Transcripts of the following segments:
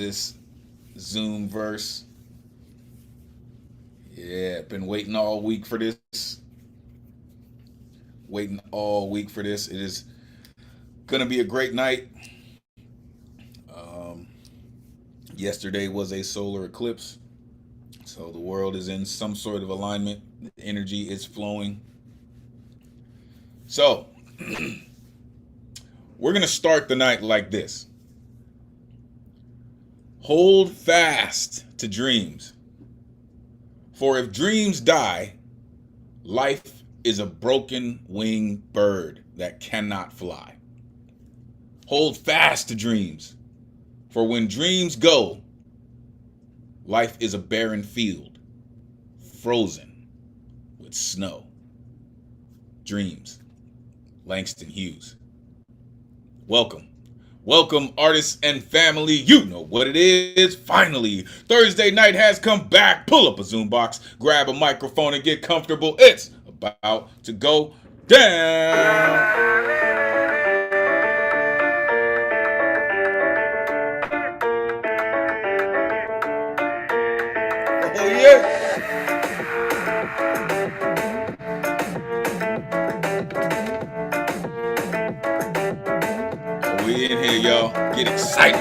this Zoom verse. Yeah, been waiting all week for this. Waiting all week for this. It is gonna be a great night. Um, Yesterday was a solar eclipse, so the world is in some sort of alignment. The energy is flowing. So we're gonna start the night like this. Hold fast to dreams, for if dreams die, life is a broken winged bird that cannot fly. Hold fast to dreams, for when dreams go, life is a barren field, frozen with snow. Dreams. Langston Hughes. Welcome. Welcome, artists and family. You know what it is. Finally, Thursday night has come back. Pull up a Zoom box, grab a microphone, and get comfortable. It's about to go down. Oh, yeah. Oh, we in here, y'all. Get excited.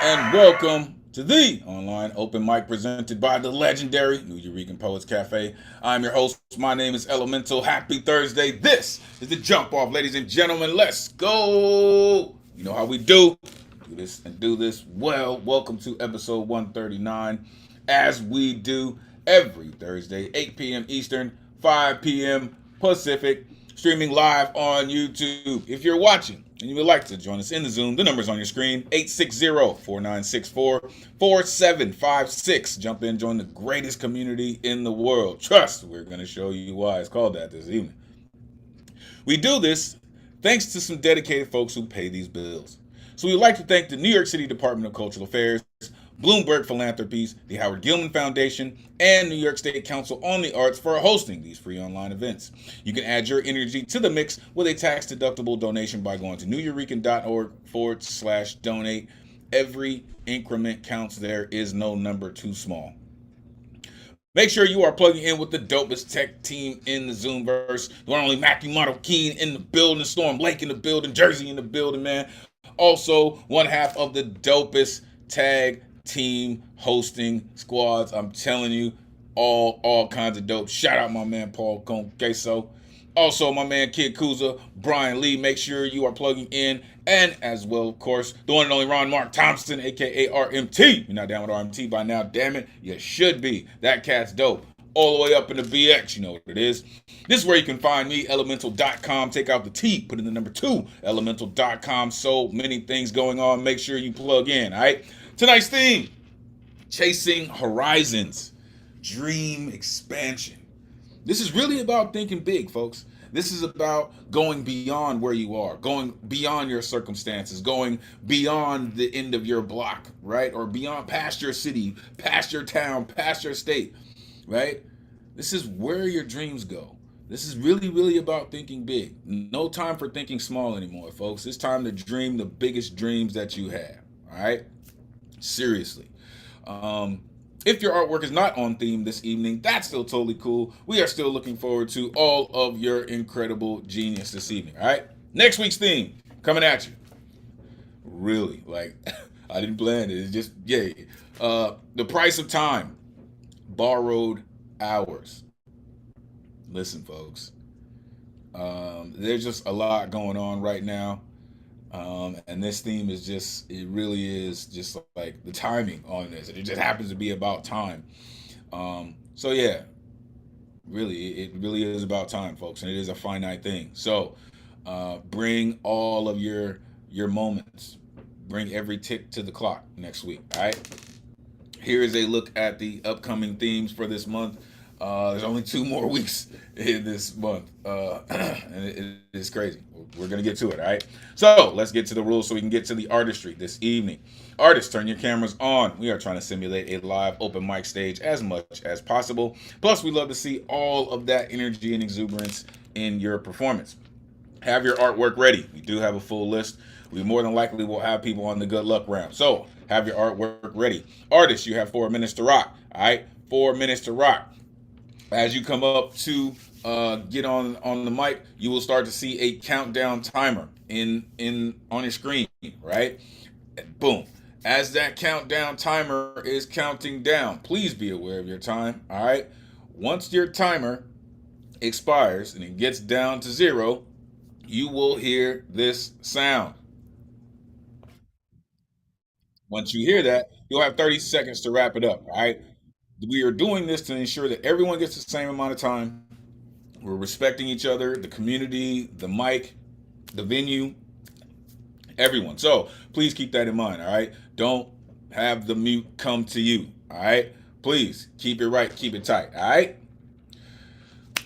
And welcome to the online open mic presented by the legendary New Eurekan Poets Cafe. I'm your host. My name is Elemen2al. Happy Thursday. This is the jump off, ladies and gentlemen. Let's go. You know how we do. Do this and do this well. Welcome to episode 139. As we do every Thursday, 8 p.m. Eastern, 5 p.m. Pacific, streaming live on YouTube. If you're watching and you would like to join us in the Zoom, the number's on your screen, 860-4964-4756. Jump in, join the greatest community in the world. Trust, we're going to show you why it's called that this evening. We do this thanks to some dedicated folks who pay these bills. So we'd like to thank the New York City Department of Cultural Affairs, Bloomberg Philanthropies, the Howard Gilman Foundation, and New York State Council on the Arts for hosting these free online events. You can add your energy to the mix with a tax-deductible donation by going to neweurekan.org/donate. Every increment counts. There is no number too small. Make sure you are plugging in with the dopest tech team in the Zoomverse. The one only Matthew Model Keen in the building, Storm Lake in the building, Jersey in the building, man. Also, one half of the dopest tag team hosting squads. I'm telling you, all kinds of dope. Shout out my man Paul Queso. Also, my man Kid Kuza, Brian Lee. Make sure you are plugging in. And as well, of course, the one and only Ron Mark Thompson, a.k.a. RMT. You're not down with RMT by now, damn it. You should be. That cat's dope. All the way up in the BX, you know what it is. This is where you can find me, Elemen2al.com. Take out the T, put in the number 2, Elemen2al.com. So many things going on. Make sure you plug in, all right? Tonight's theme, Chasing Horizons, Dream Expansion. This is really about thinking big, folks. This is about going beyond where you are, going beyond your circumstances, going beyond the end of your block, right? Or beyond past your city, past your town, past your state, right? This is where your dreams go. This is really about thinking big. No time for thinking small anymore, folks. It's time to dream the biggest dreams that you have, all right? Seriously. If your artwork is not on theme this evening, that's still totally cool. We are still looking forward to all of your incredible genius this evening. All right. Next week's theme coming at you. Really, like I didn't plan it. It's just yay. The price of time, borrowed hours. Listen, folks. There's just a lot going on right now. And this theme is just, it really is just like the timing on this. It just happens to be about time. So yeah, really, it really is about time, folks, and it is a finite thing. So bring all of your moments. Bring every tick to the clock next week. All right. Here is a look at the upcoming themes for this month. There's only 2 more weeks in this month, and it is crazy. We're gonna get to it, all right? So let's get to the rules so we can get to the artistry this evening. Artists, turn your cameras on. We are trying to simulate a live open mic stage as much as possible. Plus, we love to see all of that energy and exuberance in your performance. Have your artwork ready. We do have a full list. We more than likely will have people on the good luck round. So have your artwork ready. Artists, you have 4 minutes to rock. All right, 4 minutes to rock. As you come up to get on the mic, you will start to see a countdown timer in on your screen, right? Boom. As that countdown timer is counting down, please be aware of your time. All right. Once your timer expires and it gets down to 0, you will hear this sound. Once you hear that, you'll have 30 seconds to wrap it up. All right. We are doing this to ensure that everyone gets the same amount of time. We're respecting each other, the community, the mic, the venue, everyone. So please keep that in mind. All right. Don't have the mute come to you. All right. Please keep it right. Keep it tight. All right.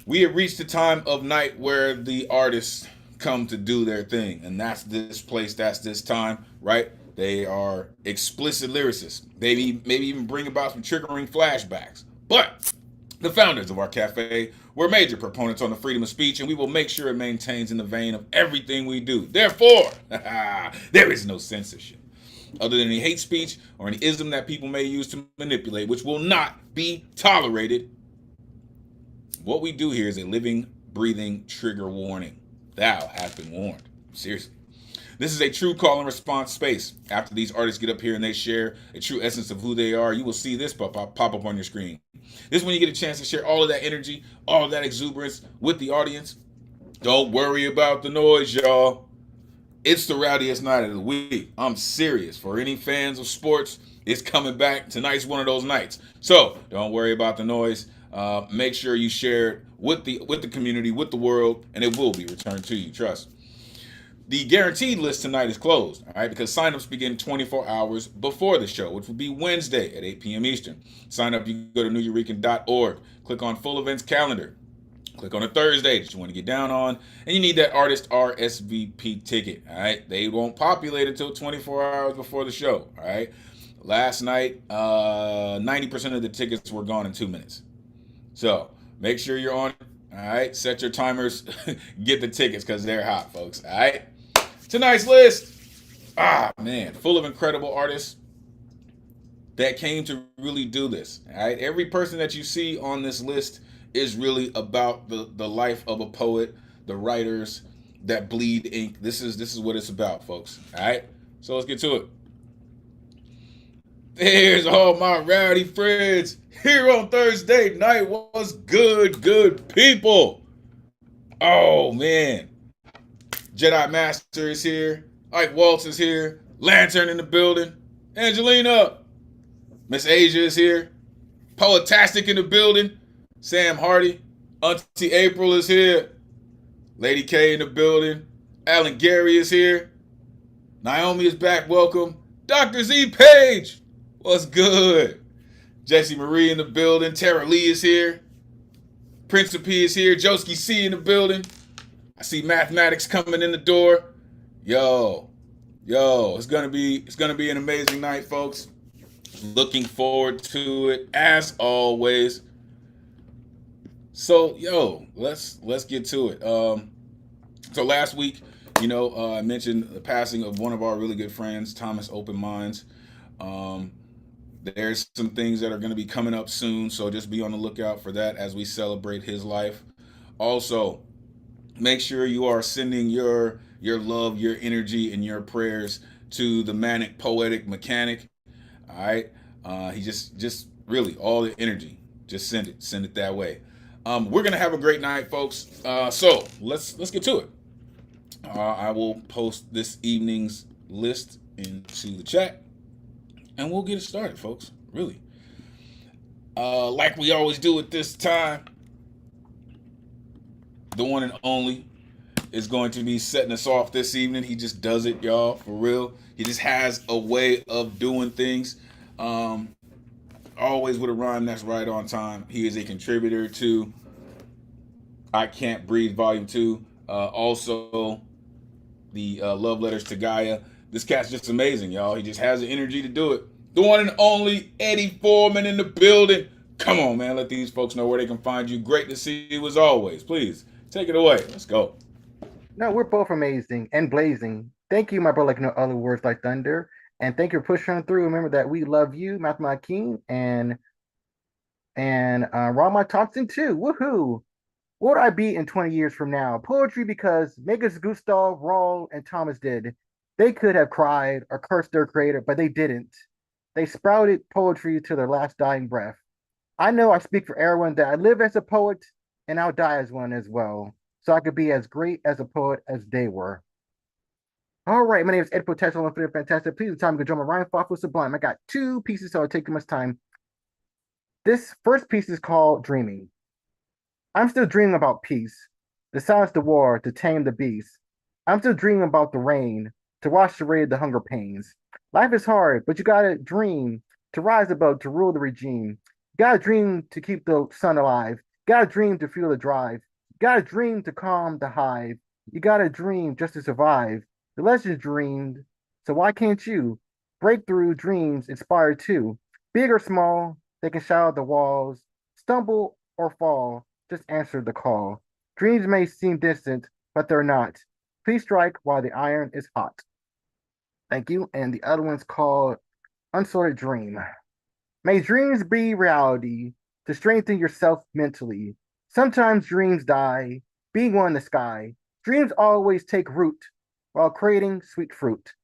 We have reached the time of night where the artists come to do their thing, and that's this place, that's this time, right? They are explicit lyricists. Maybe even bring about some triggering flashbacks. But the founders of our cafe were major proponents on the freedom of speech, and we will make sure it maintains in the vein of everything we do. Therefore, there is no censorship other than any hate speech or any ism that people may use to manipulate, which will not be tolerated. What we do here is a living, breathing trigger warning. Thou hast been warned. Seriously. This is a true call and response space. After these artists get up here and they share a true essence of who they are, you will see this pop up on your screen. This is when you get a chance to share all of that energy, all of that exuberance with the audience. Don't worry about the noise, y'all. It's the rowdiest night of the week. I'm serious. For any fans of sports, it's coming back. Tonight's one of those nights. So don't worry about the noise. Make sure you share it with the community, with the world, and it will be returned to you. Trust. The guaranteed list tonight is closed, all right, because signups begin 24 hours before the show, which will be Wednesday at 8 p.m. Eastern. Sign up, you go to neweurekan.org, click on full events calendar, click on a Thursday that you want to get down on, and you need that artist RSVP ticket, all right? They won't populate until 24 hours before the show, all right? Last night, 90% of the tickets were gone in 2 minutes. So make sure you're on it, all right? Set your timers, get the tickets because they're hot, folks, all right? Tonight's list, man, full of incredible artists that came to really do this. All right, every person that you see on this list is really about the life of a poet, the writers that bleed ink. This is what it's about, folks. All right, so let's get to it. There's all my rowdy friends here on Thursday night. What's good people? Oh man. Jedi Master is here. Ike Waltz is here. Lantern in the building. Angelina. Miss Asia is here. Poetastic in the building. Sam Hardy. Auntie April is here. Lady K in the building. Alan Gary is here. Naomi is back. Welcome. Dr. Z Page. What's good? Jesse Marie in the building. Tara Lee is here. Prince of P is here. Joski C in the building. I see mathematics coming in the door. Yo, it's gonna be an amazing night, folks. Looking forward to it as always. So, let's get to it. So last week, I mentioned the passing of one of our really good friends, Thomas Open Minds. There's some things that are going to be coming up soon, so just be on the lookout for that as we celebrate his life. Also, make sure you are sending your love, your energy, and your prayers to the manic poetic mechanic. All right, he just really all the energy. Just send it that way. We're gonna have a great night, folks. So let's get to it. I will post this evening's list into the chat, and we'll get it started, folks. Really, like we always do at this time, the one and only is going to be setting us off this evening. He just does it, y'all, for real. He just has a way of doing things. Always with a rhyme that's right on time. He is a contributor to I Can't Breathe Volume 2. Also, the Love Letters to Gaia. This cat's just amazing, y'all. He just has the energy to do it. The one and only Eddie Foreman in the building. Come on, man. Let these folks know where they can find you. Great to see you as always. Please, take it away. Let's go. No, we're both amazing and blazing. Thank you, my brother, like no other words like thunder. And thank you for pushing through. Remember that we love you, Mathematical King, and Rama Thompson too. Woohoo! What would I be in 20 years from now? Poetry because Megas Gustav, Rawl, and Thomas did. They could have cried or cursed their creator, but they didn't. They sprouted poetry to their last dying breath. I know I speak for everyone that I live as a poet and I'll die as one as well. So I could be as great as a poet as they were. All right, my name is Ed Potential Infinite Fantastic. Please time to join my Ryan Thoughtful Sublime. I got two pieces, so it'll take too much time. This first piece is called Dreaming. I'm still dreaming about peace, to silence the war, to tame the beast. I'm still dreaming about the rain, to wash away the hunger pains. Life is hard, but you gotta dream to rise above, to rule the regime. You gotta dream to keep the sun alive. You gotta dream to feel the drive. You gotta dream to calm the hive. You gotta dream just to survive. The legend dreamed, so why can't you? Breakthrough dreams inspire too. Big or small, they can shadow the walls, stumble or fall. Just answer the call. Dreams may seem distant, but they're not. Please strike while the iron is hot. Thank you. And the other one's called Unsorted Dream. May dreams be reality to strengthen yourself mentally. Sometimes dreams die, being one in the sky. Dreams always take root while creating sweet fruit.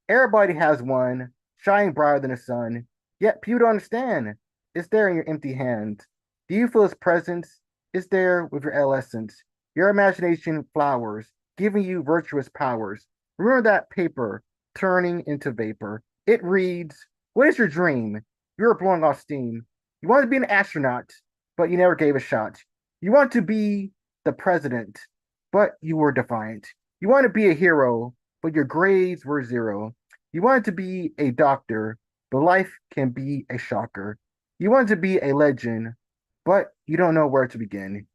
Everybody has one, shining brighter than the sun. Yet people don't understand. It's there in your empty hand. Do you feel its presence? It's there with your adolescence. Your imagination flowers, giving you virtuous powers. Remember that paper turning into vapor. It reads, what is your dream? You're blowing off steam. You want to be an astronaut, but you never gave a shot. You want to be the president, but you were defiant. You want to be a hero, but your grades were zero. You wanted to be a doctor, but life can be a shocker. You want to be a legend, but you don't know where to begin.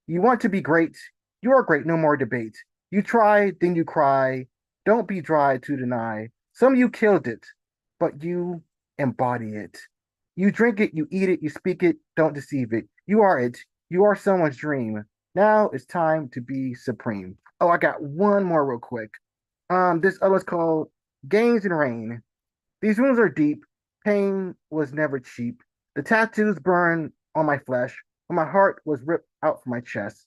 You want to be great. You are great, no more debate. You try, then you cry. Don't be dry to deny. Some of you killed it, but you embody it. You drink it, you eat it, you speak it, don't deceive it. You are it. You are someone's dream. Now it's time to be supreme. Oh, I got one more real quick. This other one's called Gains and Rain. These wounds are deep. Pain was never cheap. The tattoos burn on my flesh, when my heart was ripped out from my chest.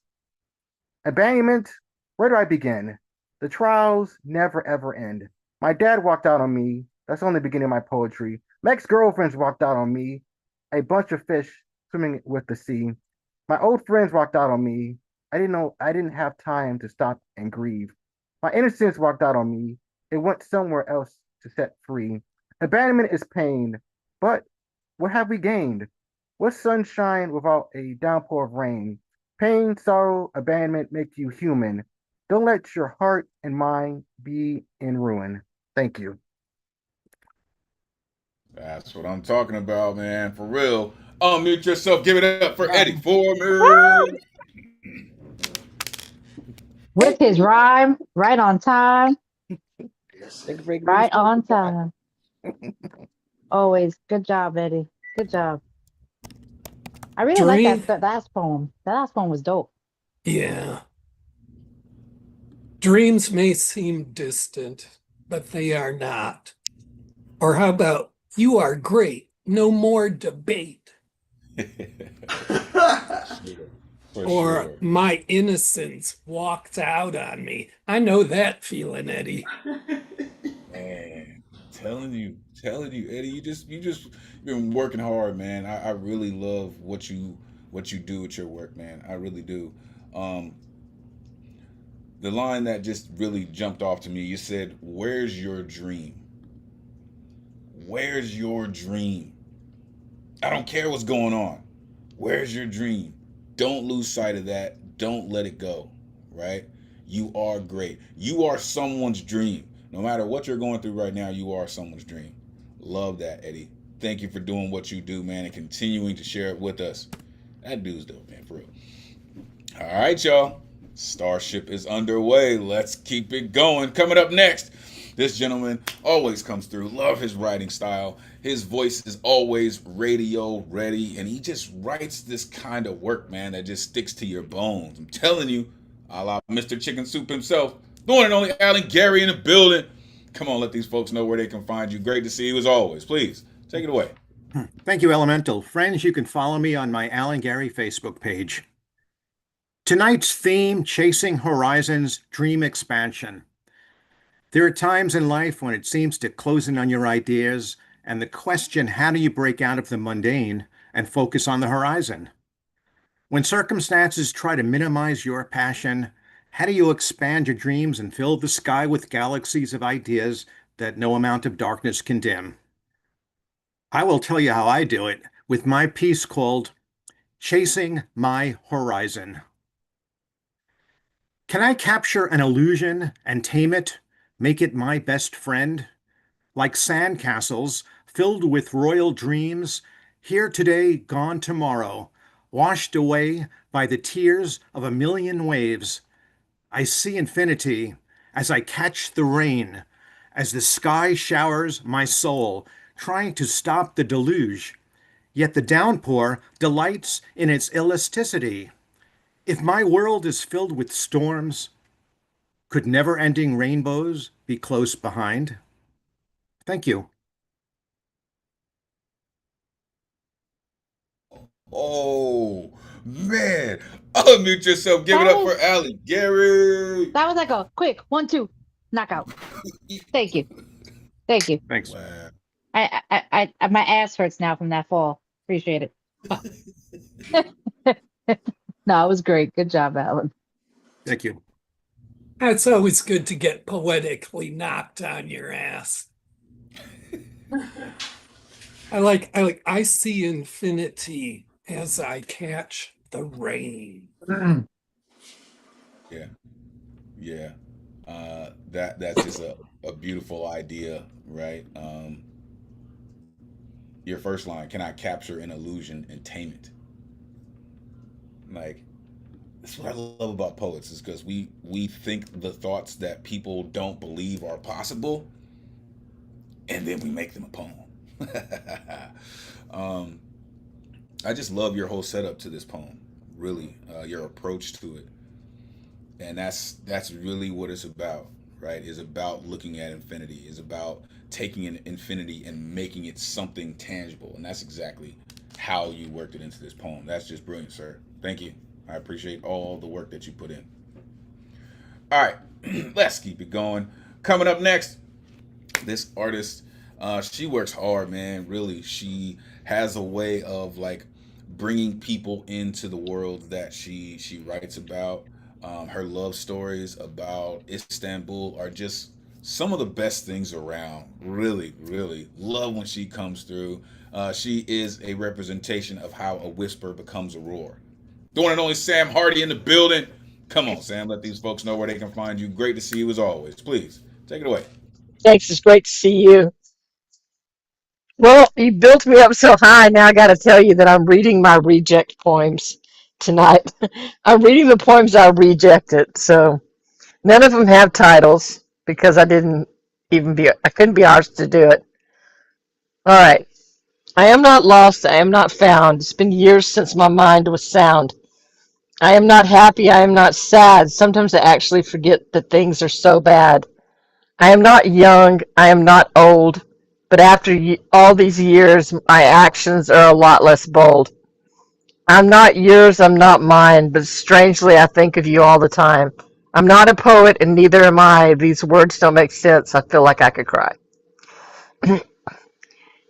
Abandonment, where do I begin? The trials never ever end. My dad walked out on me. That's only the beginning of my poetry. My ex-girlfriends walked out on me. A bunch of fish swimming with the sea. My old friends walked out on me. I didn't know I didn't have time to stop and grieve. My innocence walked out on me. It went somewhere else to set free. Abandonment is pain, but what have we gained? What's sunshine without a downpour of rain? Pain, sorrow, abandonment make you human. Don't let your heart and mind be in ruin. Thank you. That's what I'm talking about, man. For real. Unmute yourself. Give it up for Eddie Woo! Foreman. With his rhyme, right on time, right on time. Always. Good job, Eddie. Good job. I really like Dream, that last poem. That last poem was dope. yeah. Dreams may seem distant, but they are not. Or how about, you are great, no more debate, For or sure. my innocence walked out on me. I know that feeling, Eddie. Man, telling you, Eddie, you just been working hard, man. I really love what you do with your work, man. I really do. Um, the line that just really jumped off to me, you said, "Where's your dream? Where's your dream? I don't care what's going on. Where's your dream? Don't lose sight of that. Don't let it go, right? You are great. You are someone's dream. No matter what you're going through right now, you are someone's dream. Love that, Eddie. Thank you for doing what you do, man, and continuing to share it with us. That dude's dope, man, for real. All right, y'all. Starship is underway. Let's keep it going. Coming up next, this gentleman always comes through. Love his writing style. His voice is always radio ready, and he just writes this kind of work, man, that just sticks to your bones. I'm telling you, a la Mr. Chicken Soup himself, the one and only Alan Gary in the building. Come on, let these folks know where they can find you. Great to see you as always. Please take it away. Thank you, Elemental. Friends, you can follow me on my Alan Gary Facebook page. Tonight's theme, Chasing Horizons, Dream Expansion. There are times in life when it seems to close in on your ideas, and the question, how do you break out of the mundane and focus on the horizon? When circumstances try to minimize your passion, how do you expand your dreams and fill the sky with galaxies of ideas that no amount of darkness can dim? I will tell you how I do it with my piece called Chasing My Horizon. Can I capture an illusion and tame it, make it my best friend? Like sandcastles filled with royal dreams, here today, gone tomorrow, washed away by the tears of a million waves. I see infinity as I catch the rain, as the sky showers my soul, trying to stop the deluge. Yet the downpour delights in its elasticity. If my world is filled with storms, could never-ending rainbows be close behind? Thank you. Oh, man. Unmute yourself. Give it up for Alan Gary. That was like a quick 1-2 knockout. Thank you. Thank you. Thanks. Wow. My ass hurts now from that fall. Appreciate it. No, it was great. Good job, Alan. Thank you. It's always good to get poetically knocked on your ass. I see infinity as I catch the rain. Yeah. Yeah. That's just a beautiful idea, right? Your first line, can I capture an illusion and tame it? Like, that's what I love about poets, is because we think the thoughts that people don't believe are possible, and then we make them a poem. um, I just love your whole setup to this poem. Really, your approach to it, and that's really what it's about, right? Is about looking at infinity. Is about taking an infinity and making it something tangible, and that's exactly how you worked it into this poem. That's just brilliant, sir. Thank you. I appreciate all the work that you put in. All right, let's keep it going. Coming up next, this artist, she works hard, man. Really, she has a way of like bringing people into the world that she writes about. Her love stories about Istanbul are just some of the best things around. Really, really love when she comes through. She is a representation of how a whisper becomes a roar. The one and only Sam Hardy in the building. Come on, Sam. Let these folks know where they can find you. Great to see you as always. Please take it away. Thanks. It's great to see you. Well, you built me up so high. Now I got to tell you that I'm reading my reject poems tonight. I'm reading the poems I rejected. So none of them have titles because I couldn't be arsed to do it. All right. I am not lost. I am not found. It's been years since my mind was sound. I am not happy. I am not sad. Sometimes I actually forget that things are so bad. I am not young. I am not old. But but after all these years, my actions are a lot less bold. I'm not yours, I'm not mine, but strangely I think of you all the time. I'm not a poet, and neither am I. These words don't make sense. I feel like I could cry. And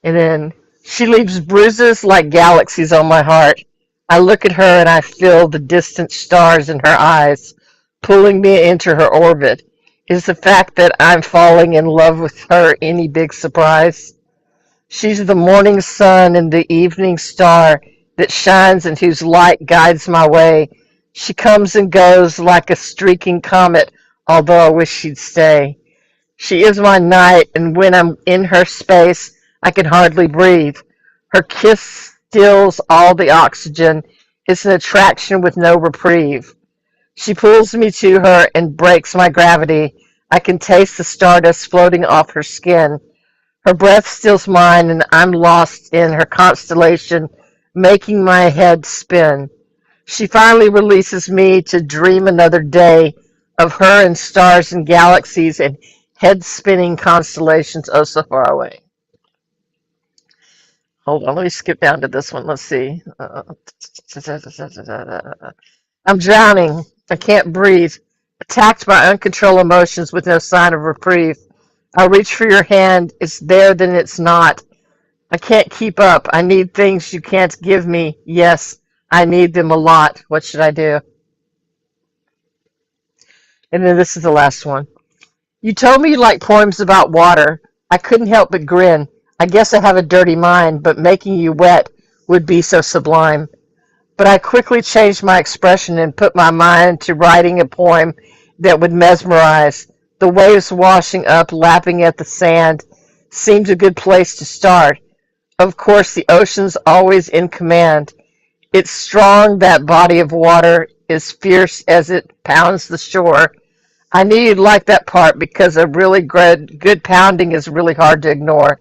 then she leaves bruises like galaxies on my heart. I look at her and I feel the distant stars in her eyes, pulling me into her orbit. Is the fact that I'm falling in love with her any big surprise? She's the morning sun and the evening star that shines and whose light guides my way. She comes and goes like a streaking comet, although I wish she'd stay. She is my night, and when I'm in her space, I can hardly breathe. Her kiss stills all the oxygen. It's an attraction with no reprieve. She pulls me to her and breaks my gravity. I can taste the stardust floating off her skin. Her breath steals mine, and I'm lost in her constellation, making my head spin. She finally releases me to dream another day of her and stars and galaxies and head spinning constellations oh so far away. Hold on, let me skip down to this one. Let's see. I'm drowning. I can't breathe. Attacked by uncontrolled emotions with no sign of reprieve. I reach for your hand. It's there, then it's not. I can't keep up. I need things you can't give me. Yes, I need them a lot. What should I do? And then this is the last one. You told me you like poems about water. I couldn't help but grin. I guess I have a dirty mind, but making you wet would be so sublime. But I quickly changed my expression and put my mind to writing a poem that would mesmerize. The waves washing up, lapping at the sand, seemed a good place to start. Of course, the ocean's always in command. It's strong, that body of water is fierce as it pounds the shore. I knew you'd like that part because a really good pounding is really hard to ignore.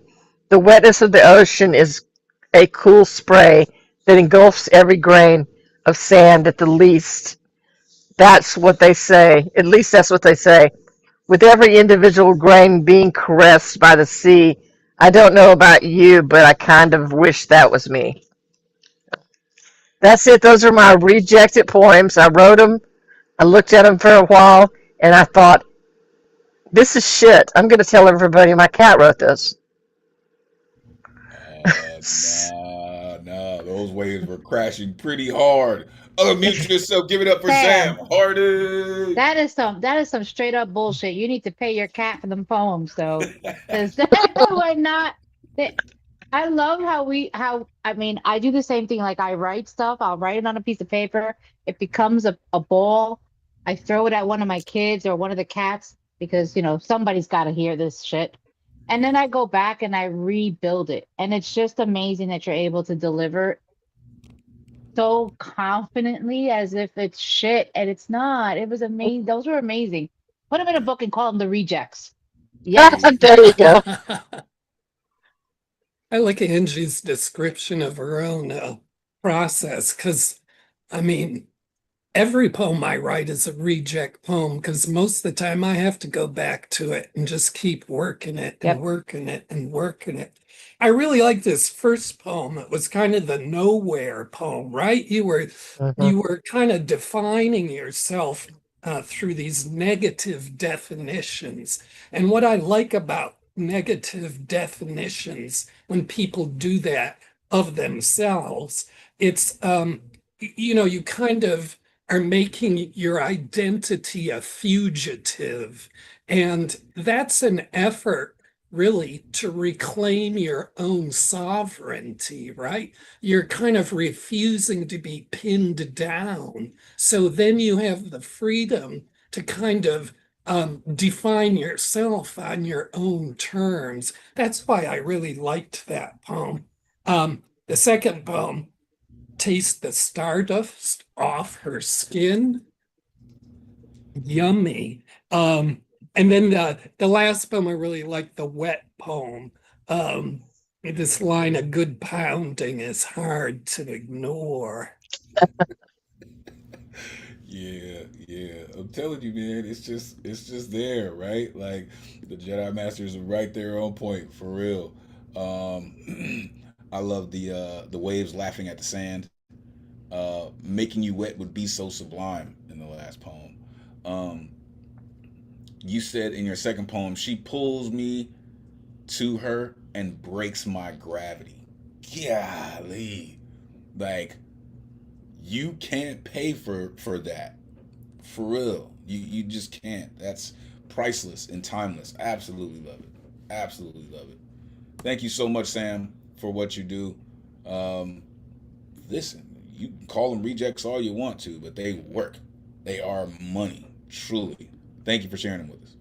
The wetness of the ocean is a cool spray that engulfs every grain of sand at the least. That's what they say. At least that's what they say. With every individual grain being caressed by the sea, I don't know about you, but I kind of wish that was me. That's it. Those are my rejected poems. I wrote them. I looked at them for a while, and I thought, this is shit. I'm going to tell everybody my cat wrote this. Nah. Those waves were crashing pretty hard. Unmute yourself. Give it up for Sam. Sam, Hardy. that is some straight up bullshit. You need to pay your cat for them poems, though, because we're not. They, I love how I mean I do the same thing. Like I write stuff. I'll write it on a piece of paper. It becomes a ball. I throw it at one of my kids or one of the cats because somebody's got to hear this shit. And then I go back and I rebuild it. And it's just amazing that you're able to deliver so confidently as if it's shit and it's not. It was amazing. Those were amazing. Put them in a book and call them the rejects. Yes. There you go. I like Angie's description of her own process because, I mean, every poem I write is a reject poem because most of the time I have to go back to it and just keep working it and Yep. working it and working it. I really like this first poem. It was kind of the nowhere poem, right? You were kind of defining yourself through these negative definitions. And what I like about negative definitions when people do that of themselves, it's you kind of are making your identity a fugitive. And that's an effort, really, to reclaim your own sovereignty, right? You're kind of refusing to be pinned down. So then you have the freedom to kind of define yourself on your own terms. That's why I really liked that poem. The second poem, Taste the Stardust Off Her Skin. Yummy. And then the last poem I really like, the wet poem. This line, a good pounding is hard to ignore. Yeah. I'm telling you, man, it's just there, right? Like the Jedi Masters are right there on point for real. I love the waves laughing at the sand. Making you wet would be so sublime in the last poem. Um, you said in your second poem, she pulls me to her and breaks my gravity. Golly, like you can't pay for that, for real. You just can't. That's priceless and timeless. Absolutely love it. Absolutely love it. Thank you so much, Sam, for what you do. Um, Listen, you can call them rejects all you want to, but they work. They are money, truly. Thank you for sharing them with us.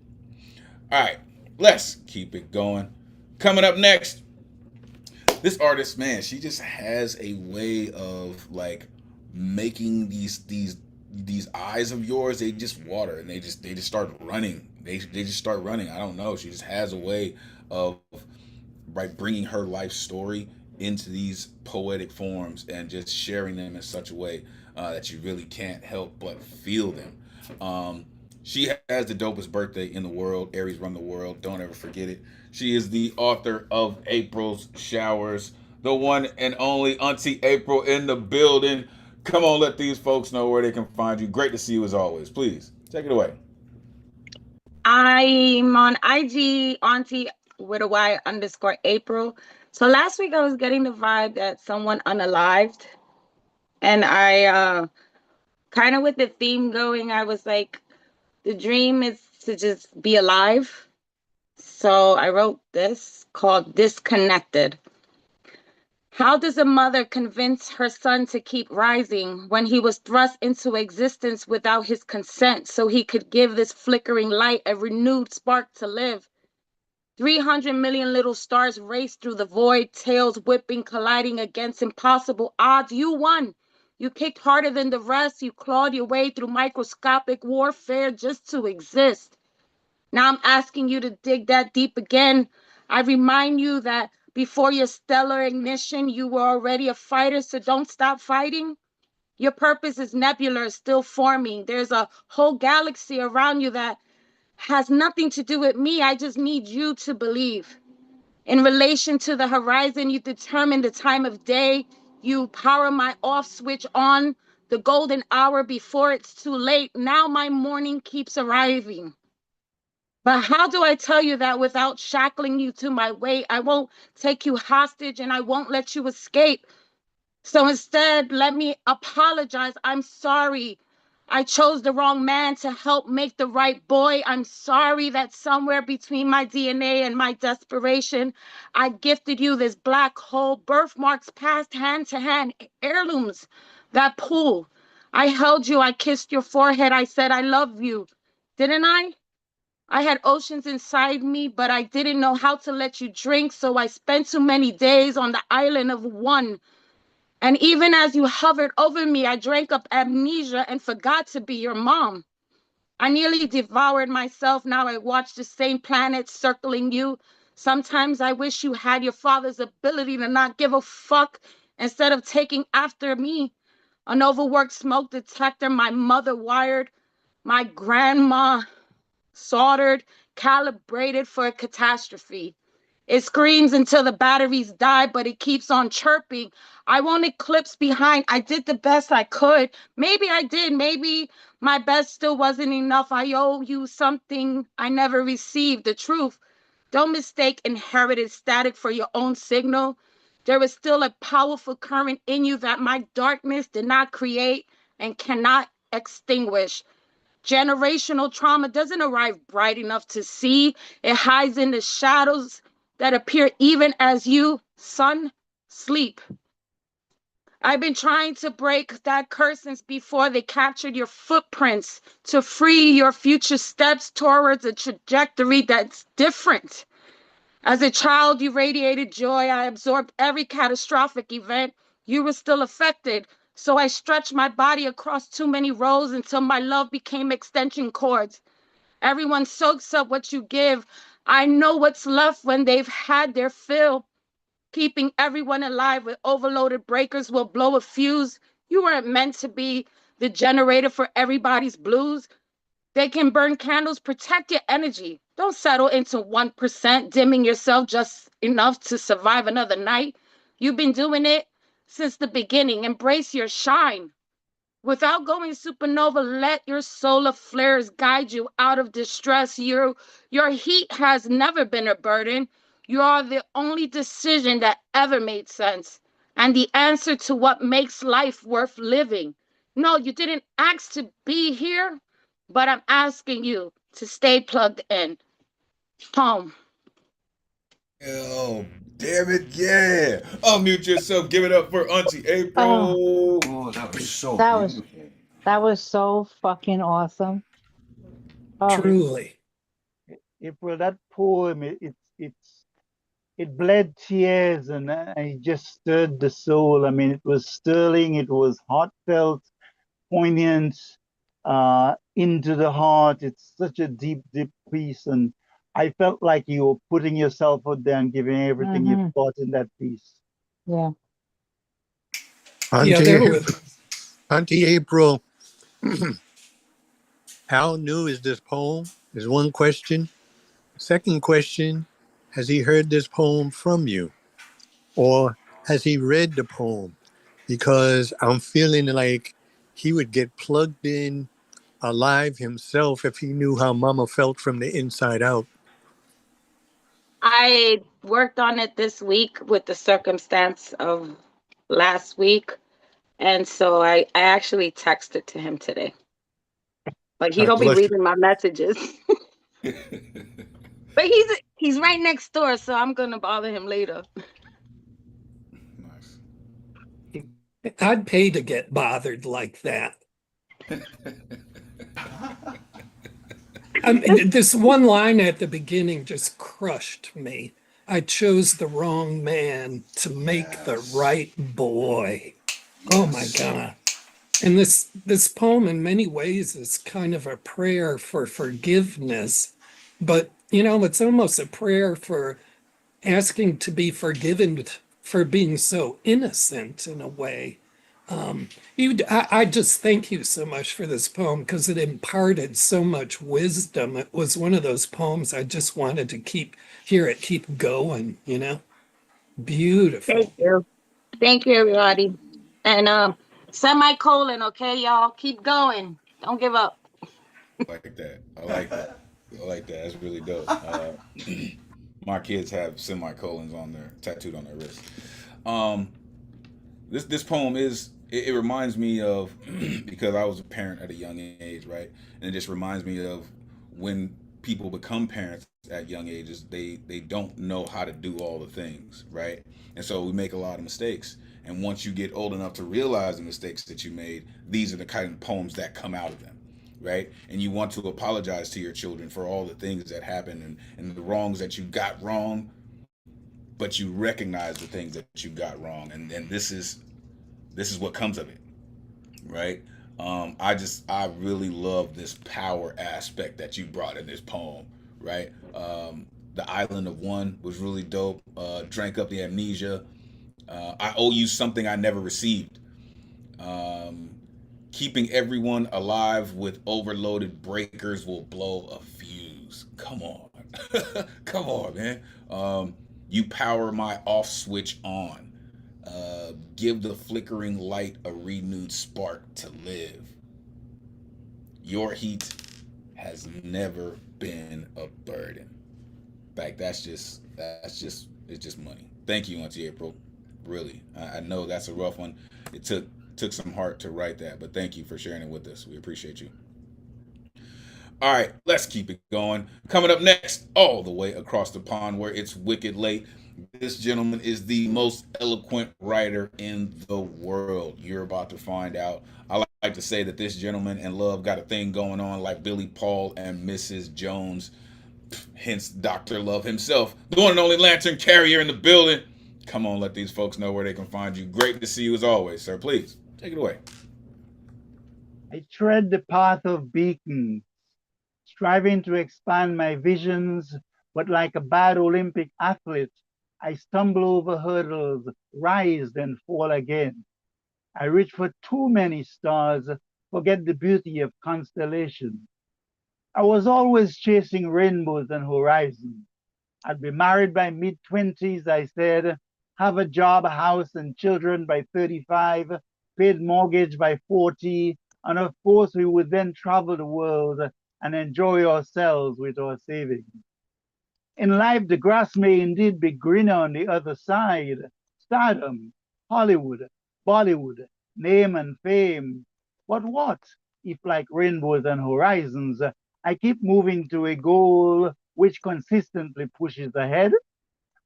All right, let's keep it going. Coming up next, this artist, man, she just has a way of like making these eyes of yours. They just water and they just start running. They just start running. I don't know. She just has a way of bringing her life story into these poetic forms and just sharing them in such a way that you really can't help but feel them. She has the dopest birthday in the world. Aries run the world. Don't ever forget it. She is the author of April's Showers, the one and only Auntie April in the building. Come on, let these folks know where they can find you. Great to see you as always. Please take it away. I'm on IG, Auntie with a Y underscore April. So last week I was getting the vibe that someone unalived, and I kind of with the theme going, I was like, the dream is to just be alive. So I wrote this called Disconnected. How does a mother convince her son to keep rising when he was thrust into existence without his consent so he could give this flickering light a renewed spark to live? 300 million little stars raced through the void, tails whipping, colliding against impossible odds. You won. You kicked harder than the rest. You clawed your way through microscopic warfare just to exist. Now I'm asking you to dig that deep again. I remind you that before your stellar ignition, you were already a fighter, so don't stop fighting. Your purpose is nebular, still forming. There's a whole galaxy around you that has nothing to do with me. I just need you to believe. In relation to the horizon, you determine the time of day. You power my off switch on the golden hour before it's too late. Now my morning keeps arriving. But how do I tell you that without shackling you to my weight? I won't take you hostage and I won't let you escape. So instead, let me apologize. I'm sorry. I chose the wrong man to help make the right boy. I'm sorry that somewhere between my DNA and my desperation, I gifted you this black hole, birthmarks passed hand to hand, heirlooms that pull. I held you. I kissed your forehead. I said, I love you. Didn't I? I had oceans inside me, but I didn't know how to let you drink, so I spent too many days on the island of one. And even as you hovered over me, I drank up amnesia and forgot to be your mom. I nearly devoured myself. Now I watch the same planet circling you. Sometimes I wish you had your father's ability to not give a fuck instead of taking after me. An overworked smoke detector my mother wired, my grandma soldered, calibrated for a catastrophe. It screams until the batteries die, but it keeps on chirping. I won't eclipse behind. I did the best I could. Maybe I did. Maybe my best still wasn't enough. I owe you something I never received. The truth. Don't mistake inherited static for your own signal. There is still a powerful current in you that my darkness did not create and cannot extinguish. Generational trauma doesn't arrive bright enough to see. It hides in the shadows that appear even as you, son, sleep. I've been trying to break that curse since before they captured your footprints to free your future steps towards a trajectory that's different. As a child, you radiated joy. I absorbed every catastrophic event. You were still affected. So I stretched my body across too many rows until my love became extension cords. Everyone soaks up what you give. I know what's left when they've had their fill. Keeping everyone alive with overloaded breakers will blow a fuse. You weren't meant to be the generator for everybody's blues. They can burn candles, protect your energy. Don't settle into 1%, dimming yourself just enough to survive another night. You've been doing it since the beginning. Embrace your shine. Without going supernova, let your solar flares guide you out of distress. Your heat has never been a burden. You are the only decision that ever made sense and the answer to what makes life worth living. No, you didn't ask to be here, but I'm asking you to stay plugged in. Home. Oh, damn it, yeah. Unmute yourself. Give it up for Auntie Oh, April. Oh, that was so that was beautiful. that was so fucking awesome. Oh, Truly. April, that poem, it bled tears and it just stirred the soul. I mean, it was sterling, it was heartfelt, poignant, into the heart. It's such a deep, deep piece, and I felt like you were putting yourself out there and giving everything you've got in that piece. yeah. Yeah, there was. Auntie April, how new is this poem? Is one question. Second question, has he heard this poem from you? Or has he read the poem? Because I'm feeling like he would get plugged in alive himself if he knew how Mama felt from the inside out. I worked on it this week with the circumstance of last week. And so I actually texted to him today. But he God gonna be bless you. reading my messages. But he's right next door, so I'm gonna bother him later. Nice. I'd pay to get bothered like that. I mean, this one line at the beginning just crushed me. I chose the wrong man to make the right boy. Oh my God. And this poem in many ways is kind of a prayer for forgiveness, but it's almost a prayer for asking to be forgiven for being so innocent in a way. I just thank you so much for this poem because it imparted so much wisdom. It was one of those poems I just wanted to hear it keep going, Beautiful. Thank you. Thank you, everybody. And semicolon, okay, y'all. Keep going. Don't give up. Like that. I like that. I like that. That's really dope. My kids have semicolons on their tattooed on their wrist. Um, this poem is it reminds me of because I was a parent at a young age, right? And it just reminds me of when people become parents at young ages, they don't know how to do all the things, right? And so we make a lot of mistakes. And once you get old enough to realize the mistakes that you made, these are the kind of poems that come out of them, right? And you want to apologize to your children for all the things that happened and the wrongs that you got wrong, but you recognize the things that you got wrong, and this is what comes of it, right? I really love this power aspect that you brought in this poem, right? The Island of One was really dope. Drank Up the Amnesia. I owe you something I never received. Um, Keeping everyone alive with overloaded breakers will blow a fuse. Come on, come on, man. You power my off switch on. Give the flickering light a renewed spark to live. Your heat has never been a burden. Like it's just money. Thank you, Auntie April. Really, I know that's a rough one. It took some heart to write that, but thank you for sharing it with us. We appreciate you. All right, let's keep it going. Coming up next, all the way across the pond where it's wicked late, this gentleman is the most eloquent writer in the world. You're about to find out. I like to say that this gentleman and Love got a thing going on like Billy Paul and Mrs. Jones, hence Dr. Love himself, the one and only lantern carrier in the building. Come on, let these folks know where they can find you. Great to see you as always, sir. Please, take it away. I tread the path of beacons, striving to expand my visions, but like a bad Olympic athlete, I stumble over hurdles, rise, then fall again. I reach for too many stars, forget the beauty of constellations. I was always chasing rainbows and horizons. I'd be married by mid-20s, I said, have a job, a house, and children by 35, paid mortgage by 40, and of course we would then travel the world and enjoy ourselves with our savings. In life, the grass may indeed be greener on the other side. Stardom, Hollywood, Bollywood, name and fame. But what if, like rainbows and horizons, I keep moving to a goal which consistently pushes ahead?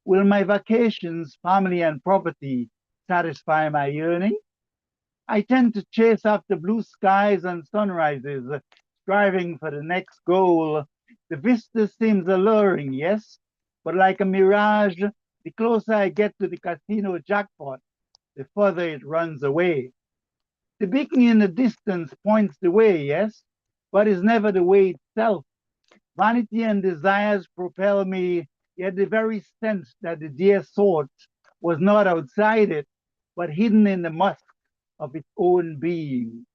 Will my vacations, family, and property satisfy my yearning? I tend to chase after blue skies and sunrises, striving for the next goal. The vista seems alluring, yes, but like a mirage, the closer I get to the casino jackpot, the further it runs away. The beacon in the distance points the way, yes, but is never the way itself. Vanity and desires propel me, yet the very sense that the deer sought was not outside it, but hidden in the musk of its own being.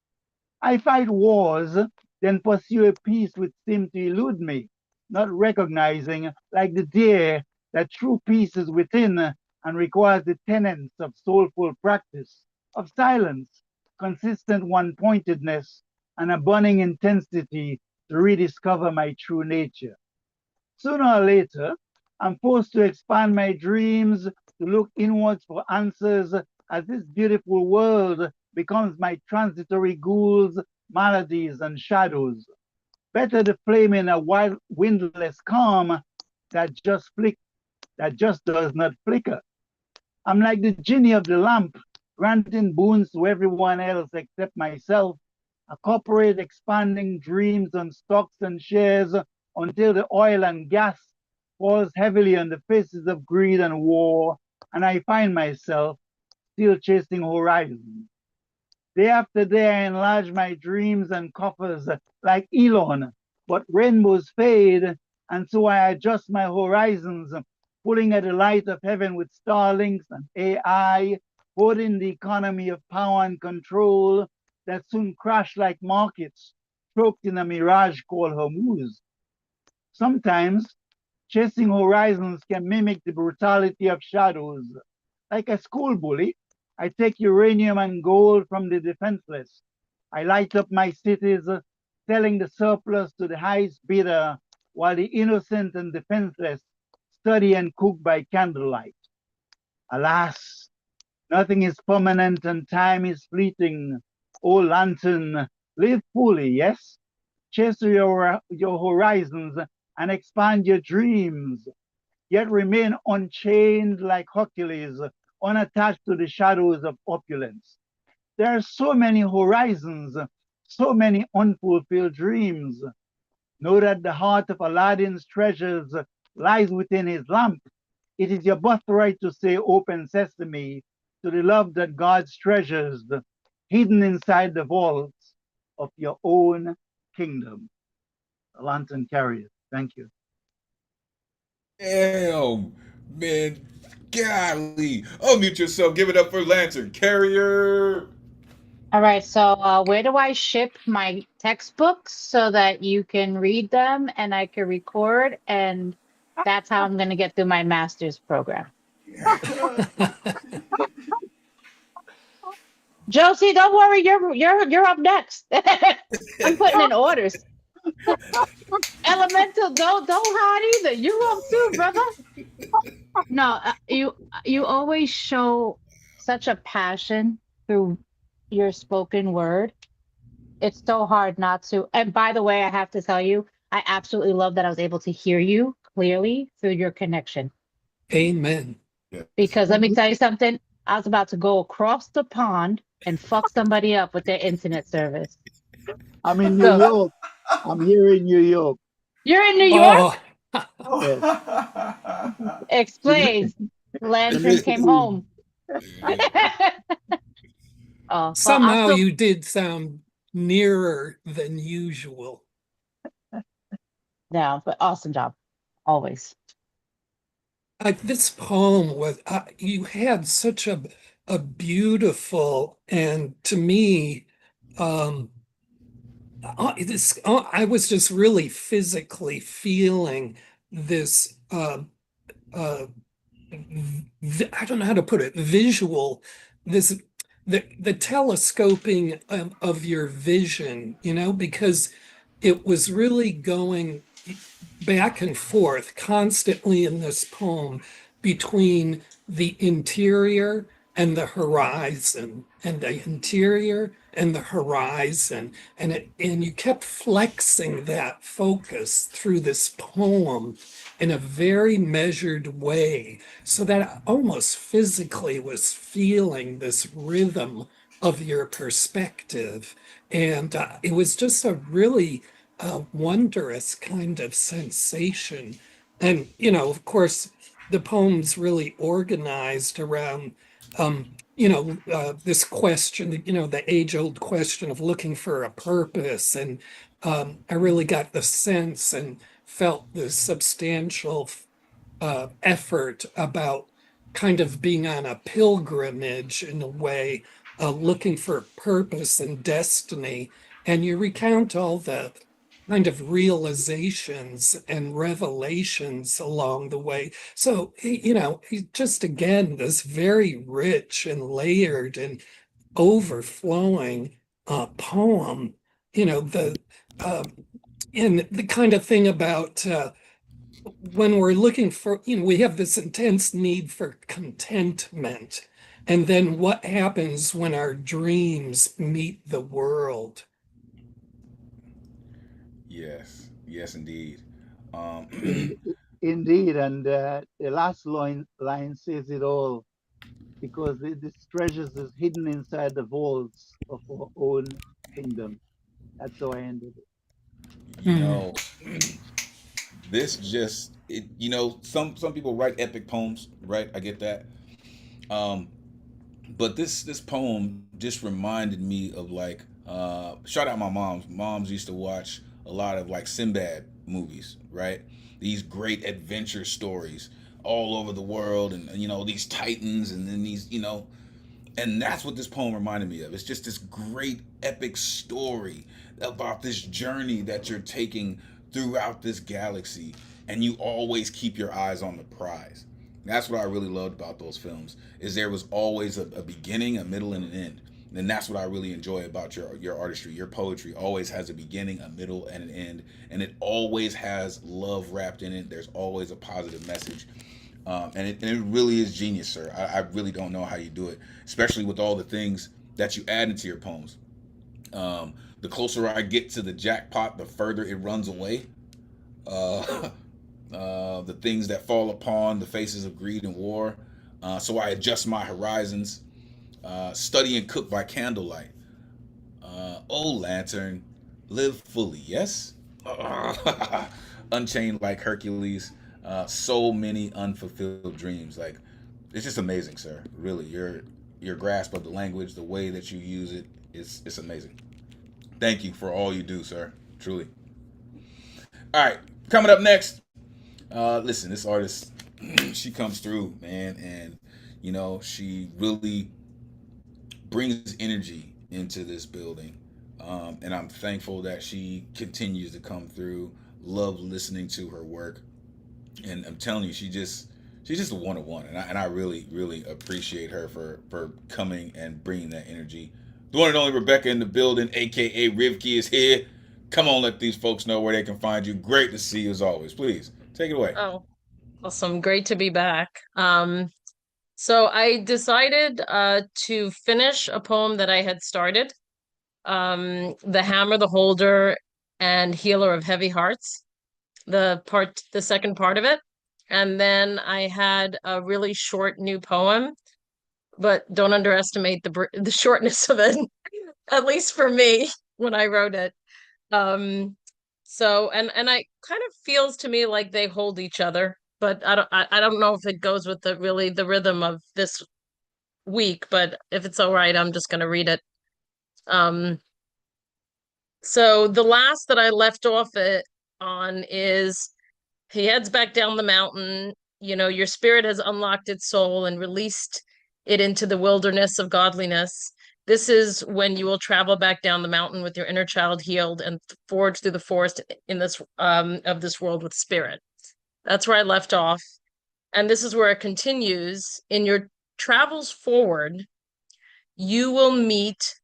I fight wars, then pursue a peace which seemed to elude me, not recognizing, like the deer, that true peace is within and requires the tenets of soulful practice, of silence, consistent one pointedness, and a burning intensity to rediscover my true nature. Sooner or later, I'm forced to expand my dreams, to look inwards for answers as this beautiful world becomes my transitory ghouls, maladies, and shadows. Better the flame in a wild, windless calm that just does not flicker. I'm like the genie of the lamp, granting boons to everyone else except myself, a corporate expanding dreams on stocks and shares until the oil and gas falls heavily on the faces of greed and war, and I find myself still chasing horizons. Day after day, I enlarge my dreams and coffers like Elon, but rainbows fade, and so I adjust my horizons, pulling at the light of heaven with Starlinks and AI, holding the economy of power and control that soon crash like markets, choked in a mirage called Hormuz. Sometimes, chasing horizons can mimic the brutality of shadows. Like a school bully, I take uranium and gold from the defenseless. I light up my cities, selling the surplus to the highest bidder, while the innocent and defenseless study and cook by candlelight. Alas, nothing is permanent and time is fleeting. O lantern, live fully, yes? Chase your horizons and expand your dreams, yet remain unchained like Hercules, unattached to the shadows of opulence. There are so many horizons, so many unfulfilled dreams. Know that the heart of Aladdin's treasures lies within his lamp. It is your birthright to say, Open sesame, to the love that God's treasures, hidden inside the vaults of your own kingdom. The lantern carrier. Thank you. Damn, man. Golly. Unmute yourself. Give it up for Lantern Carrier. All right, so where do I ship my textbooks so that you can read them and I can record? And that's how I'm going to get through my master's program. Josie, don't worry, you're up next. I'm putting in orders. Elemental, don't hide either. You up too, brother. No, you always show such a passion through your spoken word. It's so hard not to. And by the way, I have to tell you, I absolutely love that I was able to hear you clearly through your connection. Amen. Yes. Because let me tell you something, I was about to go across the pond and fuck somebody up with their internet service. I'm in New So York. I'm here in New York. you're in New York? Oh, Yes. Explains. Lantern came home. Oh, well, somehow you did sound nearer than usual. no, but awesome job. Always. This poem was, you had such a beautiful and to me, I was just really physically feeling this uh I don't know how to put it, visual, this the telescoping of your vision, because it was really going back and forth constantly in this poem between the interior and the horizon, and the interior and the horizon, and you kept flexing that focus through this poem in a very measured way, so that I almost physically was feeling this rhythm of your perspective. And it was just a really wondrous kind of sensation. And, of course, the poem's really organized around, this question, the age-old question of looking for a purpose. And I really got the sense and felt the substantial effort about kind of being on a pilgrimage in a way, looking for purpose and destiny. And you recount all the kind of realizations and revelations along the way. So, just again, this very rich and layered and overflowing poem, the uh, and the kind of thing about when we're looking for, we have this intense need for contentment. And then what happens when our dreams meet the world? Yes, yes, indeed. Um, In, indeed, and the last line says it all, because this treasures is hidden inside the vaults of our own kingdom. That's how I ended it. you know, this just it. Some people write epic poems, right? I get that. Um, but this poem just reminded me of like shout out my moms. Moms used to watch a lot of like Sinbad movies, right? These great adventure stories all over the world, and these titans, and then these and that's what this poem reminded me of. It's just this great epic story about this journey that you're taking throughout this galaxy, and you always keep your eyes on the prize. That's what I really loved about those films, is there was always a beginning, a middle, and an end. And that's what I really enjoy about your artistry. Your poetry always has a beginning, a middle, and an end, and it always has love wrapped in it. There's always a positive message. And it really is genius, sir. I really don't know how you do it, especially with all the things that you add into your poems. The closer I get to the jackpot, the further it runs away. Uh, the things that fall upon the faces of greed and war. So I adjust my horizons. Study and cook by candlelight. Oh, lantern, live fully, yes? Unchained like Hercules. So many unfulfilled dreams. Like, it's just amazing, sir. Really, your grasp of the language, the way that you use it, it's amazing. Thank you for all you do, sir. Truly. All right, coming up next. Listen, this artist, she comes through, man, and she really brings energy into this building. And I'm thankful that she continues to come through. Love listening to her work, and I'm telling you, she's just a one of one, and I really really appreciate her for coming and bringing that energy. The one and only Rebecca in the building, aka Rivki, is here. Come on, let these folks know where they can find you. Great to see you as always. Please take it away. Oh, awesome. Great to be back. So I decided to finish a poem that I had started, The Hammer, the Holder, and Healer of Heavy Hearts, the second part of it. And then I had a really short new poem, but don't underestimate the shortness of it, at least for me when I wrote it. So and I kind of feels to me like they hold each other, but I don't know if it goes with the rhythm of this week, but if it's all right, I'm just gonna read it. Um, so the last that I left off it on is he heads back down the mountain. Your spirit has unlocked its soul and released it into the wilderness of godliness. This is when you will travel back down the mountain with your inner child healed and forge through the forest in this of this world with spirit. That's where I left off. And this is where it continues. In your travels forward, you will meet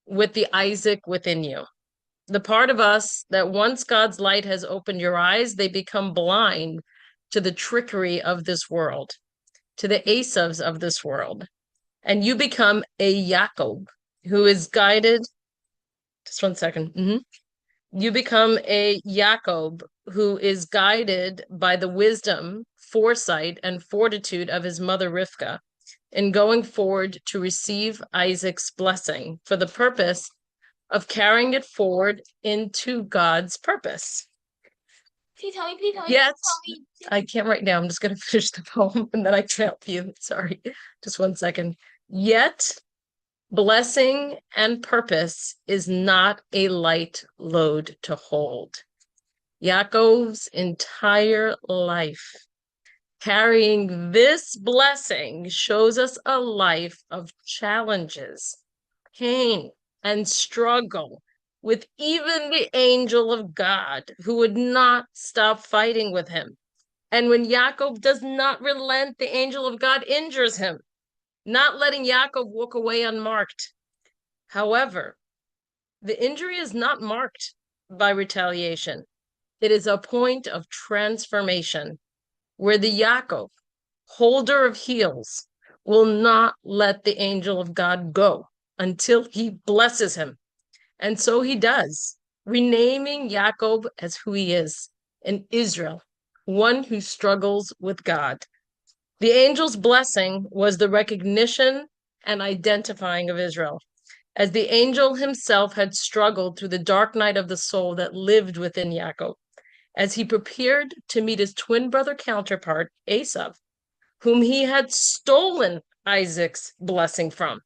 with the Isaac within you. The part of us that once God's light has opened your eyes, they become blind to the trickery of this world, to the Esavs of this world. And you become a Jacob who is guided. Just 1 second. You become a Jacob who is guided by the wisdom, foresight, and fortitude of his mother Rivka in going forward to receive Isaac's blessing for the purpose of carrying it forward into God's purpose. Please tell me, please tell me. Yet, Please tell me. I can't right now. I'm just going to finish the poem and then I can help you. Sorry. Just 1 second. Yet, blessing and purpose is not a light load to hold. Yaakov's entire life carrying this blessing shows us a life of challenges, pain, and struggle with even the angel of God who would not stop fighting with him. And when Yaakov does not relent, the angel of God injures him, not letting Yaakov walk away unmarked. However, the injury is not marked by retaliation. It is a point of transformation where the Yaakov, holder of heels, will not let the angel of God go until he blesses him. And so he does, renaming Yaakov as who he is, an Israel, one who struggles with God. The angel's blessing was the recognition and identifying of Israel, as the angel himself had struggled through the dark night of the soul that lived within Yaakov, as he prepared to meet his twin brother counterpart, Esav, whom he had stolen Isaac's blessing from,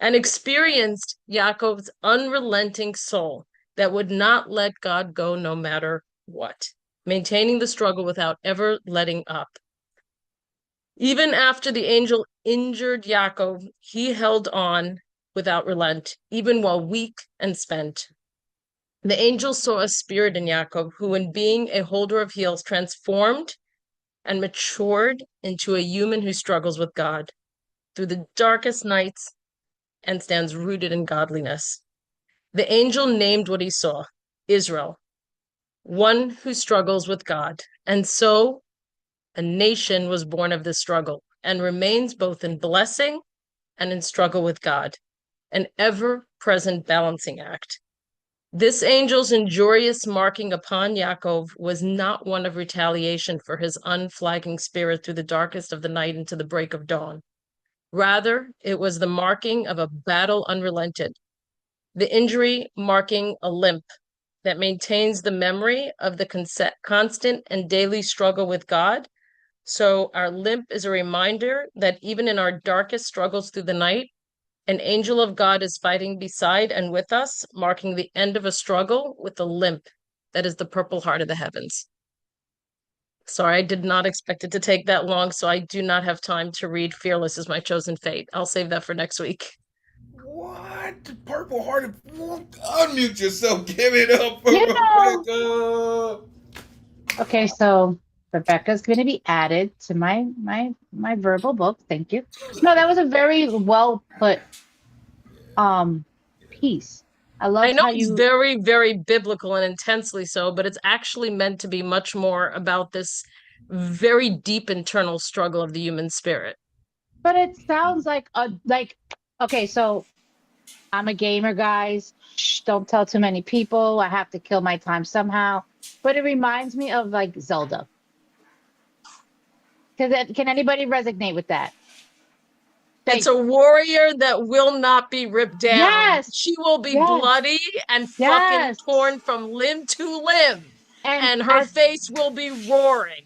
and experienced Yaakov's unrelenting soul that would not let God go no matter what, maintaining the struggle without ever letting up. Even after the angel injured Yaakov, he held on without relent, even while weak and spent. The angel saw a spirit in Yaakov, who, in being a holder of heels, transformed and matured into a human who struggles with God through the darkest nights and stands rooted in godliness. The angel named what he saw Israel, one who struggles with God. And so a nation was born of this struggle and remains both in blessing and in struggle with God, an ever-present balancing act. This angel's injurious marking upon Yaakov was not one of retaliation for his unflagging spirit through the darkest of the night into the break of dawn. Rather, it was the marking of a battle unrelented, the injury marking a limp that maintains the memory of the constant and daily struggle with God. So our limp is a reminder that even in our darkest struggles through the night, an angel of God is fighting beside and with us, marking the end of a struggle with the limp that is the purple heart of the heavens. Sorry, I did not expect it to take that long, so I do not have time to read Fearless is My Chosen Fate. I'll save that for next week. What? Purple Hearted? Unmute yourself. Give it up for You know. Rebecca. Okay, so Rebecca's going to be added to my verbal book. Thank you. No, that was a very well put piece. I I loved know how it's you very, very biblical and intensely so, but it's actually meant to be much more about this very deep internal struggle of the human spirit. but it sounds like okay, so I'm a gamer, guys. Shh, don't tell too many people. I have to kill my time somehow. But it reminds me of like Zelda. Can anybody resonate with that? It's Like, a warrior that will not be ripped down. yes, She will be yes, bloody and fucking yes. torn from limb to limb, And and her as face will be roaring.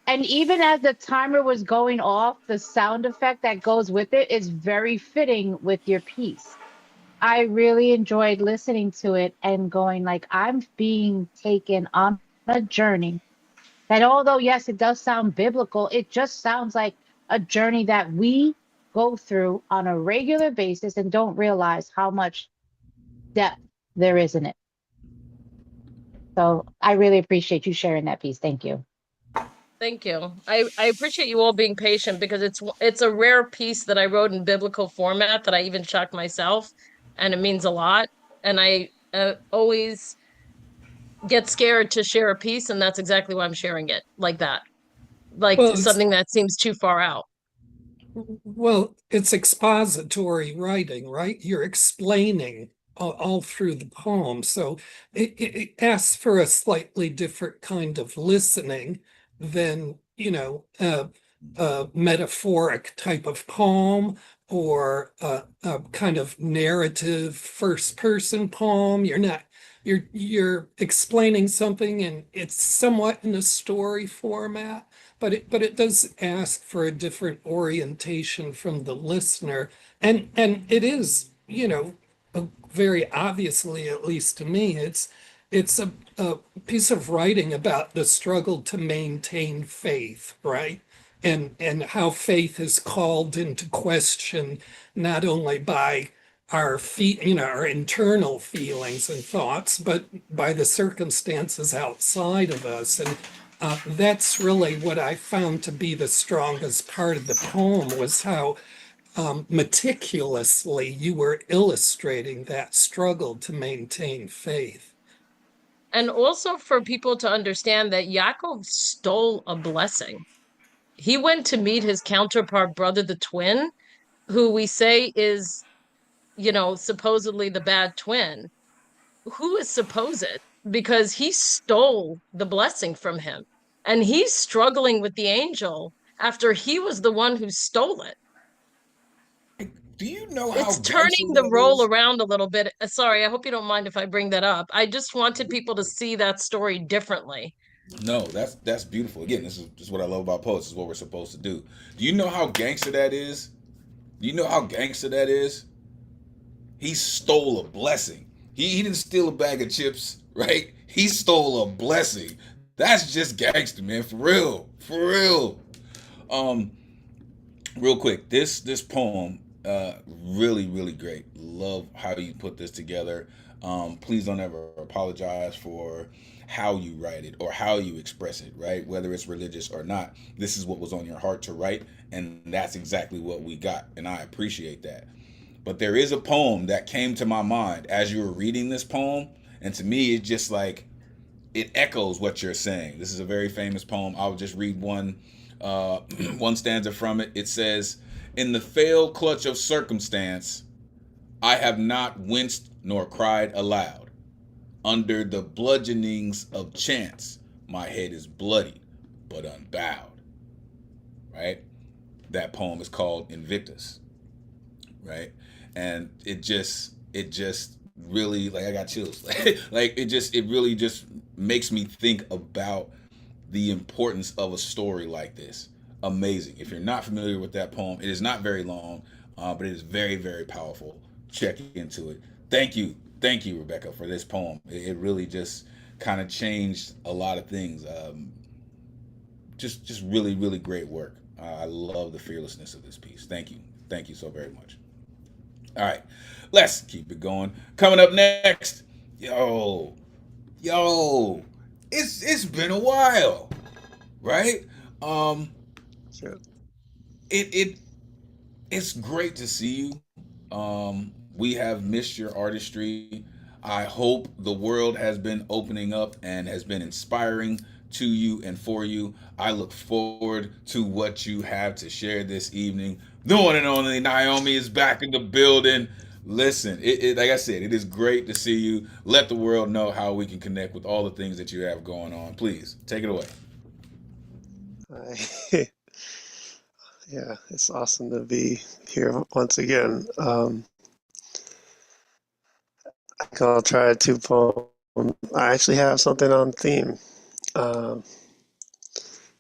and even as the timer was going off, the sound effect that goes with it is very fitting with your piece. I really enjoyed listening to it and going like I'm being taken on a journey that although yes, it does sound biblical, it just sounds like a journey that we go through on a regular basis and don't realize how much depth there is in it. So I really appreciate you sharing that piece. Thank you. Thank you. I appreciate you all being patient because it's a rare piece that I wrote in biblical format that I even checked myself, and it means a lot. And I always get scared to share a piece, and that's exactly why I'm sharing it like that, like Well, something that seems too far out. it's expository writing, right? You're explaining all through the poem. So it asks for a slightly different kind of listening than, a metaphoric type of poem or a kind of narrative first person poem. You're explaining something and it's somewhat in a story format, but it does ask for a different orientation from the listener. And it is, very obviously, at least to me, it's a piece of writing about the struggle to maintain faith, right? And how faith is called into question not only by our internal feelings and thoughts, but by the circumstances outside of us. And that's really what I found to be the strongest part of the poem was how meticulously you were illustrating that struggle to maintain faith. And also for people to understand that Yaakov stole a blessing. He went to meet his counterpart brother, the twin, who we say is, supposedly the bad twin. Who is supposed? Because he stole the blessing from him. And he's struggling with the angel after he was the one who stole it. Do you know how It's gangster turning the that role is? around a little bit. Sorry, I hope you don't mind if I bring that up. I just wanted people to see that story differently. No, that's beautiful. Again, this is what I love about poets. This is what we're supposed to do. Do you know how gangster that is? Do you know how gangster that is? He stole a blessing. He didn't steal a bag of chips, right? He stole a blessing. That's just gangster, man. For real. For real. Um, real quick, this poem, really great. Love how you put this together. Please don't ever apologize for how you write it or how you express it, right? Whether it's religious or not, this is what was on your heart to write, and that's exactly what we got, and I appreciate that. But there is a poem that came to my mind as you were reading this poem, and to me, it just like it echoes what you're saying. This is a very famous poem. I'll just read one one stanza from it. It says, "In the failed clutch of circumstance, I have not winced nor cried aloud. Under the bludgeonings of chance, my head is bloody but unbowed." Right? That poem is called Invictus. Right? And it just really, like, I got chills. Like it really just makes me think about the importance of a story like this. Amazing. If you're not familiar with that poem, it is not very long, but it is very powerful. Check into it. Thank you, Rebecca, for this poem. It really just kind of changed a lot of things. Just really great work. I love the fearlessness of this piece. Thank you so very much. All right, let's keep it going. Coming up next, yo, it's been a while, right? Um, Sure. it it's great to see you. We have missed your artistry. I hope the world has been opening up and has been inspiring to you and for you. I look forward to what you have to share this evening. The one and only Naomi is back in the building. Listen, like I said, it is great to see you. Let the world know how we can connect with all the things that you have going on. Please take it away. I- yeah, it's awesome to be here once again. I think I'll try two poems. I actually have something on theme. Um,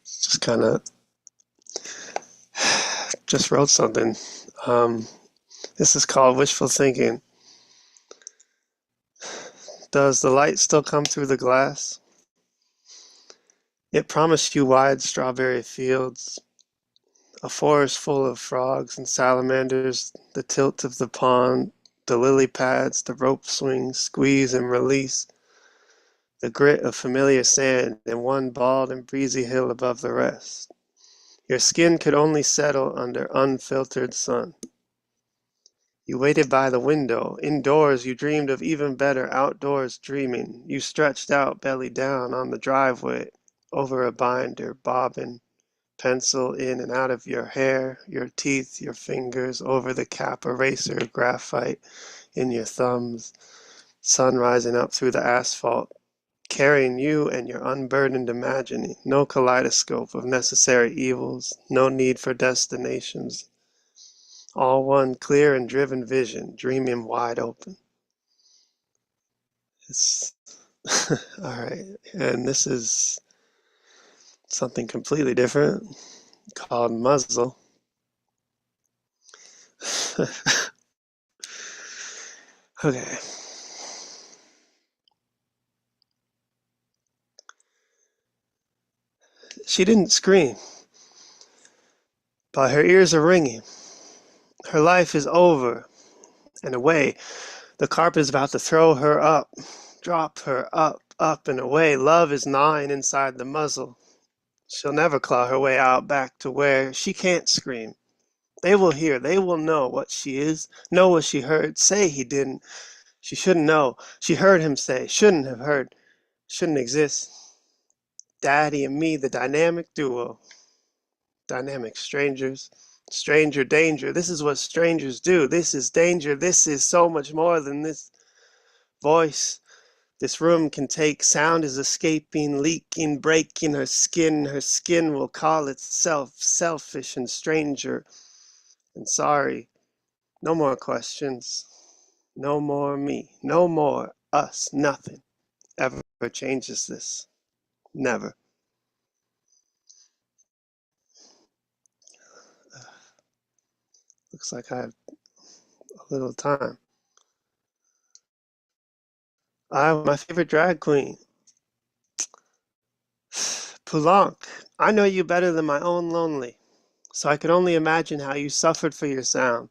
just kind of just wrote something. Um, this is called Wishful Thinking. Does the light still come through the glass? It promised you wide strawberry fields, A forest full of frogs and salamanders, the tilt of the pond, the lily pads, the rope swings, squeeze and release, the grit of familiar sand, and one bald and breezy hill above the rest. Your skin could only settle under unfiltered sun. You waited by the window. Indoors, you dreamed of even better outdoors dreaming. You stretched out belly down on the driveway, over a binder, bobbin, pencil in and out of your hair, your teeth, your fingers, over the cap eraser, graphite in your thumbs, sun rising up through the asphalt, carrying you and your unburdened imagining. No kaleidoscope of necessary evils, no need for destinations. All one clear and driven vision, dreaming wide open. It's all right. And this is something completely different called muzzle. Okay. She didn't scream, but her ears are ringing. Her life is over and away. The carpet is about to throw her up, drop her up, up and away. Love is gnawing inside the muzzle. She'll never claw her way out back to where she can't scream. They will hear, they will know what she is, know what she heard, say he didn't. She shouldn't know. She heard him say, shouldn't have heard, shouldn't exist. Daddy and me, the dynamic duo. Dynamic strangers. Stranger danger. This is what strangers do. This is danger. This is so much more than this voice this room can take. Sound is escaping, leaking, breaking her skin. Her skin will call itself selfish and stranger and sorry. No more questions. No more me. No more us. Nothing ever changes this. Never. Looks like I have a little time. My favorite drag queen. Poulenc, I know you better than my own lonely, so I could only imagine how you suffered for your sound.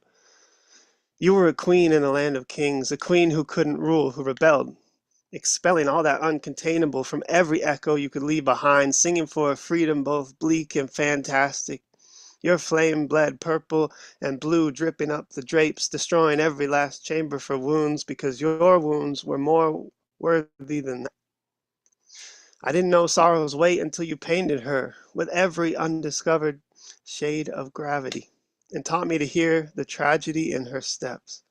You were a queen in a land of kings, a queen who couldn't rule, who rebelled, expelling all that uncontainable from every echo you could leave behind, singing for a freedom both bleak and fantastic. Your flame bled purple and blue, dripping up the drapes, destroying every last chamber for wounds, because your wounds were more worthy than that. I didn't know sorrow's weight until you painted her with every undiscovered shade of gravity and taught me to hear the tragedy in her steps.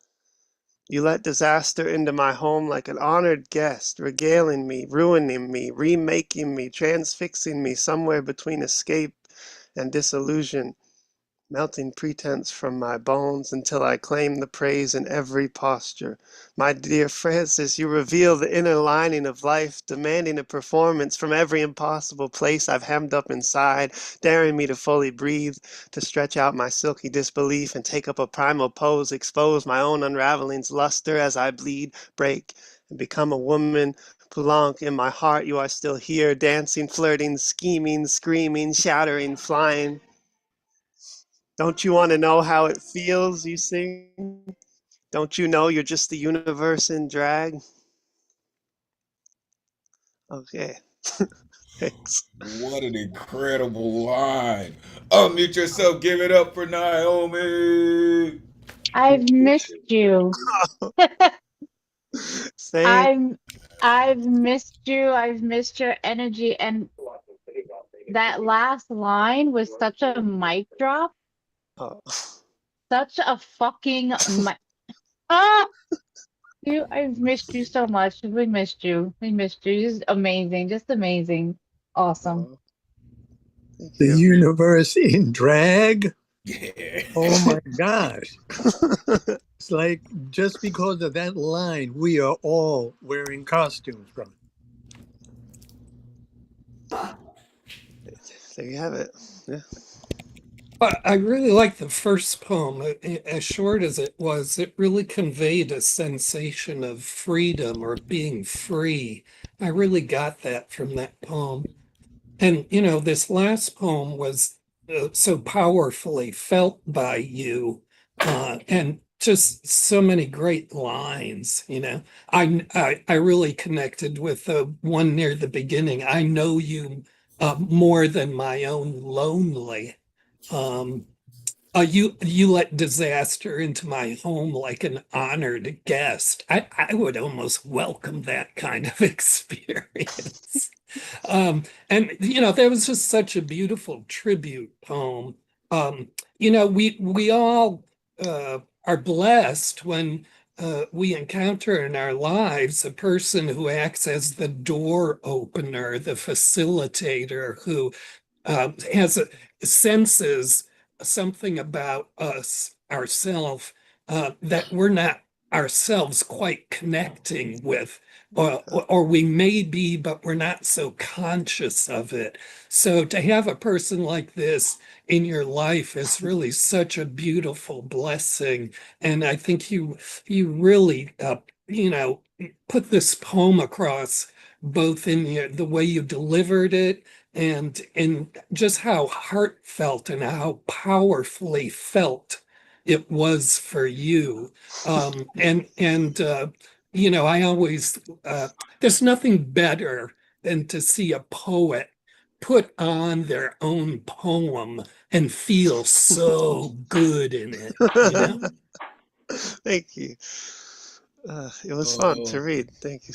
You let disaster into my home like an honored guest, regaling me, ruining me, remaking me, transfixing me somewhere between escape and disillusion, melting pretense from my bones until I claim the praise in every posture. My dear Francis, you reveal the inner lining of life, demanding a performance from every impossible place I've hemmed up inside, daring me to fully breathe, to stretch out my silky disbelief and take up a primal pose, expose my own unraveling's luster as I bleed, break, and become a woman. Poulenc, in my heart you are still here, dancing, flirting, scheming, screaming, shattering, flying. Don't you want to know how it feels, you sing? Don't you know you're just the universe in drag? Okay. Thanks. What an incredible line. Unmute yourself. Give it up for Naomi. I've missed you. Same. I've missed you. I've missed your energy. And that last line was such a mic drop. Oh. Such a fucking mic. Ah! I've missed you so much. We missed you. We missed you. Just amazing. Just amazing. Awesome. Oh, thank The you. universe in drag. Yeah. Oh my gosh. It's like just because of that line, we are all wearing costumes from it. There you have it. Yeah. But I really like the first poem. As short as it was, it really conveyed a sensation of freedom or being free. I really got that from that poem. And, this last poem was so powerfully felt by you, and just so many great lines. I really connected with the one near the beginning. I know you more than my own lonely. Um, you let disaster into my home like an honored guest. I would almost welcome that kind of experience. And that was just such a beautiful tribute poem. Um, we all are blessed when we encounter in our lives a person who acts as the door opener, the facilitator, who has senses something about us, ourselves, that we're not ourselves quite connecting with, or we may be, but we're not so conscious of it. So to have a person like this in your life is really such a beautiful blessing. And I think you really put this poem across both in the way you delivered it and in just how heartfelt and how powerfully felt it was for you. I always there's nothing better than to see a poet put on their own poem and feel so good in it. Thank you. It was fun to Oh, read. Thank you.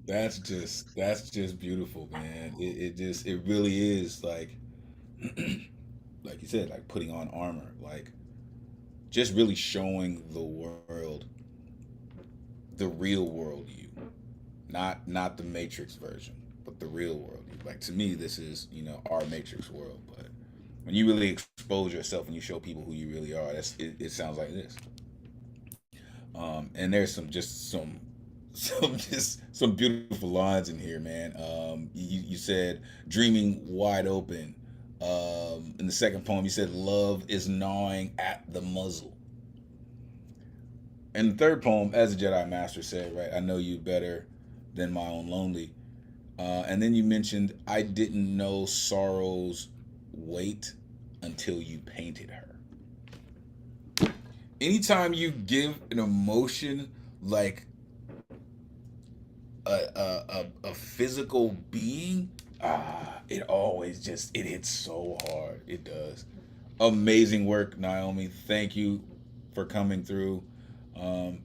yo, that's just beautiful, man. It really is like you said, like putting on armor, like just really showing the world, the real world you, not the Matrix version, but the real world you. Like to me, this is our Matrix world, but when you really expose yourself and you show people who you really are, it sounds like this. And there's some beautiful lines in here, man. You said dreaming wide open. In the second poem, you said love is gnawing at the muzzle. In the third poem, as the Jedi Master said, right, I know you better than my own lonely. And then you mentioned I didn't know sorrow's weight until you painted her. Anytime you give an emotion like a physical being, it always just it hits so hard. It does. Amazing work, Naomi. Thank you for coming through. Um,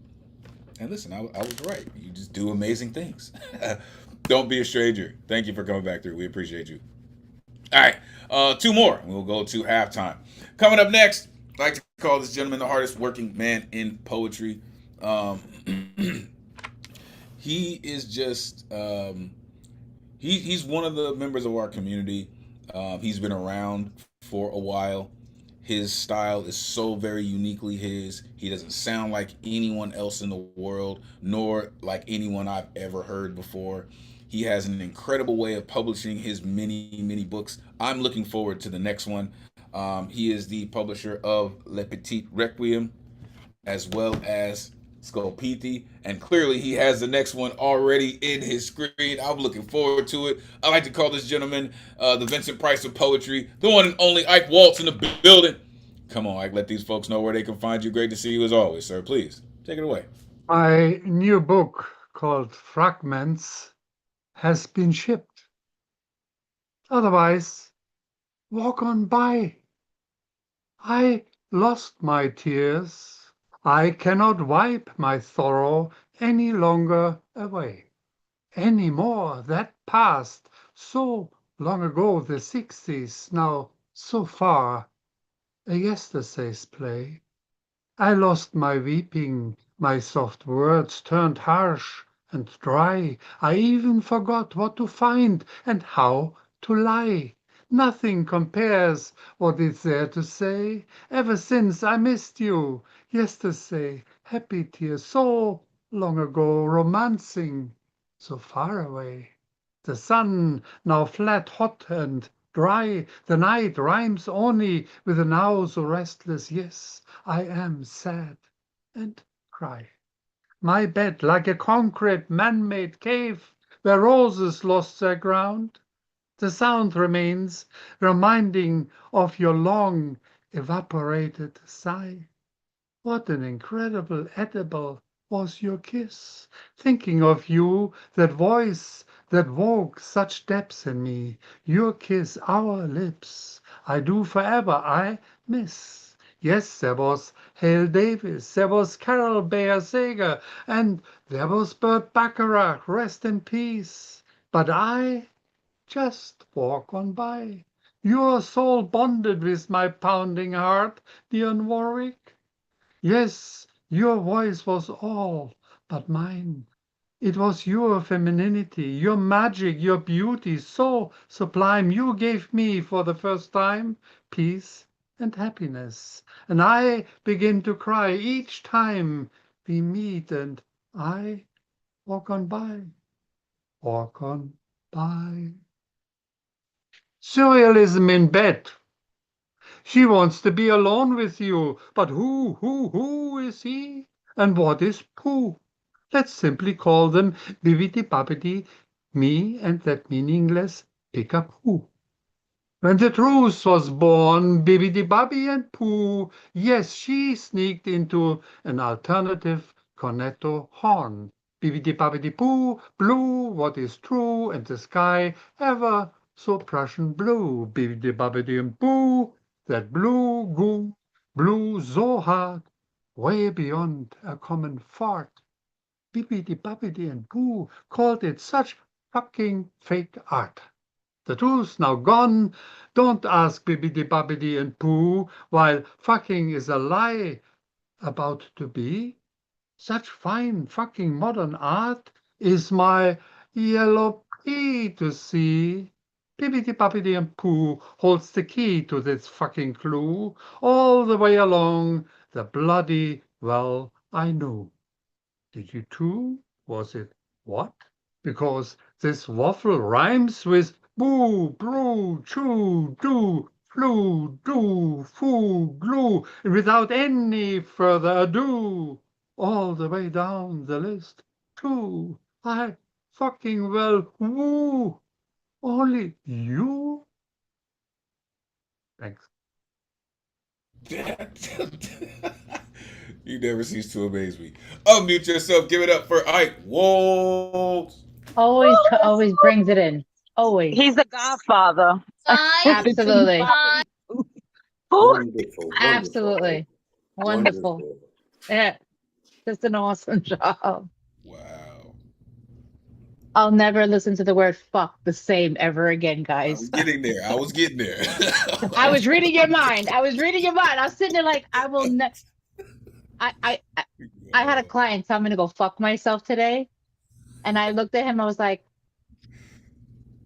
and listen, I was right. You just do amazing things. Don't be a stranger. Thank you for coming back through. We appreciate you. All right, two more. We'll go to halftime. Coming up next, I like to call this gentleman the hardest working man in poetry. Um, he is just he's one of the members of our community. He's been around for a while. His style is so very uniquely his. He doesn't sound like anyone else in the world, nor like anyone I've ever heard before. He has an incredible way of publishing his many books. I'm looking forward to the next one. He is the publisher of Le Petit Requiem, as well as Scolpiti, and clearly he has the next one already in his screen. I'm looking forward to it. I like to call this gentleman the Vincent Price of poetry, the one and only Ike Waltz in the building. Come on, Ike, let these folks know where they can find you. Great to see you as always, sir. Please take it away. My new book called Fragments has been shipped. Otherwise, walk on by. I lost my tears. I cannot wipe my sorrow any longer away. Any more that passed so long ago, the 60s, now so far, a yesterday's play. I lost my weeping, my soft words turned harsh and dry. I even forgot what to find and how to lie. Nothing compares what is there to say. Ever since I missed you, yesterday, happy tears, so long ago, romancing, so far away. The sun now flat, hot and dry. The night rhymes only with a now so restless. Yes, I am sad and cry. My bed like a concrete man-made cave where roses lost their ground. The sound remains, reminding of your long evaporated sigh. What an incredible edible was your kiss. Thinking of you, that voice that woke such depths in me, your kiss, our lips, I do forever, I miss. Yes, there was Hale Davis, there was Carol Bayer Sager, and there was Burt Bacharach, rest in peace. But I just walk on by. Your soul bonded with my pounding heart, Dionne Warwick. Yes, your voice was all but mine. It was your femininity, your magic, your beauty, so sublime. You gave me for the first time peace and happiness. And I begin to cry each time we meet, and I walk on by, walk on by. Surrealism in bed. She wants to be alone with you, but who is he? And what is Pooh? Let's simply call them Bibbidi Bobbidi, me and that meaningless Pick-a-Poo. When the truth was born, Bibbidi Bobby and Pooh, yes, she sneaked into an alternative cornetto horn. Bibbidi Bobbidi Pooh, blue, what is true, and the sky ever so Prussian blue. Bibbidi Bobbidi and Pooh, that blue goo, blue so hard, way beyond a common fart. Bibbidi Bobbidi and Pooh called it such fucking fake art. The truth's now gone. Don't ask Bibbidi Bobbidi and Pooh while fucking is a lie about to be. Such fine fucking modern art is my yellow pea to see. Bibbidi Bobbidi and Pooh holds the key to this fucking clue all the way along the bloody well I knew. Did you too? Was it what? Because this waffle rhymes with boo, brew, chew, do, flew, do, foo, glue, and without any further ado, all the way down the list, too. I fucking well woo. Only you? Thanks. You never cease to amaze me. Unmute yourself. Give it up for Ike Wolves. Always brings it in. Always. He's the godfather. Absolutely. Wonderful. Absolutely. Wonderful. Yeah. Just an awesome job. Wow. I'll never listen to the word fuck the same ever again, I guys. was getting there. I was getting there. I was reading your mind. I was sitting there like, I will never. I had a client tell me to go fuck myself today. And I looked at him, I was like,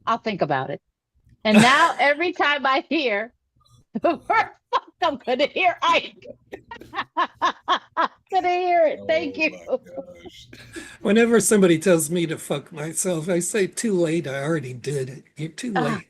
I'll think about it. And now every time I hear the word fuck, I'm gonna hear Ike. I'm gonna hear it. Thank you. Whenever somebody tells me to fuck myself, I say, too late, I already did it. You're too late.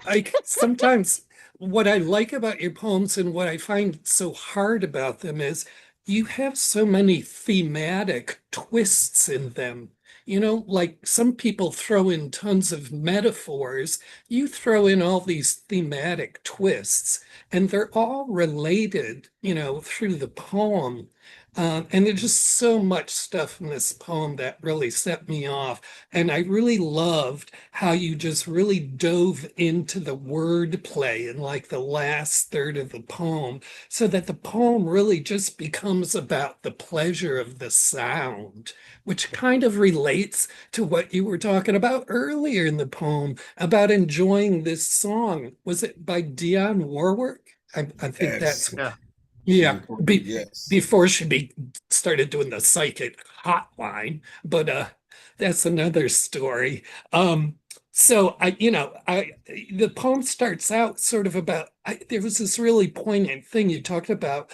I sometimes what I like about your poems and what I find so hard about them is you have so many thematic twists in them. Like some people throw in tons of metaphors, you throw in all these thematic twists, and they're all related, through the poem. And there's just so much stuff in this poem that really set me off. And I really loved how you just really dove into the wordplay in like the last third of the poem, so that the poem really just becomes about the pleasure of the sound, which kind of relates to what you were talking about earlier in the poem about enjoying this song. Was it by Dionne Warwick? I think that's yeah. Yes. Before she started doing the psychic hotline, but that's another story. So the poem starts out sort of about there was this really poignant thing you talked about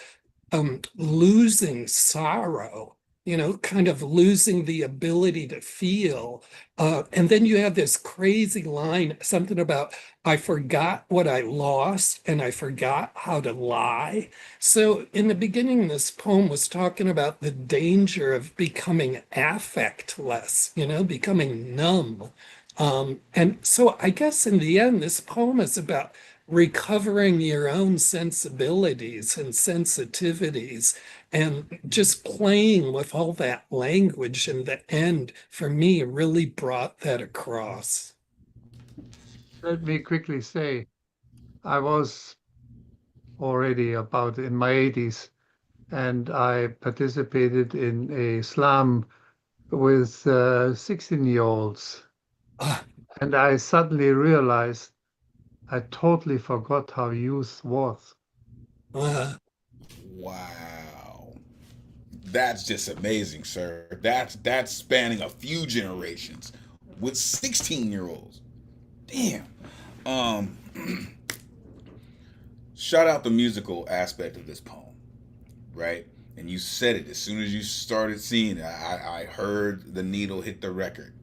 losing sorrow. kind of losing the ability to feel. And then you have this crazy line, something about, I forgot what I lost and I forgot how to lie. So in the beginning, this poem was talking about the danger of becoming affectless, becoming numb. And so I guess in the end, this poem is about recovering your own sensibilities and sensitivities and just playing with all that language in the end, for me, really brought that across. Let me quickly say, I was already about in my 80s, and I participated in a slam with 16-year-olds. Ah, And I suddenly realized I totally forgot how youth was. Wow. That's just amazing, sir. That's spanning a few generations with 16-year-olds. Damn. Um Shout out the musical aspect of this poem, right? And you said it as soon as you started seeing it. I heard the needle hit the record.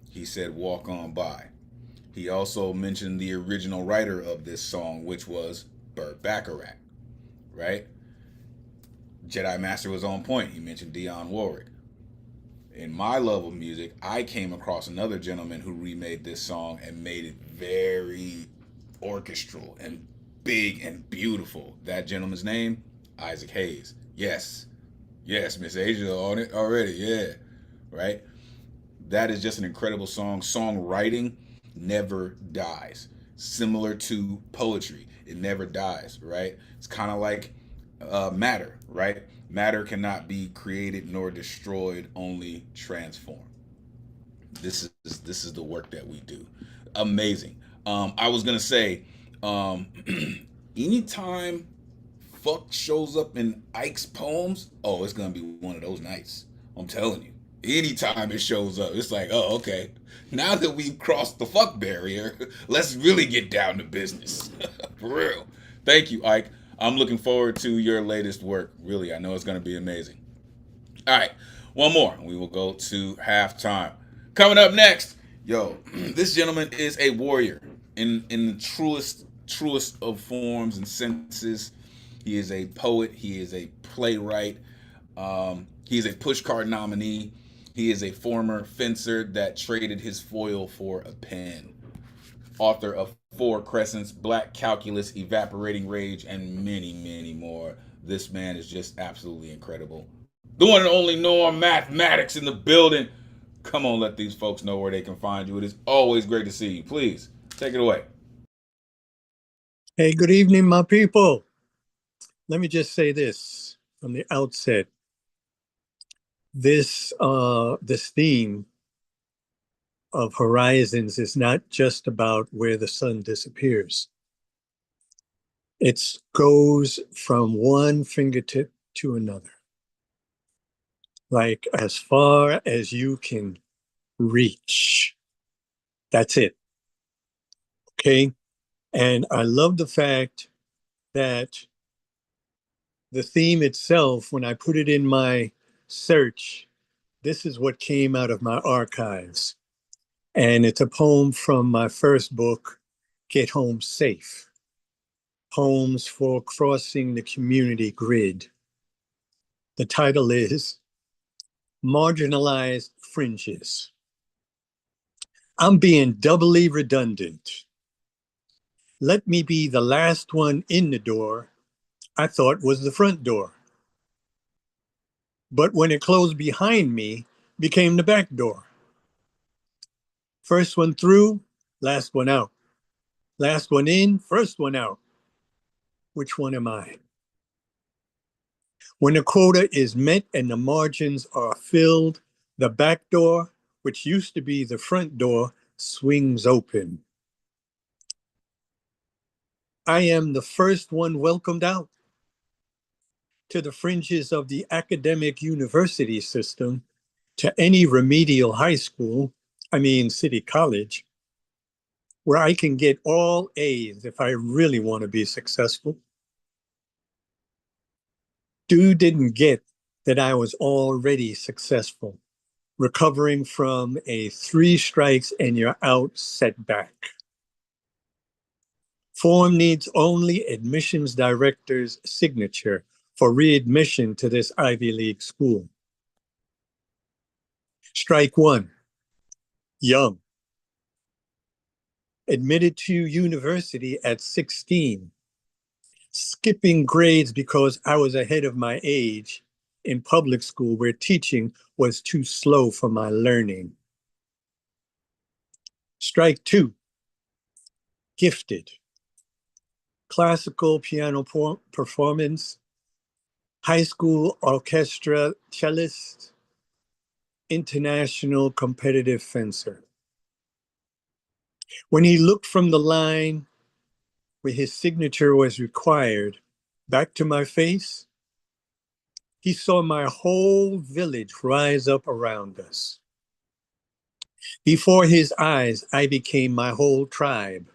He said, "Walk on by." He also mentioned the original writer of this song, which was Burt Bacharach, right? Jedi Master was on point. He mentioned Dionne Warwick. In my love of music, I came across another gentleman who remade this song and made it very orchestral and big and beautiful. That gentleman's name, Isaac Hayes. Yes. Yes, Miss Asia on it already. Yeah. Right? That is just an incredible song. Songwriting never dies. Similar to poetry, it never dies, right? It's kind of like matter, right? Matter cannot be created nor destroyed, only transformed. This is the work that we do. Amazing. I was gonna say, um, anytime fuck shows up in Ike's poems, oh, it's gonna be one of those nights. I'm telling you. Anytime it shows up, it's like, oh, okay. Now that we've crossed the fuck barrier, let's really get down to business. For real. Thank you, Ike. I'm looking forward to your latest work. Really, I know it's gonna be amazing. All right, one more. We will go to halftime. Coming up next, yo, this gentleman is a warrior in the truest of forms and senses. He is a poet. He is a playwright. He is a pushcart nominee. He is a former fencer that traded his foil for a pen. Author of Four Crescents, Black Calculus, Evaporating Rage, and many, many more. This man is just absolutely incredible. The one and only Norm Mathematics in the building. Come on, let these folks know where they can find you. It is always great to see you. Please, take it away. Hey, good evening, my people. Let me just say this from the outset. This theme of horizons is not just about where the sun disappears. It goes from one fingertip to another, like as far as you can reach. That's it. Okay. And I love the fact that the theme itself, when I put it in my search, this is what came out of my archives. And it's a poem from my first book, Get Home Safe. Poems for Crossing the Community Grid. The title is Marginalized Fringes. I'm being doubly redundant. Let me be the last one in the door I thought was the front door. But when it closed behind me, became the back door. First one through, last one out. Last one in, first one out. Which one am I? When the quota is met and the margins are filled, the back door, which used to be the front door, swings open. I am the first one welcomed out to the fringes of the academic university system, to any remedial high school, city college, where I can get all A's if I really want to be successful. Dude didn't get that I was already successful, recovering from a 3 strikes and you're out setback. Form needs only admissions director's signature for readmission to this Ivy League school. Strike 1, young. Admitted to university at 16. Skipping grades because I was ahead of my age in public school where teaching was too slow for my learning. Strike 2, gifted. Classical piano performance, high school orchestra cellist, international competitive fencer. When he looked from the line where his signature was required back to my face, he saw my whole village rise up around us. Before his eyes, I became my whole tribe.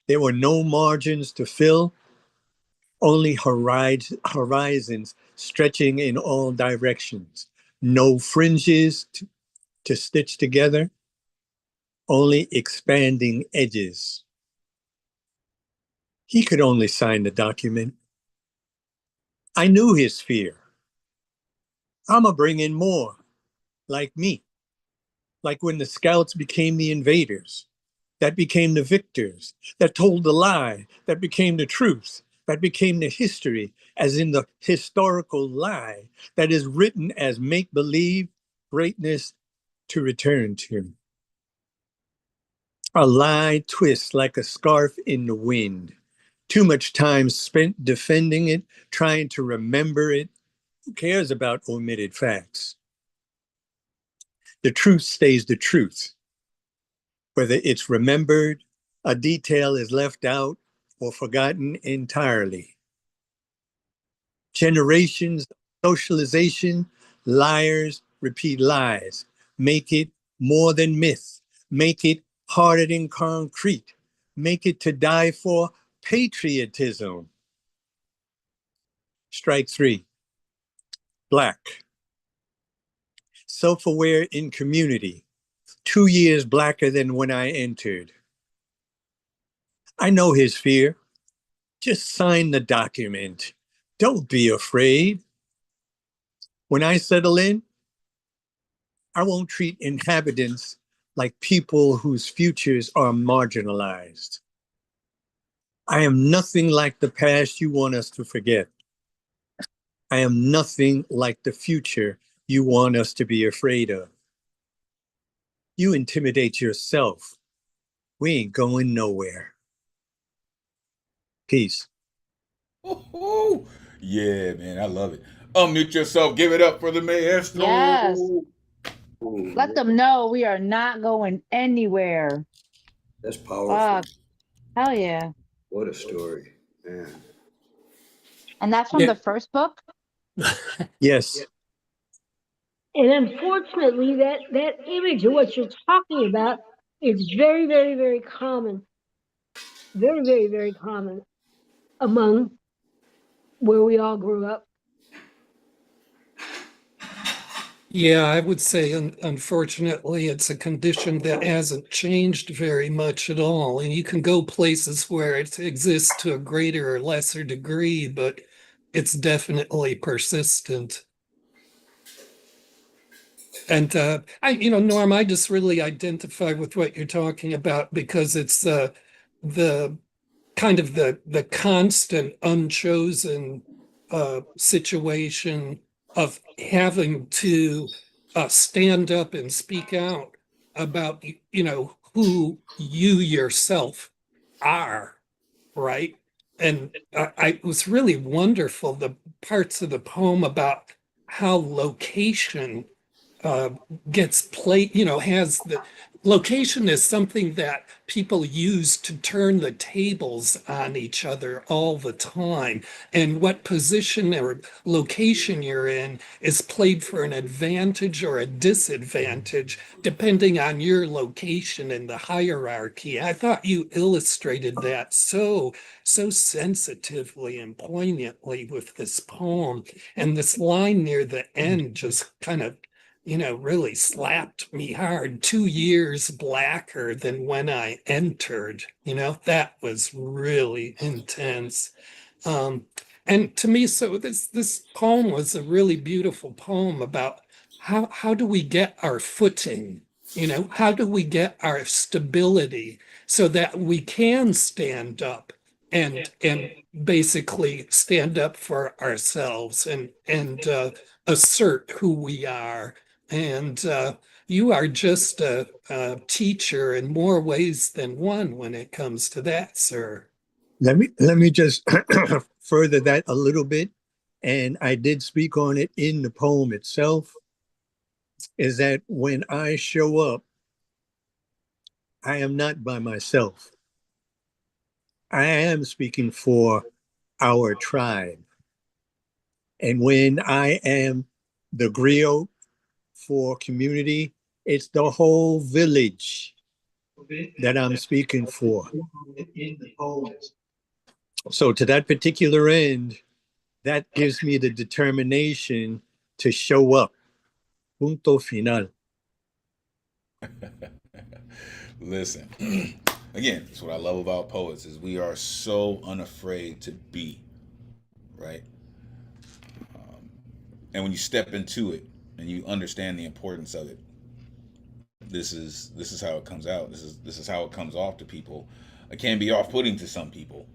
There were no margins to fill, only horizons stretching in all directions. No fringes to stitch together, only expanding edges. He could only sign the document. I knew his fear. I'ma bring in more, like me. Like when the scouts became the invaders, that became the victors, that told the lie, that became the truth, that became the history, as in the historical lie that is written as make-believe greatness to return to. A lie twists like a scarf in the wind. Too much time spent defending it, trying to remember it. Who cares about omitted facts? The truth stays the truth. Whether it's remembered, a detail is left out, or forgotten entirely. Generations of socialization, liars repeat lies, make it more than myth, make it harder than concrete, make it to die for patriotism. Strike 3, Black. Self-aware in community, 2 years blacker than when I entered. I know his fear. Just sign the document. Don't be afraid. When I settle in, I won't treat inhabitants like people whose futures are marginalized. I am nothing like the past you want us to forget. I am nothing like the future you want us to be afraid of. You intimidate yourself. We ain't going nowhere. Peace. Ooh, yeah, man, I love it. Unmute yourself. Give it up for the Yes. maestro. Let them know we are not going anywhere. That's powerful. Fuck. Hell yeah. What a story, man. And that's from Yeah. the first book? Yes. And unfortunately, that image of what you're talking about is very, very, very common. Very, very, very common among where we all grew up. Yeah, I would say, unfortunately, it's a condition that hasn't changed very much at all. And you can go places where it exists to a greater or lesser degree, but it's definitely persistent. And Norm, I just really identify with what you're talking about because it's the kind of the constant unchosen situation of having to stand up and speak out about who you yourself are, right? And it was really wonderful, the parts of the poem about how location uh, gets played, has location is something that people use to turn the tables on each other all the time. And what position or location you're in is played for an advantage or a disadvantage, depending on your location in the hierarchy. I thought you illustrated that so sensitively and poignantly with this poem. And this line near the end just kind of really slapped me hard. 2 years blacker than when I entered. That was really intense. Um, and to me, so this poem was a really beautiful poem about how do we get our footing? How do we get our stability so that we can stand up and basically stand up for ourselves and assert who we are. And you are just a teacher in more ways than one when it comes to that, sir. Let me just further that a little bit, and I did speak on it in the poem itself, is that when I show up, I am not by myself. I am speaking for our tribe. And when I am the griot for community, it's the whole village that I'm speaking for. So to that particular end, that gives me the determination to show up. Punto final. Listen, again, that's what I love about poets is we are so unafraid to be, right? And when you step into it and you understand the importance of it, this is how it comes out. This is how it comes off to people. It can be off-putting to some people,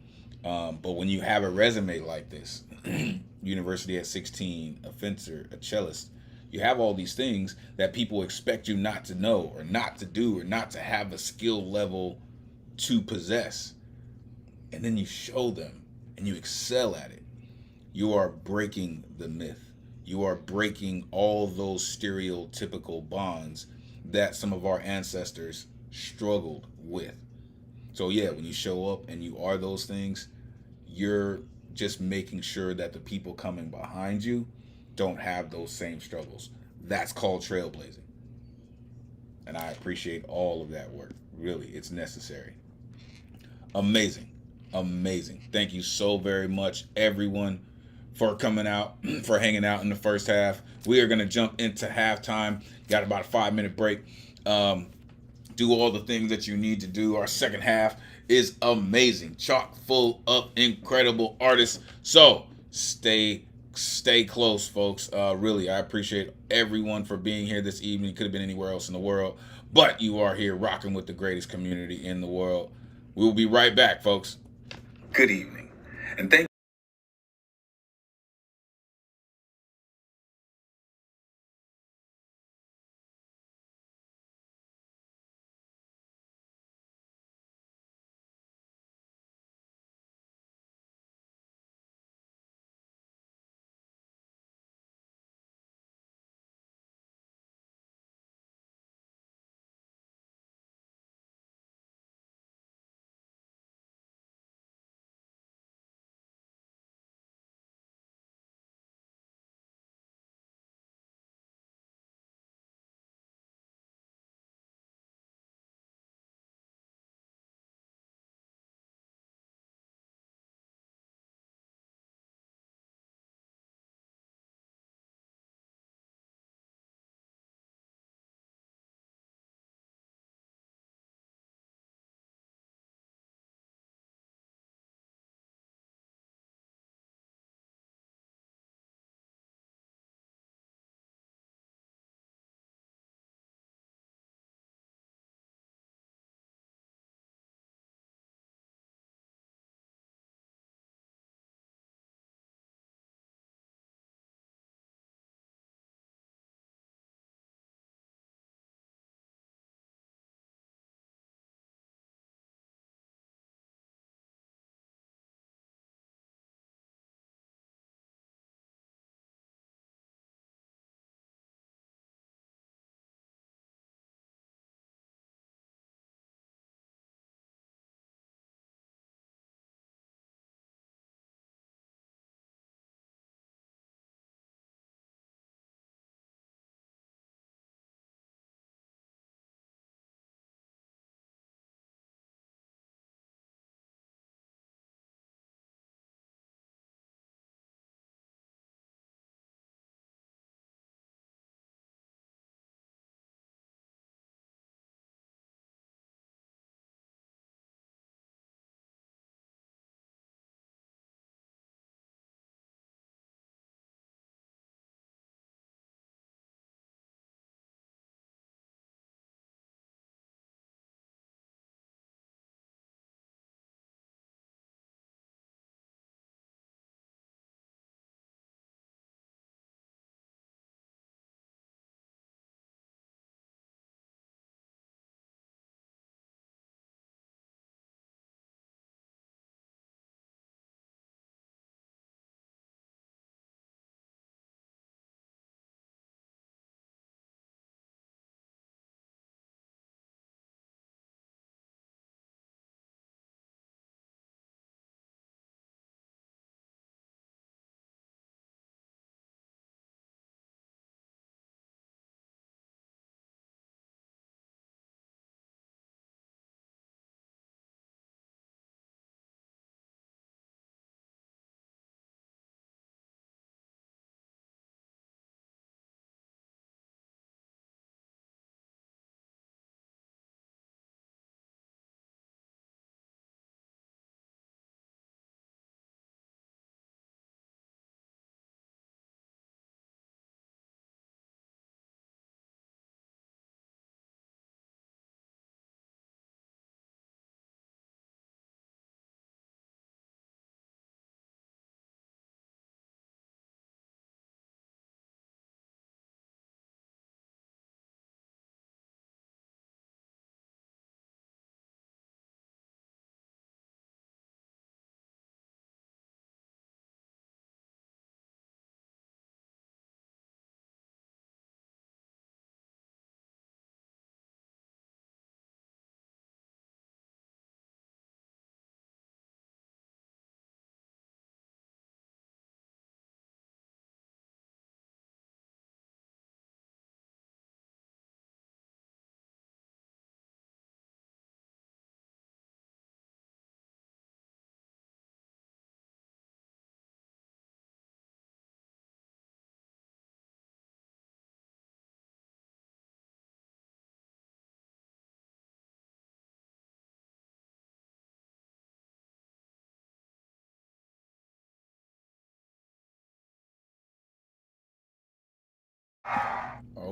but when you have a resume like this, university at 16, a fencer, a cellist, you have all these things that people expect you not to know or not to do or not to have a skill level to possess, and then you show them and you excel at it. You are breaking the myth. You are breaking all those stereotypical bonds that some of our ancestors struggled with. So, yeah, when you show up and you are those things, you're just making sure that the people coming behind you don't have those same struggles. That's called trailblazing. And I appreciate all of that work. Really, it's necessary. Amazing. Amazing. Thank you so very much, everyone, for coming out, for hanging out in the first half. We are going to jump into halftime. Got about a 5-minute break. Do all the things that you need to do. Our second half is amazing, chock full of incredible artists. So stay close, folks. Really, I appreciate everyone for being here this evening. Could have been anywhere else in the world, but you are here rocking with the greatest community in the world. We will be right back, folks. Good evening, and thank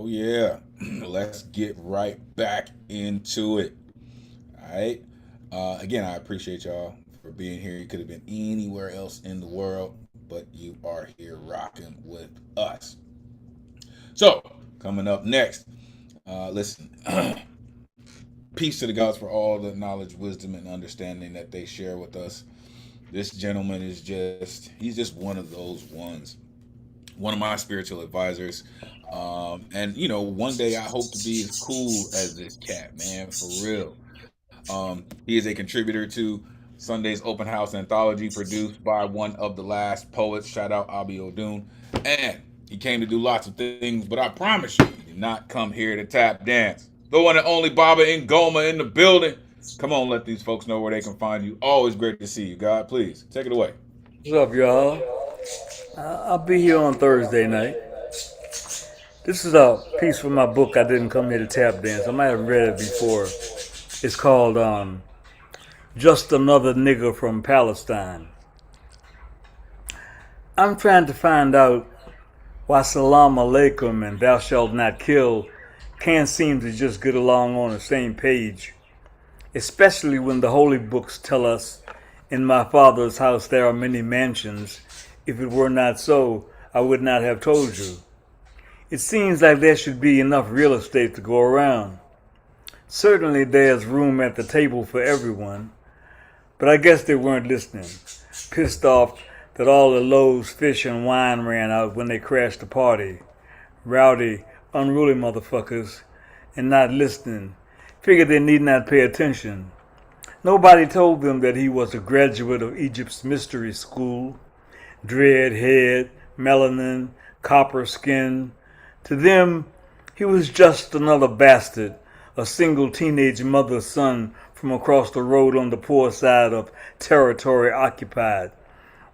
Oh yeah, let's get right back into it. All right. Again, I appreciate y'all for being here. You could have been anywhere else in the world, but you are here rocking with us. So, coming up next, listen, peace to the gods for all the knowledge, wisdom, and understanding that they share with us. This gentleman is he's just one of those ones. One of my spiritual advisors. And, one day I hope to be as cool as this cat, man, for real. He is a contributor to Sunday's Open House Anthology, produced by one of the last poets. Shout out Abi Odun. And he came to do lots of things, but I promise you, he did not come here to tap dance. The one and only Baba Ngoma in the building. Come on, let these folks know where they can find you. Always great to see you, God. Please take it away. What's up, y'all? I'll be here on Thursday night. This is a piece from my book. I didn't come here to tap dance. I might have read it before. It's called Just Another Nigger from Palestine. I'm trying to find out why Salam Alaikum and Thou Shalt Not Kill can't seem to just get along on the same page, especially when the holy books tell us, in my Father's house there are many mansions. If it were not so, I would not have told you. It seems like there should be enough real estate to go around. Certainly there's room at the table for everyone, but I guess they weren't listening, pissed off that all the loaves, fish, and wine ran out when they crashed the party. Rowdy, unruly motherfuckers, and not listening. Figured they need not pay attention. Nobody told them that he was a graduate of Egypt's mystery school. Dread head, melanin, copper skin. To them, he was just another bastard, a single teenage mother's son from across the road on the poor side of territory occupied,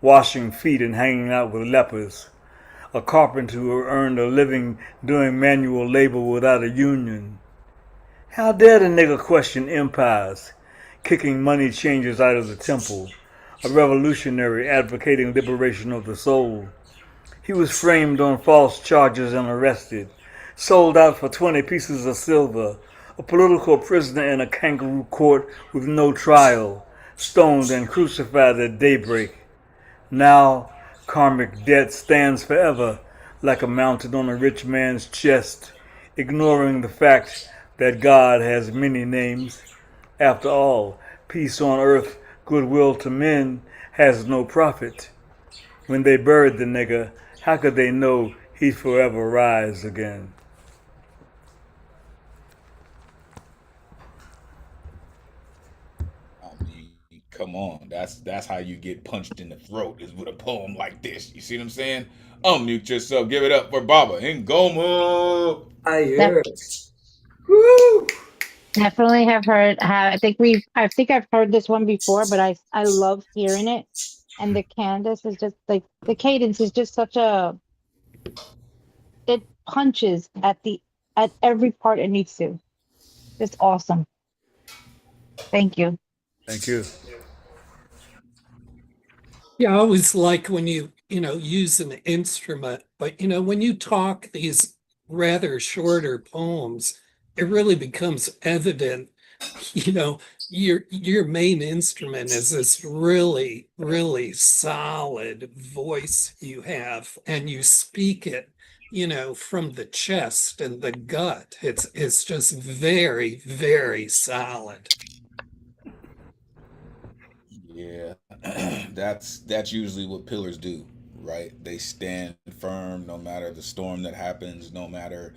washing feet and hanging out with lepers. A carpenter who earned a living doing manual labor without a union. How dare the nigger question empires, kicking money changers out of the temple, a revolutionary advocating liberation of the soul. He was framed on false charges and arrested, sold out for 20 pieces of silver, a political prisoner in a kangaroo court with no trial, stoned and crucified at daybreak. Now, karmic debt stands forever like a mountain on a rich man's chest, ignoring the fact that God has many names. After all, peace on earth, goodwill to men has no profit. When they buried the nigger, how could they know he'd forever rise again? I mean, come on. That's how you get punched in the throat is with a poem like this. You see what I'm saying? Unmute yourself. Give it up for Baba Ngoma. Def- Yes. Woo! Definitely have heard. I think I've heard this one before, but I love hearing it. And the Candace is just like the cadence is just such a it punches at every part it needs to. Just awesome. Thank you. Thank you. Yeah, I always like when you use an instrument, but when you talk these rather shorter poems, it really becomes evident, you know, your main instrument is this really, really solid voice you have, and you speak it, from the chest and the gut. It's just very, very solid. Yeah, that's usually what pillars do, right? They stand firm no matter the storm that happens, no matter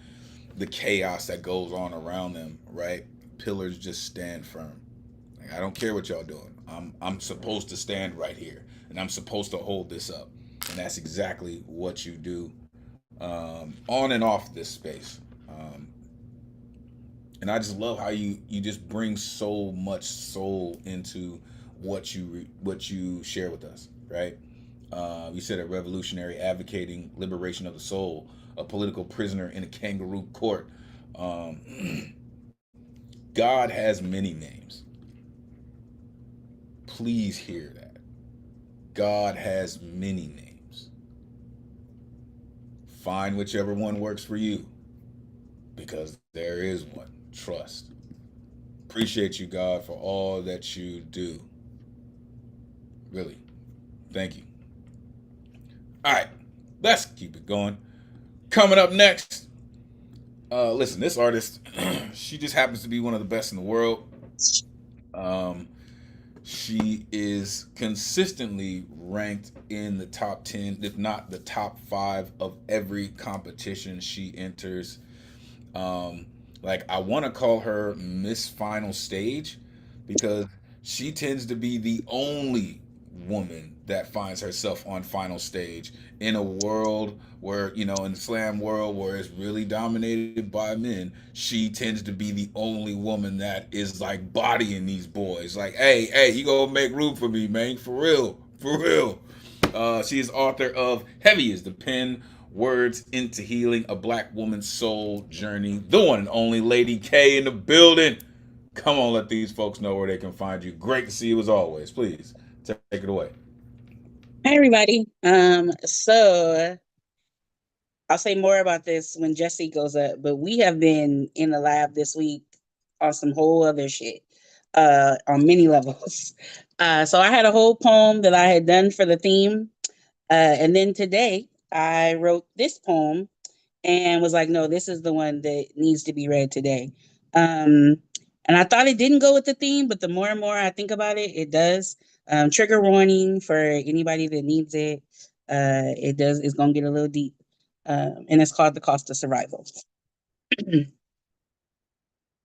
the chaos that goes on around them, right? Pillars just stand firm. Like, I don't care what y'all doing. I'm supposed to stand right here, and I'm supposed to hold this up, and that's exactly what you do on and off this space. And I just love how you just bring so much soul into what you share with us, right? You said a revolutionary advocating liberation of the soul, a political prisoner in a kangaroo court. Um, God has many names. Please hear that. God has many names. Find whichever one works for you. because there is one. Trust. Appreciate you, God, for all that you do. Really. Thank you. All right. Let's keep it going. Coming up next, listen, this artist, she just happens to be one of the best in the world. Um, she is consistently ranked in the top 10, if not the top 5 of every competition she enters. Um, like, I want to call her Miss Final Stage because she tends to be the only woman that finds herself on final stage in a world where, in the slam world where it's really dominated by men. She tends to be the only woman that is like bodying these boys. Like, hey, you gonna make room for me, man, for real, for real. She is author of Heavy is the Pen, Words into Healing, A Black Woman's Soul Journey. The one and only Lady K in the building. Come on, let these folks know where they can find you. Great to see you as always. Please take it away. Hi, everybody. So I'll say more about this when Jesse goes up, but we have been in the lab this week on some whole other shit, on many levels. So I had a whole poem that I had done for the theme. And then today I wrote this poem and was like, no, this is the one that needs to be read today. Um, and I thought it didn't go with the theme, but the more and more I think about it, it does. Trigger warning for anybody that needs it. It does. It's gonna get a little deep, and it's called "The Cost of Survival."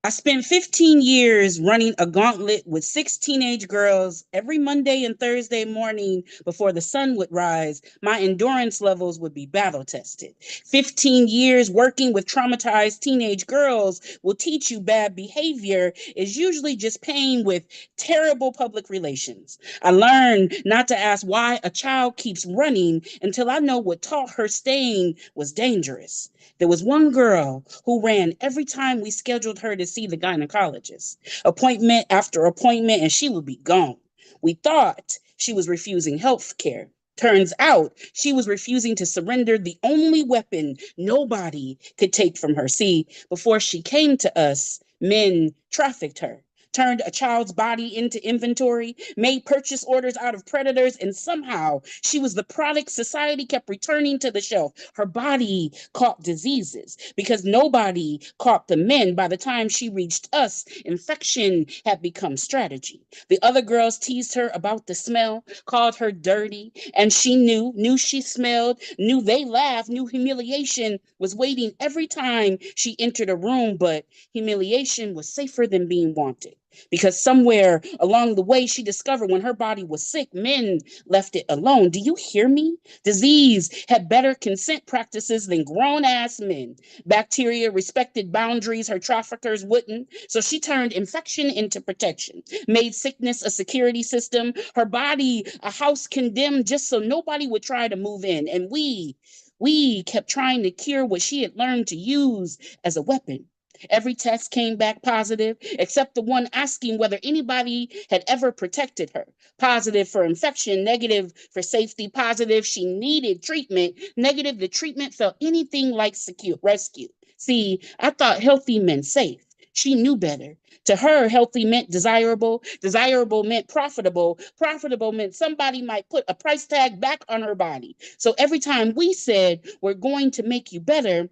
I spent 15 years running a gauntlet with 6 teenage girls every Monday and Thursday morning before the sun would rise. My endurance levels would be battle tested. 15 years working with traumatized teenage girls will teach you bad behavior is usually just pain with terrible public relations. I learned not to ask why a child keeps running until I know what taught her staying was dangerous. There was one girl who ran every time we scheduled her to see the gynecologist. Appointment after appointment, and she would be gone. We thought she was refusing health care. Turns out she was refusing to surrender the only weapon nobody could take from her. See, before she came to us, men trafficked her, turned a child's body into inventory, made purchase orders out of predators, and somehow she was the product society kept returning to the shelf. Her body caught diseases because nobody caught the men. By the time she reached us, infection had become strategy. The other girls teased her about the smell, called her dirty, and she knew she smelled, knew they laughed, knew humiliation was waiting every time she entered a room, but humiliation was safer than being wanted. Because somewhere along the way, she discovered when her body was sick, men left it alone. Do you hear me? Disease had better consent practices than grown ass men. Bacteria respected boundaries her traffickers wouldn't. So she turned infection into protection, made sickness a security system, her body a house condemned just so nobody would try to move in. And we kept trying to cure what she had learned to use as a weapon. Every test came back positive, except the one asking whether anybody had ever protected her. Positive for infection, negative for safety, positive she needed treatment, negative the treatment felt anything like secure rescue. See, I thought healthy meant safe. She knew better. To her, healthy meant desirable, desirable meant profitable, profitable meant somebody might put a price tag back on her body. So every time we said, we're going to make you better,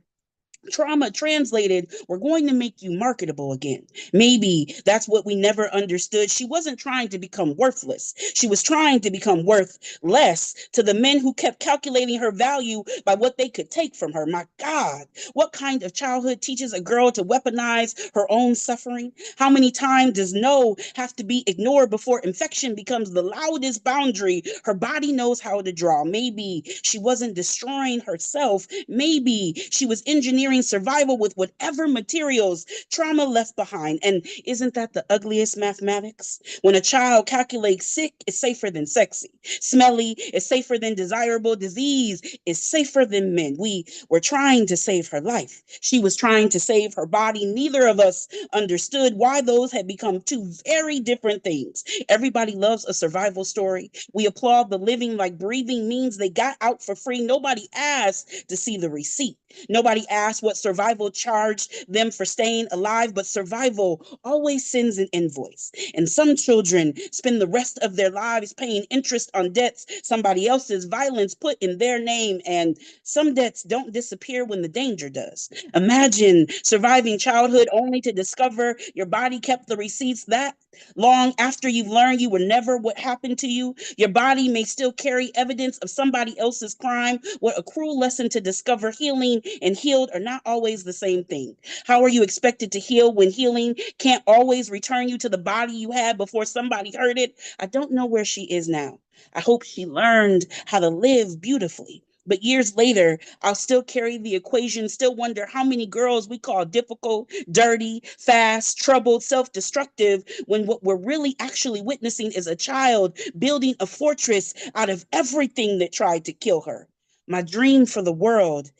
trauma translated, we're going to make you marketable again. Maybe that's what we never understood. She wasn't trying to become worthless. She was trying to become worth less to the men who kept calculating her value by what they could take from her. My God, what kind of childhood teaches a girl to weaponize her own suffering? How many times does no have to be ignored before infection becomes the loudest boundary her body knows how to draw? Maybe she wasn't destroying herself. Maybe she was engineering survival with whatever materials trauma left behind. And isn't that the ugliest mathematics? When a child calculates sick is safer than sexy, smelly is safer than desirable, disease is safer than men. We were trying to save her life. She was trying to save her body. Neither of us understood why those had become two very different things. Everybody loves a survival story. We applaud the living like breathing means they got out for free. Nobody asked to see the receipt. Nobody asked what survival charged them for staying alive, but survival always sends an invoice. And some children spend the rest of their lives paying interest on debts somebody else's violence put in their name, and some debts don't disappear when the danger does. Imagine surviving childhood only to discover your body kept the receipts that long after you've learned you were never what happened to you. Your body may still carry evidence of somebody else's crime. What a cruel lesson to discover healing and healed are not always the same thing. How are you expected to heal when healing can't always return you to the body you had before somebody hurt it? I don't know where she is now. I hope she learned how to live beautifully. But years later, I'll still carry the equation, still wonder how many girls we call difficult, dirty, fast, troubled, self-destructive, when what we're really actually witnessing is a child building a fortress out of everything that tried to kill her. My dream for the world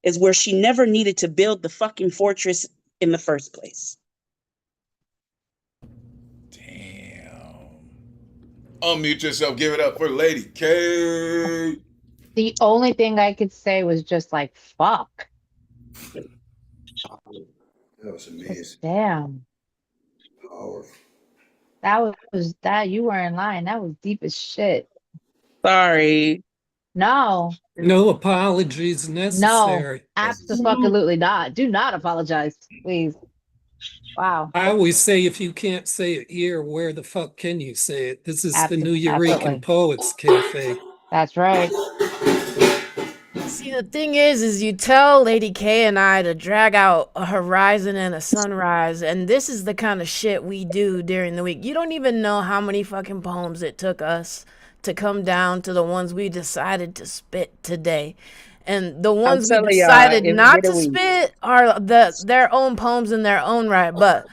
is where she never needed to build the fucking fortress in the first place. Damn. Unmute yourself. Give it up for Lady K. The only thing I could say was just like, fuck. That was amazing. Just damn. Powerful. That you were in line. That was deep as shit. Sorry. No. No apologies No. necessary. Absolutely not. Do not apologize, please. Wow. I always say, if you can't say it here, where the fuck can you say it? This is the New Eurekan Poets Cafe. That's right. See, the thing is you tell Lady K and I to drag out a horizon and a sunrise, and this is the kind of shit we do during the week. You don't even know how many fucking poems it took us to come down to the ones we decided to spit today. And the ones we decided not to spit are their own poems in their own right, but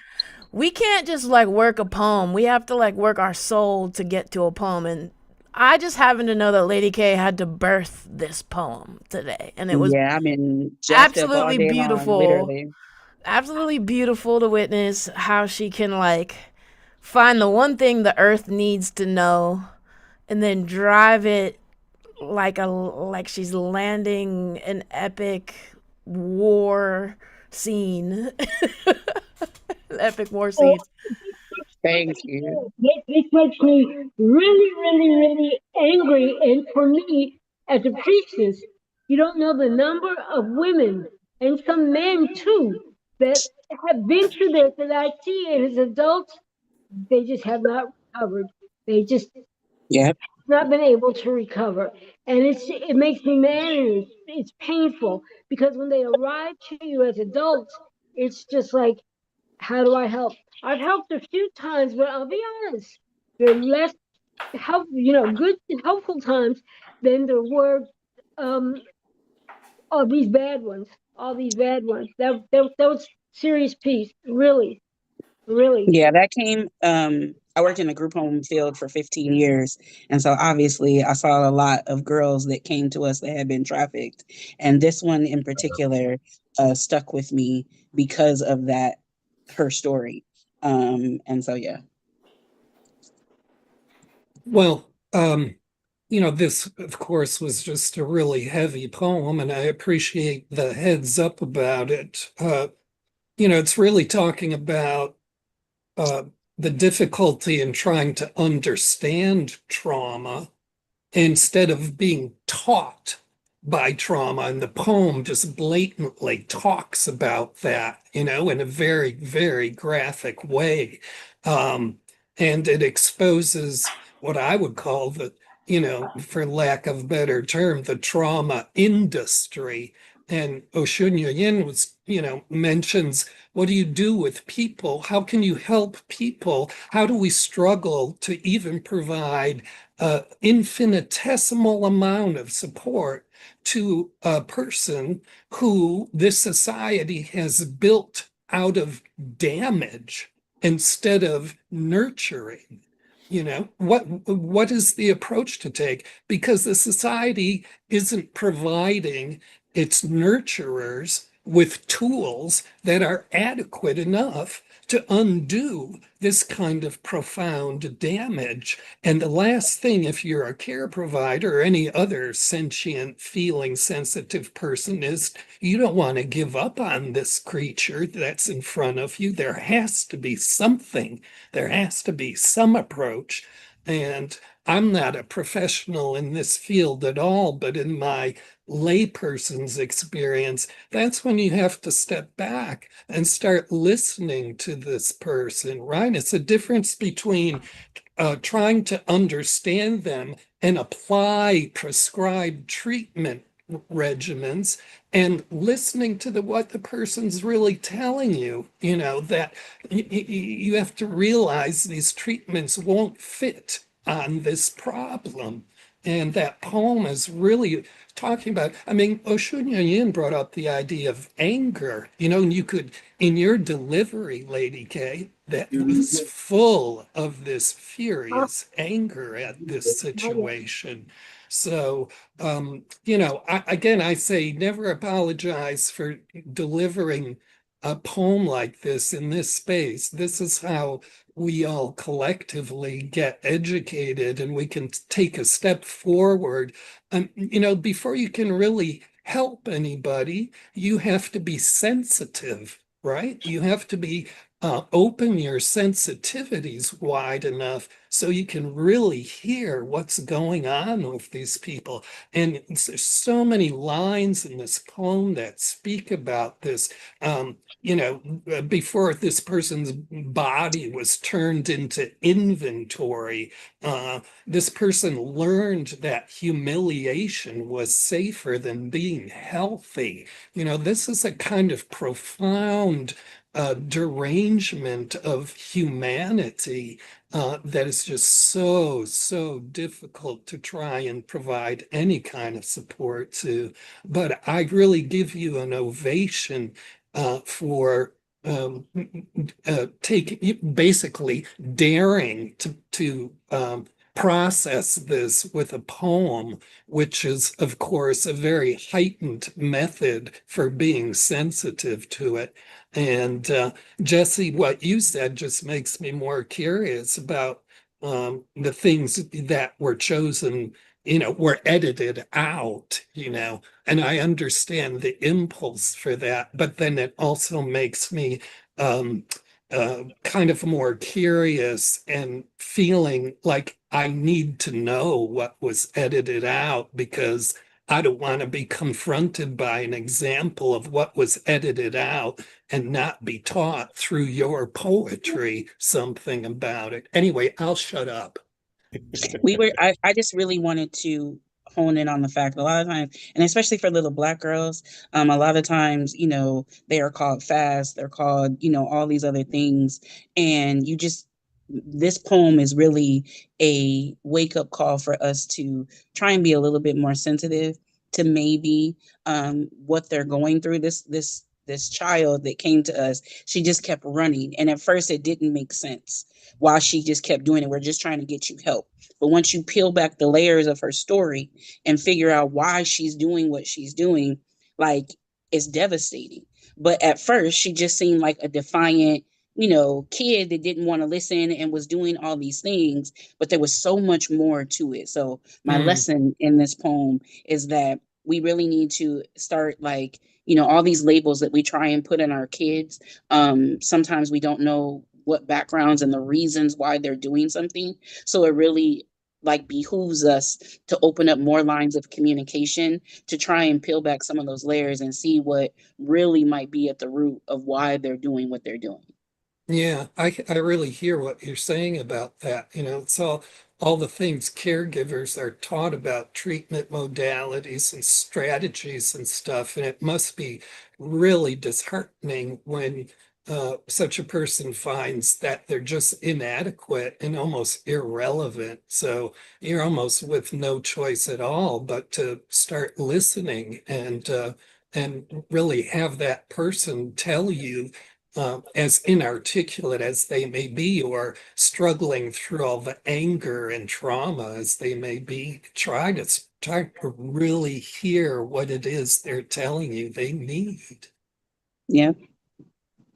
we can't just like work a poem. We have to like work our soul to get to a poem, and I just happen to know that Lady K had to birth this poem today, and it was absolutely beautiful. Absolutely beautiful to witness how she can like find the one thing the earth needs to know and then drive it like she's landing an epic war scene. Epic war scene. Thank you. This makes me really, really, really angry. And for me, as a priestess, you don't know the number of women and some men too that have been through this that I see, and as adults, they just have not recovered. They just not been able to recover. And it makes me mad, and it's painful, because when they arrive to you as adults, it's just like, how do I help? I've helped a few times, but I'll be honest, there are less help, good helpful times than there were all these bad ones. That was serious piece, really. Yeah, that came. I worked in the group home field for 15 years. And so obviously I saw a lot of girls that came to us that had been trafficked. And this one in particular stuck with me because of that, her story. And so, yeah. Well, this, of course, was just a really heavy poem, and I appreciate the heads up about it. It's really talking about the difficulty in trying to understand trauma instead of being taught by trauma. And the poem just blatantly talks about that, in a very, very graphic way. And it exposes what I would call for lack of a better term, the trauma industry. And Oshunya Yin mentions, what do you do with people? How can you help people? How do we struggle to even provide an infinitesimal amount of support to a person who this society has built out of damage instead of nurturing? What is the approach to take? Because the society isn't providing its nurturers with tools that are adequate enough to undo this kind of profound damage. And the last thing, if you're a care provider or any other sentient, feeling sensitive person, is you don't want to give up on this creature that's in front of you. There has to be something, there has to be some approach. And I'm not a professional in this field at all, but in my layperson's experience, that's when you have to step back and start listening to this person, right? It's a difference between trying to understand them and apply prescribed treatment regimens and listening to what the person's really telling you, that you have to realize these treatments won't fit on this problem. And that poem is really talking about, I mean, Oshun brought up the idea of anger, and you could, in your delivery, Lady K, that was full of this furious anger at this situation. So, again, I say never apologize for delivering a poem like this in this space. This is how we all collectively get educated and we can take a step forward. Before you can really help anybody, you have to be sensitive, right? You have to be open your sensitivities wide enough so you can really hear what's going on with these people. And there's so many lines in this poem that speak about this. Before this person's body was turned into inventory, this person learned that humiliation was safer than being healthy. This is a kind of profound derangement of humanity that is just so, so difficult to try and provide any kind of support to. But I really give you an ovation for basically daring to process this with a poem, which is, of course, a very heightened method for being sensitive to it. And Jesse, what you said just makes me more curious about the things that were chosen, were edited out, and I understand the impulse for that, but then it also makes me kind of more curious and feeling like I need to know what was edited out because I don't want to be confronted by an example of what was edited out and not be taught through your poetry something about it. Anyway, I'll shut up. I just really wanted to hone in on the fact a lot of times, and especially for little Black girls, a lot of times, they are called fast, they're called, all these other things. And this poem is really a wake up call for us to try and be a little bit more sensitive to maybe what they're going through. This child that came to us, she just kept running. And at first it didn't make sense why she just kept doing it. We're just trying to get you help. But once you peel back the layers of her story and figure out why she's doing what she's doing, like, it's devastating. But at first she just seemed like a defiant, kid that didn't want to listen and was doing all these things, but there was so much more to it. So my lesson in this poem is that we really need to start, like, all these labels that we try and put in our kids. Sometimes we don't know what backgrounds and the reasons why they're doing something. So it really, like, behooves us to open up more lines of communication to try and peel back some of those layers and see what really might be at the root of why they're doing what they're doing. Yeah, I really hear what you're saying about that. It's all the things caregivers are taught about treatment modalities and strategies and stuff. And it must be really disheartening when such a person finds that they're just inadequate and almost irrelevant. So you're almost with no choice at all but to start listening and really have that person tell you, as inarticulate as they may be, or struggling through all the anger and trauma as they may be, try to really hear what it is they're telling you they need. Yeah,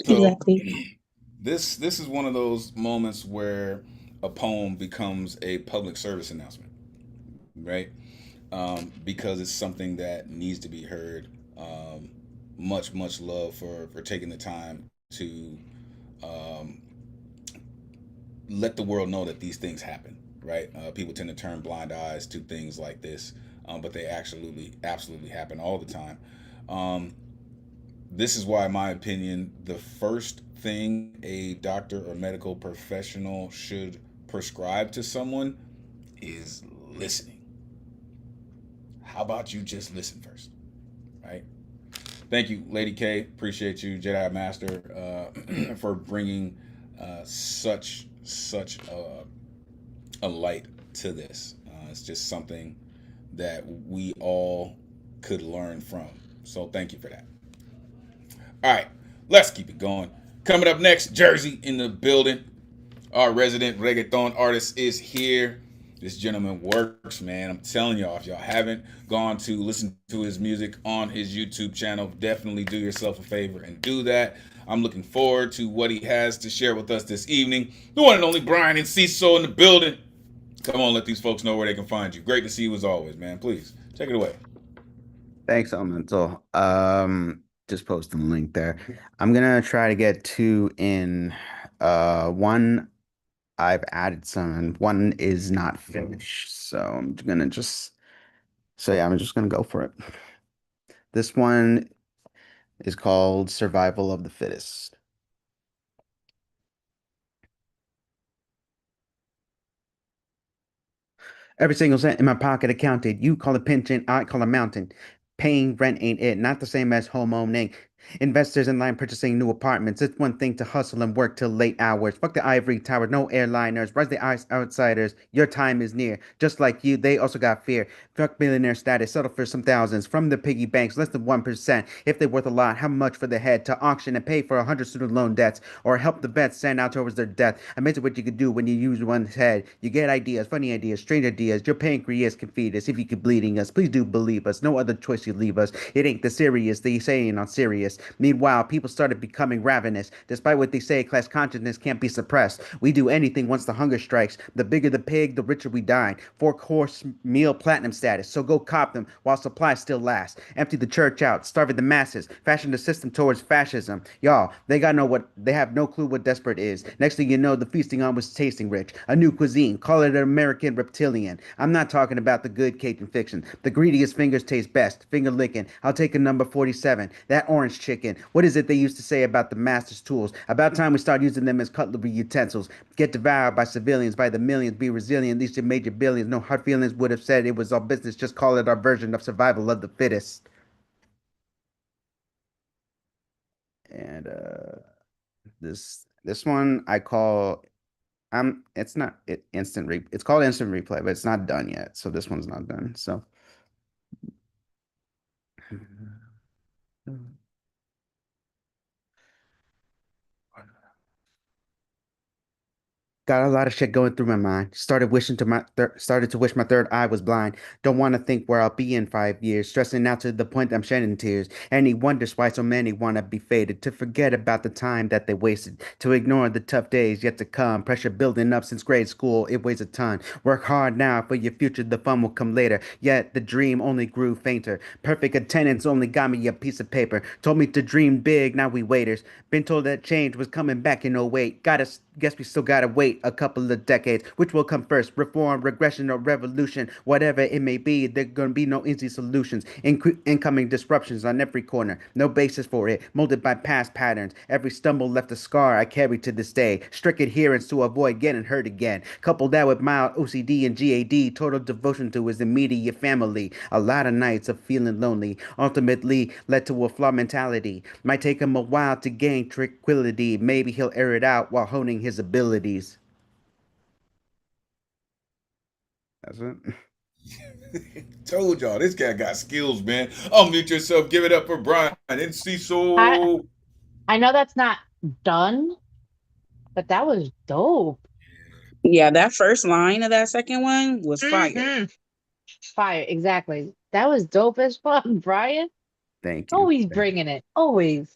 So exactly. this is one of those moments where a poem becomes a public service announcement, right? Because it's something that needs to be heard. Much love for taking the time to um, let the world know that these things happen, right? People tend to turn blind eyes to things like this, but they absolutely happen all the time. Um, this is why, in my opinion, the first thing a doctor or medical professional should prescribe to someone is listening. How about you just listen first, right? Thank you, Lady K. Appreciate you, Jedi Master, for bringing such a light to this. It's just something that we all could learn from. So thank you for that. All right, let's keep it going. Coming up next, Jersey in the building. Our resident reggaeton artist is here. This gentleman works, man. I'm telling y'all, if y'all haven't gone to listen to his music on his YouTube channel, definitely do yourself a favor and do that. I'm looking forward to what he has to share with us this evening. The one and only Brian and Ciso in the building. Come on, let these folks know where they can find you. Great to see you as always, man. Please take it away. Thanks, Elemental. Just posting the link there. I'm gonna try to get two in. One I've added some, and one is not finished. So I'm gonna just yeah, I'm just gonna go for it. This one is called Survival of the Fittest. Every single cent in my pocket accounted. You call it pension, I call it mountain. Paying rent ain't it, not the same as homeowning. Investors in line purchasing new apartments. It's one thing to hustle and work till late hours. Fuck the ivory tower, no airliners. Rise the outsiders. Your time is near. Just like you, they also got fear. Fuck millionaire status. Settle for some thousands from the piggy banks, less than 1%. If they worth a lot, how much for the head to auction and pay for 100 student loan debts or help the vets stand out towards their death? Amazing what you could do when you use one's head. You get ideas, funny ideas, strange ideas. Your pancreas can feed us if you keep bleeding us. Please do believe us. No other choice you leave us. It ain't the serious. They saying on serious. Meanwhile, people started becoming ravenous. Despite what they say, class consciousness can't be suppressed. We do anything once the hunger strikes. The bigger the pig, the richer we dine. Four-course meal platinum status. So go cop them while supplies still last. Empty the church out, starving the masses. Fashion the system towards fascism. Y'all, they have no clue what desperate is. Next thing you know, the feasting on was tasting rich. A new cuisine. Call it an American reptilian. I'm not talking about the good Cajun fiction. The greediest fingers taste best. Finger licking. I'll take a number 47. That orange chicken. What is it they used to say about the master's tools? About time we start using them as cutlery utensils. Get devoured by civilians by the millions. Be resilient. These your major billions. No hard feelings would have said it was all business. Just call it our version of survival of the fittest. And this one I call it's not it's called instant replay, but it's not done yet. So this one's not done. So got a lot of shit going through my mind. Started to wish my third eye was blind. Don't want to think where I'll be in 5 years. Stressing out to the point I'm shedding tears. And he wonders why so many want to be faded. To forget about the time that they wasted. To ignore the tough days yet to come. Pressure building up since grade school. It weighs a ton. Work hard now for your future. The fun will come later. Yet the dream only grew fainter. Perfect attendance only got me a piece of paper. Told me to dream big. Now we waiters. Been told that change was coming back in '08. Guess we still gotta wait a couple of decades. Which will come first? Reform, regression, or revolution? Whatever it may be, there gonna be no easy solutions. Incoming disruptions on every corner. No basis for it. Molded by past patterns. Every stumble left a scar I carry to this day. Strict adherence to avoid getting hurt again. Couple that with mild OCD and GAD. Total devotion to his immediate family. A lot of nights of feeling lonely. Ultimately led to a flawed mentality. Might take him a while to gain tranquility. Maybe he'll air it out while honing his abilities. That's it. Told y'all, this guy got skills, man. Unmute yourself. Give it up for Brian and I Ciso. I know that's not done, but that was dope. Yeah, that first line of that second one was fire. Mm-hmm. Fire, exactly. That was dope as fuck, Brian. Thank you. Always bringing it. Always.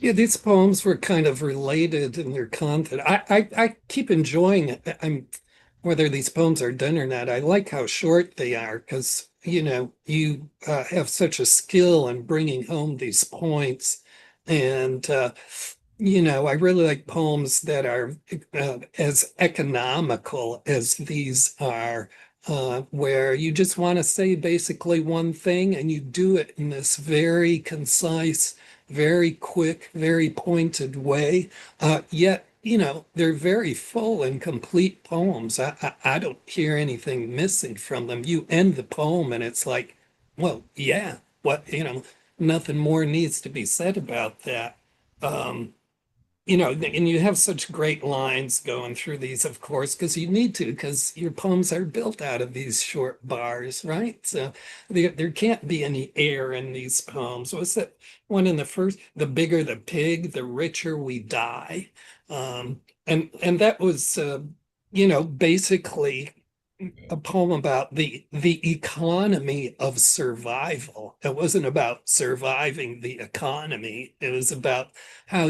Yeah, these poems were kind of related in their content. I keep enjoying it. Whether these poems are done or not, I like how short they are because, you have such a skill in bringing home these points. And, I really like poems that are as economical as these are, where you just want to say basically one thing and you do it in this very concise, very quick, very pointed way. Yet, they're very full and complete poems. I don't hear anything missing from them. You end the poem and it's like, well, yeah, nothing more needs to be said about that. Um, and you have such great lines going through these, of course, because you need to, because your poems are built out of these short bars, right? So there can't be any air in these poems. What's that one in the first? The bigger the pig, the richer we die. And that was, basically a poem about the economy of survival. It wasn't about surviving the economy. It was about how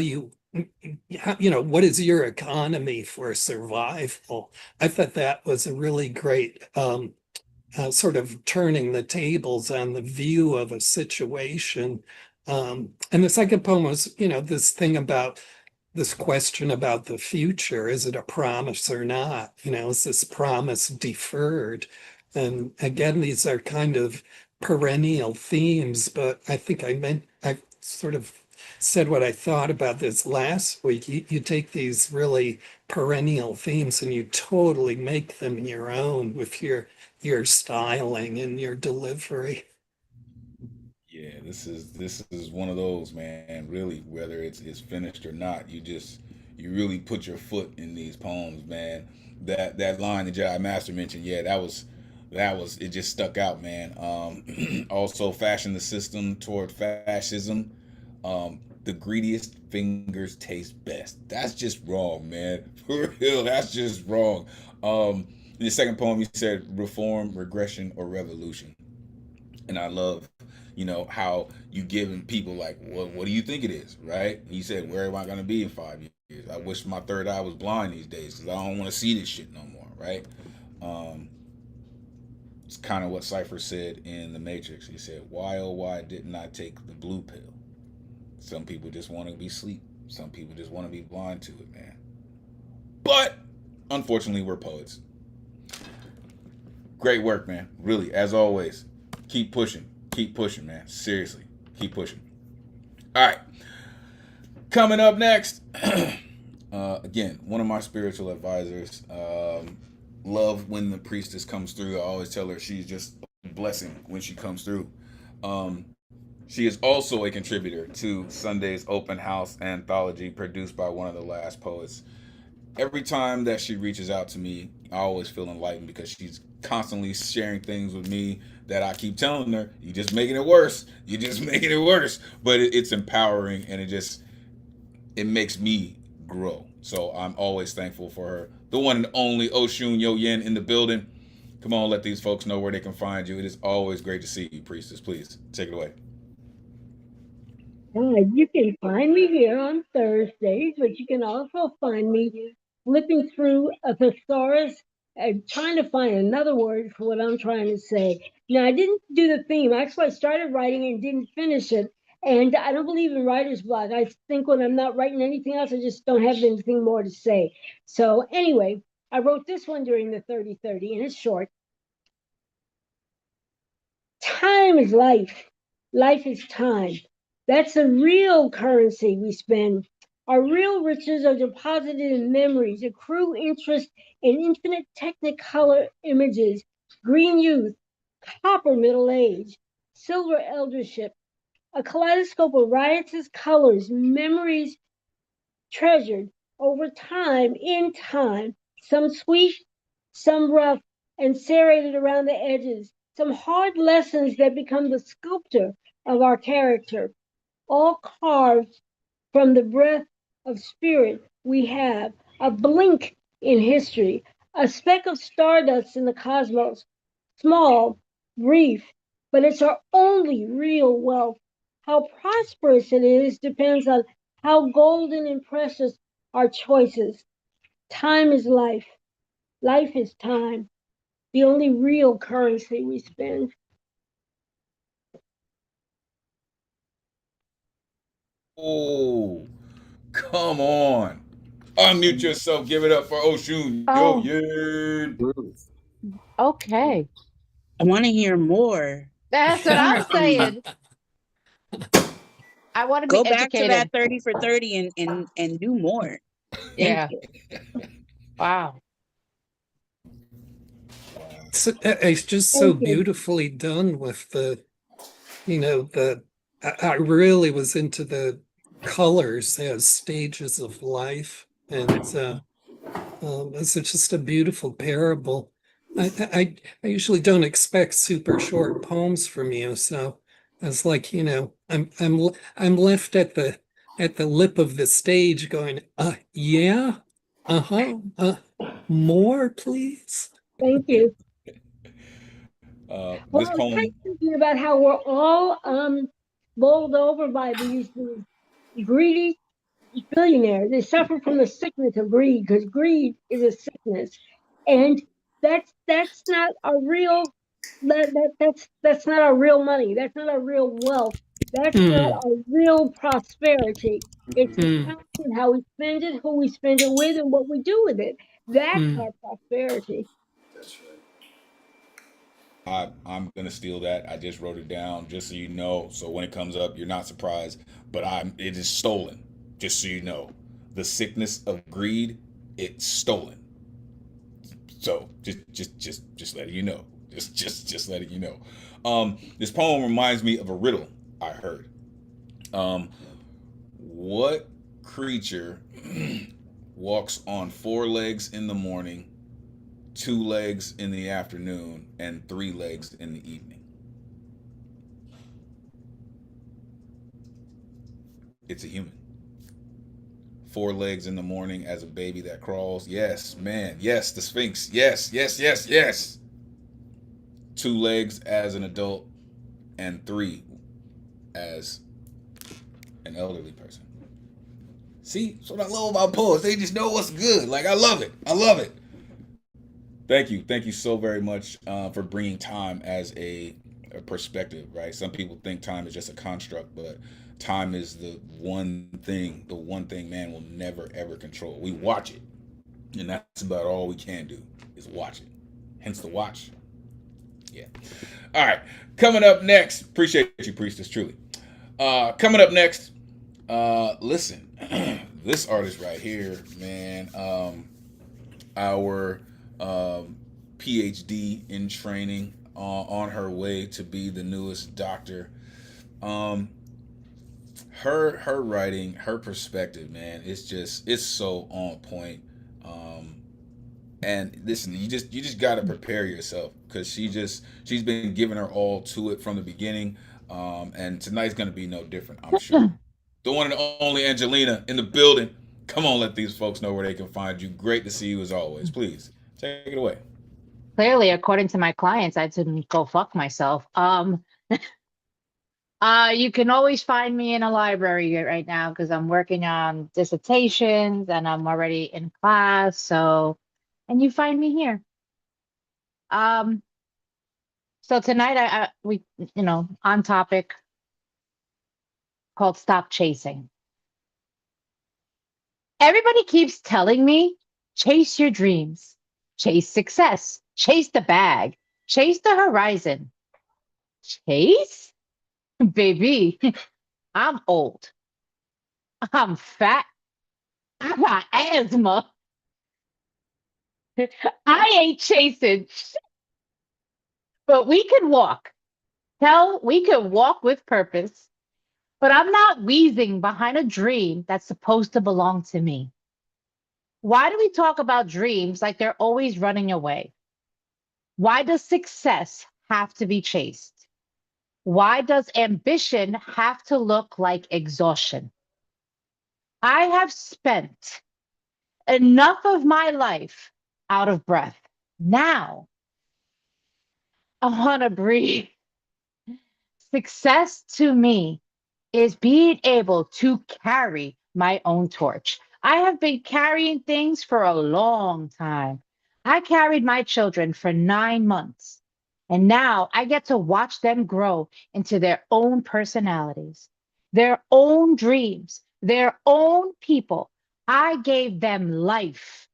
what is your economy for survival? I thought that was a really great sort of turning the tables on the view of a situation. And the second poem was, this thing about this question about the future. Is it a promise or not? Is this promise deferred? And again, these are kind of perennial themes, but I think I sort of said what I thought about this last week. You take these really perennial themes and you totally make them your own with your styling and your delivery. Yeah, this is one of those, man. Really, whether it's finished or not, you really put your foot in these poems, man. That line that Jedi Master mentioned, yeah, that was it. Just stuck out, man. Also, fashion the system toward fascism. The greediest fingers taste best. That's just wrong, man. For real, that's just wrong. In the second poem, you said reform, regression, or revolution, and I love, how you giving people like, what do you think it is, right? He said, where am I going to be in 5 years? I wish my third eye was blind these days because I don't want to see this shit no more, right? Um, it's kind of what Cypher said in The Matrix. He said, why oh why didn't I take the blue pill? Some people just want to be asleep. Some people just want to be blind to it, man. But unfortunately, we're poets. Great work, man. Really, as always. Keep pushing. Keep pushing, man. Seriously. Keep pushing. All right. Coming up next, again, one of my spiritual advisors. Love when the priestess comes through. I always tell her she's just a blessing when she comes through. Um, she is also a contributor to Sunday's open house anthology produced by one of the last poets. Every time that she reaches out to me, I always feel enlightened because she's constantly sharing things with me that I keep telling her, you just making it worse. You just making it worse. But it's empowering, and it makes me grow. So I'm always thankful for her. The one and only Oshun Yo Yen in the building. Come on, let these folks know where they can find you. It is always great to see you, Priestess. Please take it away. You can find me here on Thursdays, but you can also find me flipping through a thesaurus and trying to find another word for what I'm trying to say. Now, I didn't do the theme. Actually, I started writing and didn't finish it. And I don't believe in writer's block. I think when I'm not writing anything else, I just don't have anything more to say. So anyway, I wrote this one during the 30-30, and it's short. Time is life. Life is time. That's the real currency we spend. Our real riches are deposited in memories, accrue interest in infinite technicolor images, green youth, copper middle age, silver eldership, a kaleidoscope of riotous colors, memories treasured over time, in time, some sweet, some rough, and serrated around the edges, some hard lessons that become the sculptor of our character, all carved from the breath of spirit we have, a blink in history, a speck of stardust in the cosmos, small, brief, but it's our only real wealth. How prosperous it is depends on How golden and precious are choices. Time is life. Life is time. The only real currency we spend. Oh, come on. Unmute yourself. Give it up for Oshun. Yo, Oh, yeah. okay. I want to hear more. That's what I'm saying. I want to be Go back to that educated. 30 for 30 and do more. Thank Yeah. you. Wow. It's just so Thank you. beautifully done with the, I really was into the colors as stages of life. And it's just a beautiful parable. I usually don't expect super short poems from you, so I was like, I'm left at the lip of the stage going, yeah, more, please. Thank you. Well, This I was kind poem, of thinking about how we're all bowled over by these greedy billionaires. They suffer from the sickness of greed because greed is a sickness, and that's not a real that's not our real money. That's not our real wealth. That's not Mm, our real prosperity. It's the mm, count in how we spend it, who we spend it with, and what we do with it. That's mm. our prosperity. That's right. I'm gonna steal that. I just wrote it down just so you know. So when it comes up, you're not surprised. But it is stolen. Just so you know. The sickness of greed, it's stolen. So just letting you know. Just letting you know. This poem reminds me of a riddle I heard. Um, what creature walks on four legs in the morning, two legs in the afternoon, and three legs in the evening? It's a human. Four legs in the morning as a baby that crawls. Yes, man. Yes, the Sphinx. Yes, yes, yes, yes. Two legs as an adult, and three as an elderly person. See, that's what I love about poets. They just know what's good. Like, I love it. I love it. Thank you so very much for bringing time as a perspective. Right? Some people think time is just a construct, but time is the one thing man will never ever control. We watch it, and that's about all we can do is watch it. Hence the watch. Yeah. All right. Coming up next, appreciate you, priestess, truly. Coming up next, listen, this artist right here, man. Our PhD in training, on her way to be the newest doctor. Um, her writing, her perspective, man, it's so on point. Um, and listen, you just got to prepare yourself because she's been giving her all to it from the beginning. And tonight's gonna be no different, I'm sure. The one and only Angelina in the building. Come on, let these folks know where they can find you. Great to see you as always. Please take it away. Clearly, according to my clients, I didn't go fuck myself. You can always find me in a library right now because I'm working on dissertations and I'm already in class. So, and you find me here. Um, so tonight we on topic called Stop Chasing. Everybody keeps telling me chase your dreams, chase success, chase the bag, chase the horizon. Chase? Baby, I'm old. I'm fat. I got asthma. I ain't chasing, but we can walk. Hell, we can walk with purpose. But I'm not wheezing behind a dream that's supposed to belong to me. Why do we talk about dreams like they're always running away? Why does success have to be chased? Why does ambition have to look like exhaustion? I have spent enough of my life out of breath. Now I want to breathe. Success to me is being able to carry my own torch. I have been carrying things for a long time. I carried my children for 9 months, and now I get to watch them grow into their own personalities, their own dreams, their own people. I gave them life.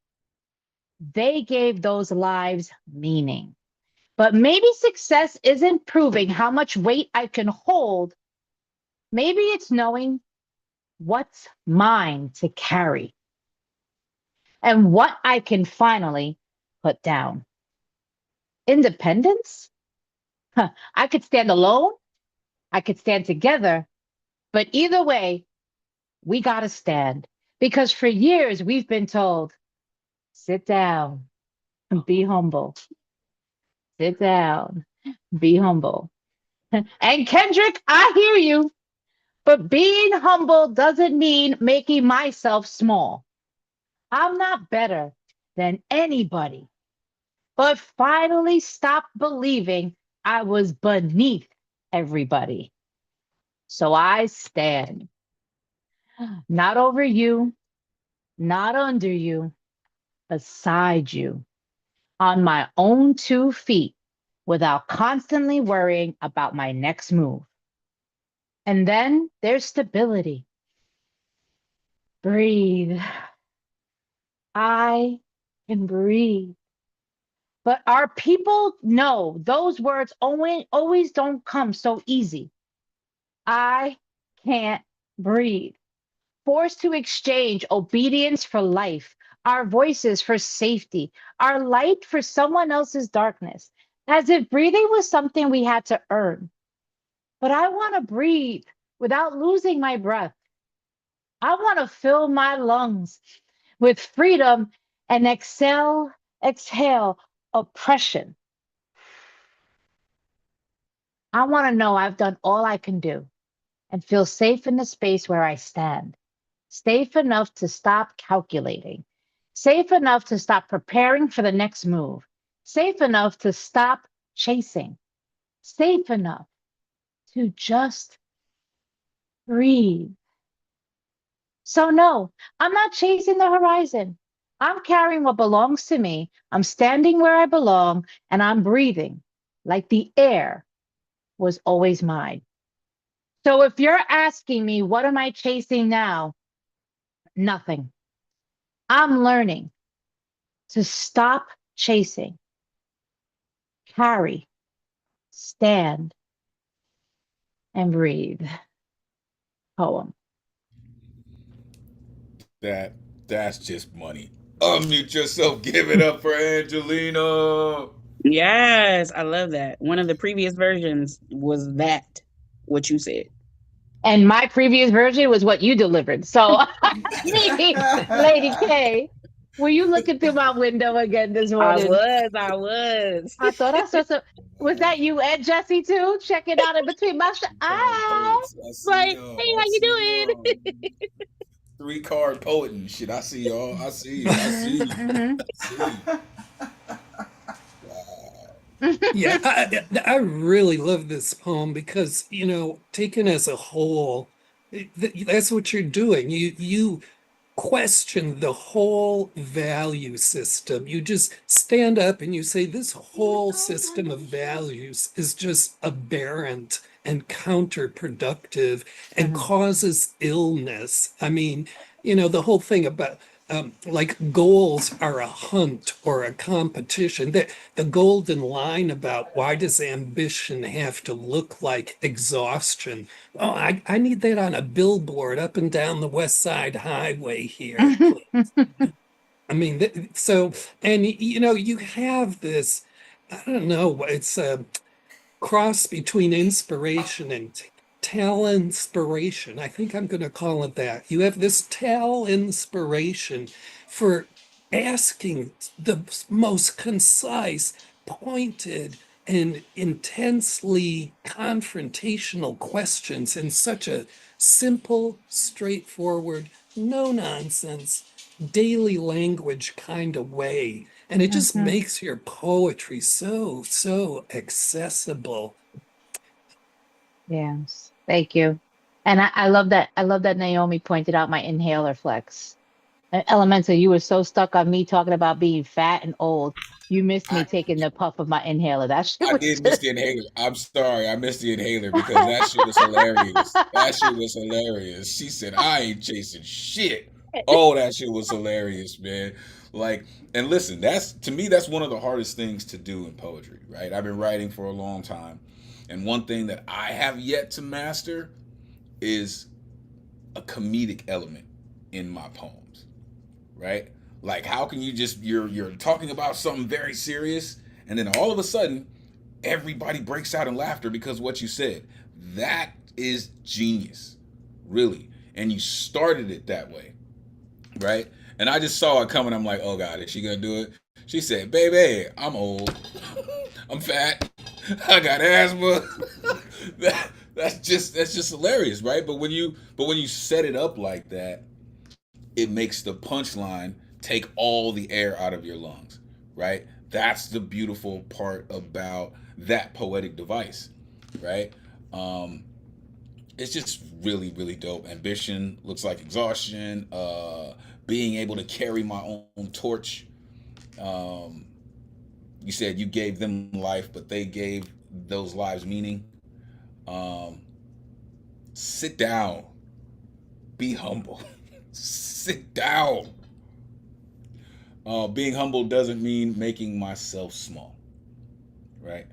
They gave those lives meaning. But maybe success isn't proving how much weight I can hold. Maybe it's knowing what's mine to carry and what I can finally put down. Independence? Huh. I could stand alone, I could stand together, but either way, we got to stand. Because for years, we've been told, sit down and be humble. Sit down, be humble. And Kendrick, I hear you, but being humble doesn't mean making myself small. I'm not better than anybody, but finally stopped believing I was beneath everybody. So I stand, not over you, not under you, beside you, on my own 2 feet, without constantly worrying about my next move. And then there's stability. Breathe. I can breathe. But our people know those words always don't come so easy. I can't breathe. Forced to exchange obedience for life, our voices for safety, our light for someone else's darkness, as if breathing was something we had to earn. But I want to breathe without losing my breath. I want to fill my lungs with freedom and exhale oppression. I want to know I've done all I can do and feel safe in the space where I stand. Safe enough to stop calculating. Safe enough to stop preparing for the next move. Safe enough to stop chasing. Safe enough to just breathe. So, no, I'm not chasing the horizon. I'm carrying what belongs to me. I'm standing where I belong, and I'm breathing like the air was always mine. So, if you're asking me, what am I chasing now? Nothing. I'm learning to stop chasing, carry, stand, and breathe. Poem. That's just money. Unmute yourself. Give it up for Angelina. Yes, I love that. One of the previous versions was that, what you said. And my previous version was what you delivered. So, me, Lady K, were you looking through my window again this morning? I was. I thought I saw some. Was that you and Jesse too? Checking out in between my eyes. I see Like, y'all. hey, I how you see doing? y'all. 3 card poet and shit. I see y'all. I see you. I see you. Mhm, I see you. Yeah, I really love this poem because, taken as a whole, that's what you're doing. You question the whole value system. You just stand up and you say, this whole system of values is just aberrant and counterproductive and mhm, causes illness. I mean, the whole thing about like goals are a hunt or a competition. The golden line about why does ambition have to look like exhaustion? Oh, I need that on a billboard up and down the West Side Highway here, please. I mean, so, and you have this, I don't know, it's a cross between inspiration and tell inspiration. I think I'm going to call it that. You have this tell inspiration for asking the most concise, pointed, and intensely confrontational questions in such a simple, straightforward, no nonsense, daily language kind of way. And it just mhm. makes your poetry so accessible. Yes. Thank you. And I love that. I love that Naomi pointed out my inhaler flex. Elemental, you were so stuck on me talking about being fat and old. You missed me taking the puff of my inhaler. That shit I was did miss just. the inhaler. I'm sorry, I missed the inhaler because that shit was hilarious. That shit was hilarious. She said, "I ain't chasing shit." Oh, that shit was hilarious, man. Like, and listen, that's to me, that's one of the hardest things to do in poetry, right? I've been writing for a long time, and one thing that I have yet to master is a comedic element in my poems, right? Like, how can you just you're talking about something very serious, and then all of a sudden everybody breaks out in laughter because what you said. That is genius, really. And you started it that way, right? And I just saw it coming. I'm like, oh God, is she gonna do it? She said, baby, I'm old. I'm fat. I got asthma. That's just hilarious, right? But when you set it up like that, it makes the punchline take all the air out of your lungs, right? That's the beautiful part about that poetic device, right? Um, it's just really, really dope. Ambition looks like exhaustion. Being able to carry my own torch. Um, you said you gave them life, but they gave those lives meaning. Um, sit down. Be humble. Sit down. Being humble doesn't mean making myself small, right?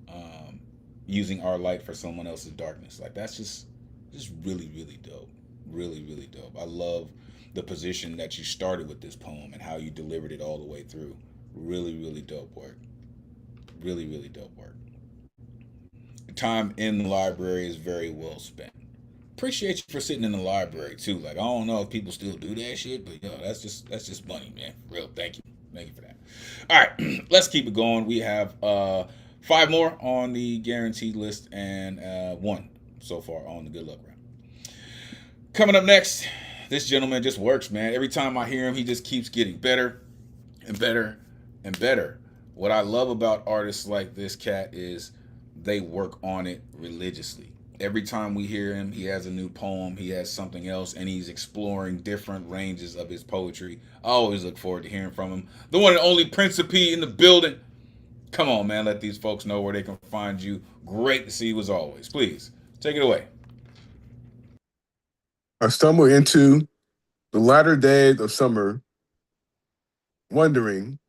Um, Using our light for someone else's darkness, like that's just really, really dope. Really, really dope. I love the position that you started with this poem and how you delivered it all the way through. Really, really dope work. Really, really dope work. Time in the library is very well spent. Appreciate you for sitting in the library too. Like I don't know if people still do that shit, but yo, that's just money, man. Real, thank you for that. All right, let's keep it going. We have five more on the guaranteed list and one so far on the good luck round. Coming up next, this gentleman just works, man. Every time I hear him, he just keeps getting better and better and better. What I love about artists like this cat is they work on it religiously. Every time we hear him, he has a new poem, he has something else, and he's exploring different ranges of his poetry. I always look forward to hearing from him. The one and only Principe in the building. Come on, man, let these folks know where they can find you. Great to see you as always. Please, take it away. I stumbled into the latter days of summer, wondering,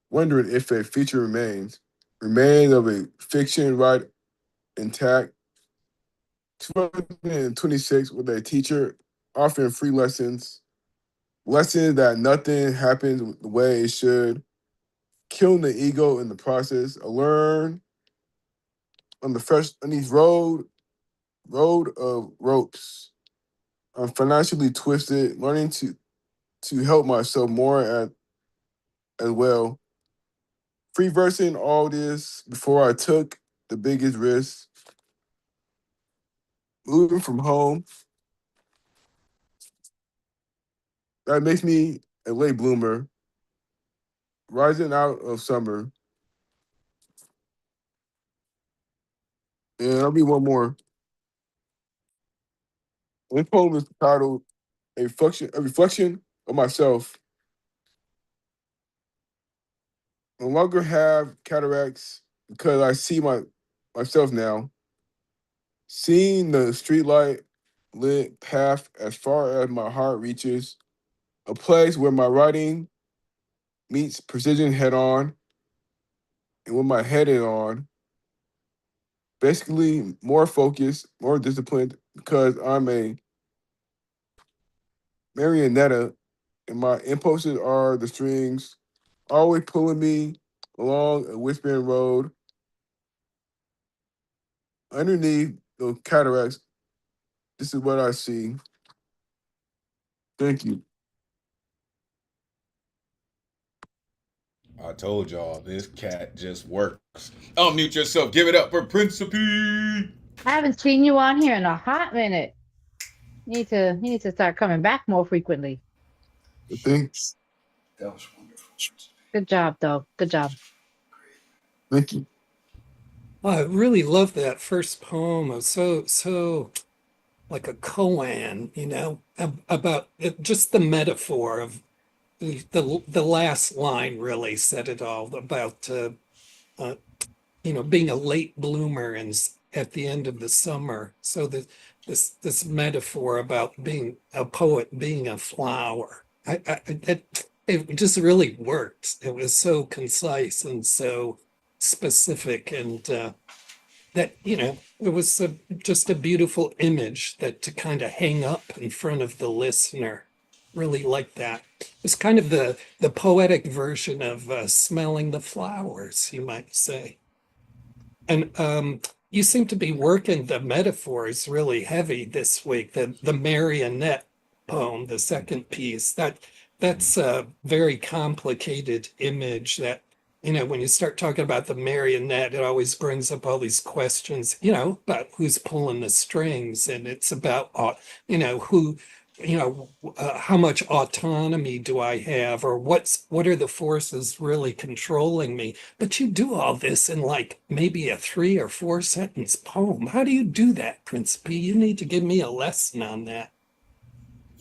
wondering if a feature remains of a fiction right intact. 2026 with a teacher offering free lessons that nothing happens the way it should, killing the ego in the process. I learned on these road of ropes. I'm financially twisted, learning to help myself more as well. Free versing all this before I took the biggest risk, moving from home. That makes me a late bloomer, rising out of summer. And I'll be one more. This poem is titled A Reflection of Myself. No longer have cataracts because I see myself now. Seeing the streetlight lit path as far as my heart reaches, a place where my writing meets precision head on, and with my head is on, basically more focused, more disciplined, because I'm a marionetta and my impulses are the strings, always pulling me along a whispering road. Underneath those cataracts, this is what I see. Thank you. I told y'all this cat just works. Unmute yourself. Give it up for Principe. I haven't seen you on here in a hot minute. You need to start coming back more frequently. Thanks. That was wonderful. Good job, though. Good job. Thank you. I really love that first poem. It was so like a koan, about just the metaphor of the last line really said it all about uh, being a late bloomer and at the end of the summer. So this metaphor about being a poet, being a flower, it just really worked. It was so concise and so specific, and that it was just a beautiful image that to kind of hang up in front of the listener. Really like that. It's kind of the poetic version of smelling the flowers, you might say. And you seem to be working the metaphors really heavy this week. The marionette poem, the second piece, that's a very complicated image that, when you start talking about the marionette, it always brings up all these questions, about who's pulling the strings. And it's about, who, how much autonomy do I have, or what are the forces really controlling me? But you do all this in like maybe a 3 or 4 sentence poem. How do you do that, Prince P? You need to give me a lesson on that.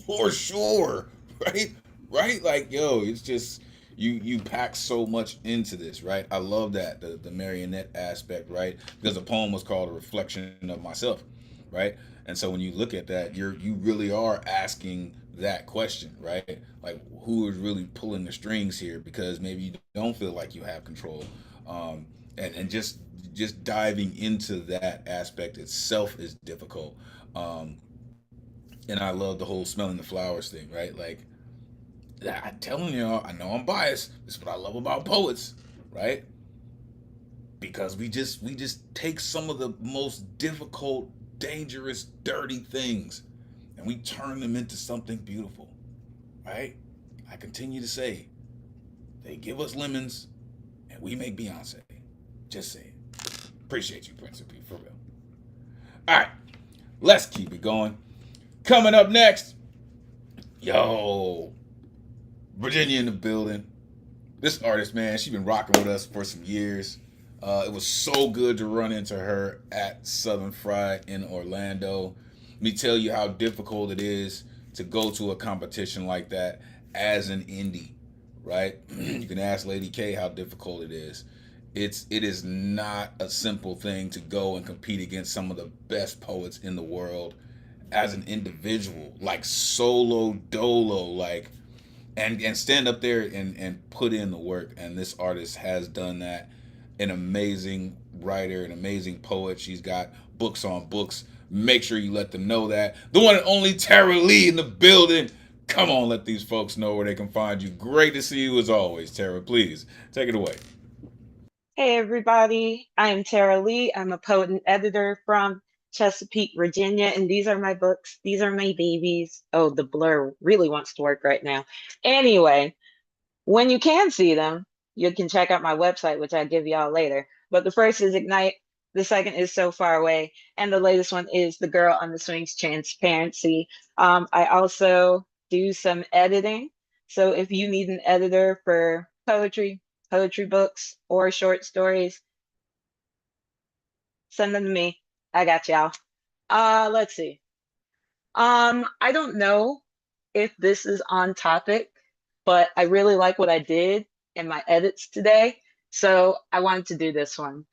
For sure, right? Right? Like, yo, it's just you pack so much into this, right? I love that the marionette aspect, right? Because the poem was called a reflection of myself, right? And so when you look at that, you really are asking that question, right? Like, who is really pulling the strings here? Because maybe you don't feel like you have control, and just diving into that aspect itself is difficult. Um, and I love the whole smelling the flowers thing, right? Like, I'm telling y'all, I know I'm biased. This is what I love about poets, right? Because we just take some of the most difficult, dangerous, dirty things, and we turn them into something beautiful, right? I continue to say, they give us lemons, and we make Beyonce. Just saying. Appreciate you, Prince of P, for real. All right, let's keep it going. Coming up next, yo, Virginia in the building. This artist, man, she's been rocking with us for some years. It was so good to run into her at Southern Fried in Orlando. Let me tell you how difficult it is to go to a competition like that as an indie, right? You can ask Lady K how difficult it is. It is not a simple thing to go and compete against some of the best poets in the world as an individual, like solo dolo, like and stand up there and put in the work. And this artist has done that. An amazing writer, an amazing poet. She's got books on books. Make sure you let them know that. The one and only Tara Lee in the building. Come on, let these folks know where they can find you. Great to see you as always, Tara. Please take it away. Hey everybody, I am Tara Lee. I'm a poet and editor from Chesapeake, Virginia, and these are my books. These are my babies. Oh, the blur really wants to work right now. Anyway, when you can see them, you can check out my website, which I'll give y'all later. But the first is Ignite, the second is So Far Away, and the latest one is The Girl on the Swings Transparency. I also do some editing. So if you need an editor for poetry books, or short stories, send them to me. I got y'all. Let's see. I don't know if this is on topic, but I really like what I did in my edits today, so I wanted to do this one.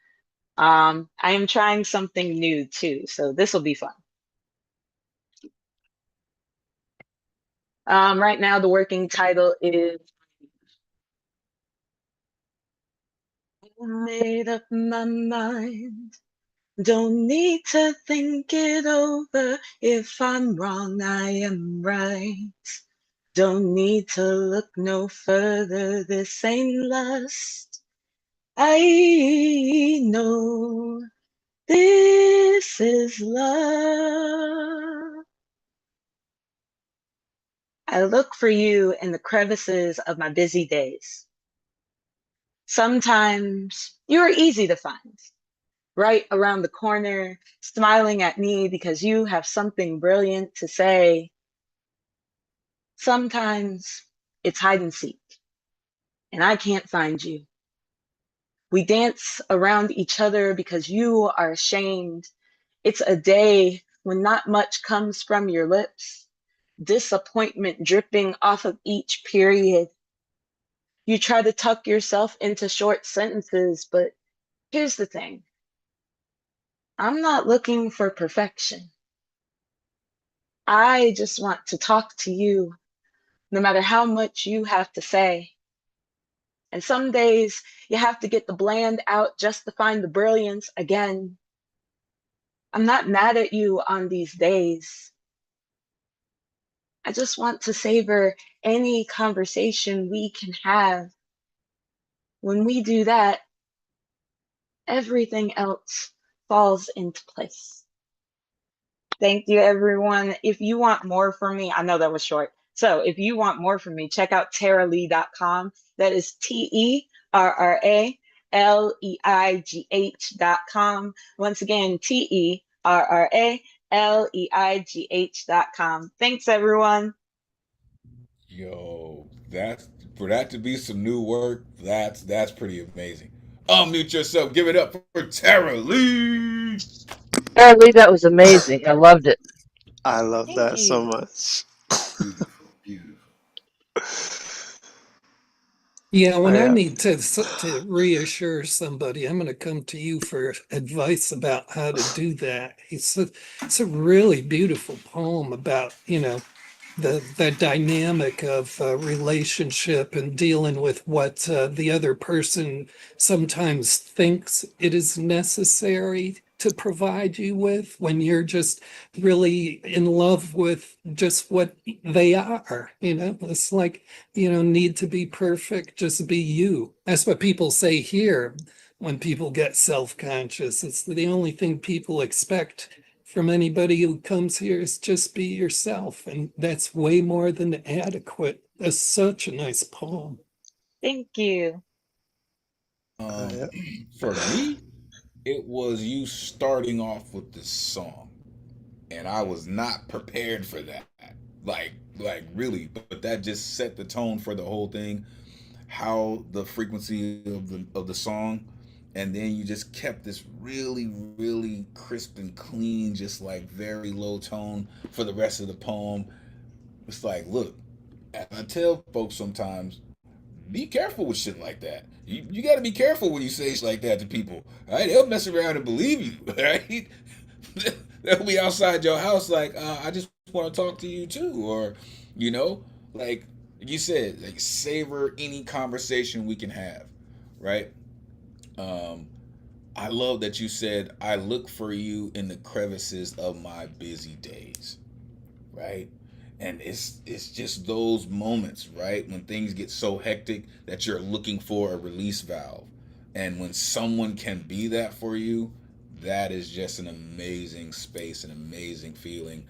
I am trying something new too, so this will be fun. Right now, the working title is I Made Up My Mind. Don't need to think it over. If I'm wrong, I am right. Don't need to look no further. This ain't lust. I know this is love. I look for you in the crevices of my busy days. Sometimes you're easy to find, right around the corner, smiling at me because you have something brilliant to say. Sometimes it's hide and seek, and I can't find you. We dance around each other because you are ashamed. It's a day when not much comes from your lips, disappointment dripping off of each period. You try to tuck yourself into short sentences, but here's the thing. I'm not looking for perfection. I just want to talk to you, no matter how much you have to say. And some days you have to get the bland out just to find the brilliance again. I'm not mad at you on these days. I just want to savor any conversation we can have. When we do that, everything else falls into place. Thank you, everyone. If you want more from me, I know that was short. So if you want more from me, check out TerraLeigh.com. That is TerraLeigh.com. Once again, TerraLeigh.com. Thanks, everyone. Yo, that's for that to be some new work. That's pretty amazing. Unmute yourself. Give it up for Tara Lee. Apparently, that was amazing. I loved it. I love Thank that so you. much. Beautiful, beautiful. Yeah, when I I, need to reassure somebody, I'm going to come to you for advice about how to do that. It's a really beautiful poem about, the dynamic of relationship and dealing with what the other person sometimes thinks it is necessary to provide you with when you're just really in love with just what they are. It's like, need to be perfect, just be you. That's what people say here when people get self-conscious. It's the only thing people expect from anybody who comes here is just be yourself. And that's way more than adequate. That's such a nice poem. Thank you. I, For me, it was you starting off with this song, and I was not prepared for that. Like really, but that just set the tone for the whole thing. How the frequency of the song, and then you just kept this really really crisp and clean, just like very low tone for the rest of the poem. It's like, look, I tell folks sometimes, be careful with shit like that. You got to be careful when you say shit like that to people. All right, they'll mess around and believe you. Right? They'll be outside your house like, I just want to talk to you too, or you know, like you said, like savor any conversation we can have, right? Um, I love that you said I look for you in the crevices of my busy days, right? And it's just those moments, right, when things get so hectic that you're looking for a release valve. And when someone can be that for you, that is just an amazing space, an amazing feeling.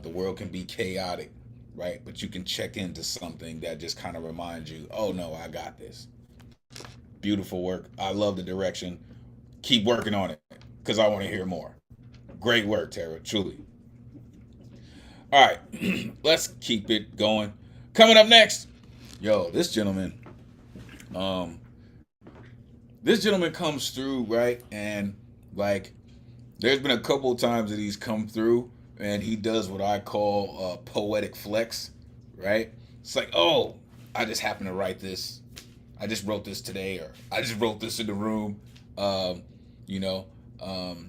The world can be chaotic, right? But you can check into something that just kind of reminds you, oh no, I got this. Beautiful work. I love the direction. Keep working on it because I want to hear more. Great work, Tara. Truly. All right, let's keep it going. Coming up next, yo, um, this gentleman comes through, right? And like, there's been a couple of times that he's come through, and he does what I call poetic flex, right? It's like, oh, I just happened to write this. I just wrote this today, or I just wrote this in the room. Um, you know, um,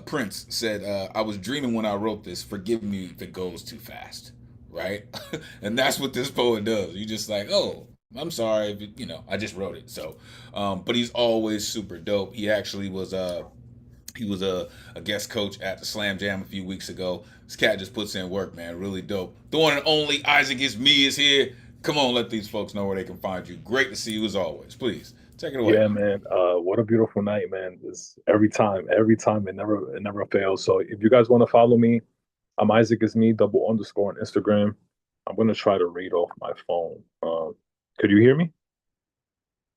Prince said, I was dreaming when I wrote this. Forgive me if it goes too fast. Right? And that's what this poet does. You just like, oh, I'm sorry. If I just wrote it. So, but he's always super dope. He was a guest coach at the Slam Jam a few weeks ago. This cat just puts in work, man. Really dope. The one and only Isaac is me is here. Come on, let these folks know where they can find you. Great to see you as always. Please take it away. Yeah, man. What a beautiful night, man. It's every time it never fails. So if you guys want to follow me, I'm Isaac is me double underscore on Instagram. I'm gonna try to read off my phone. Could you hear me?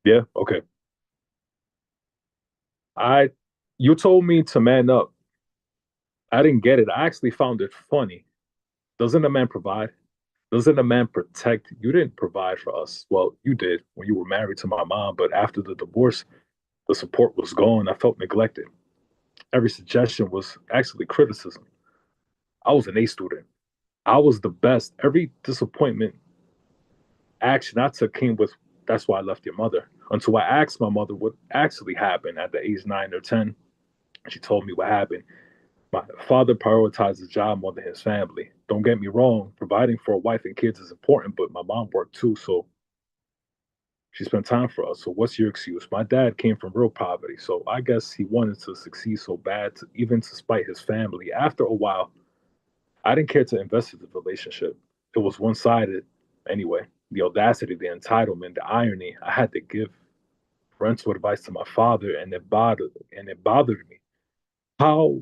Yeah. Okay. I You told me to man up. I didn't get it. I actually found it funny. Doesn't a man provide? Doesn't a man protect? You didn't provide for us. Well, you did when you were married to my mom, but after the divorce, the support was gone. I felt neglected. Every suggestion was actually criticism. I was an A student. I was the best. Every disappointment action I took came with, that's why I left your mother. Until I asked my mother what actually happened at the age 9 or 10. She told me what happened. My father prioritized his job more than his family. Don't get me wrong, providing for a wife and kids is important, but my mom worked too, so she spent time for us. So what's your excuse? My dad came from real poverty, so I guess he wanted to succeed so bad, even to spite his family. After a while, I didn't care to invest in the relationship. It was one sided anyway. The audacity, the entitlement, the irony. I had to give parental advice to my father, and it bothered me. How,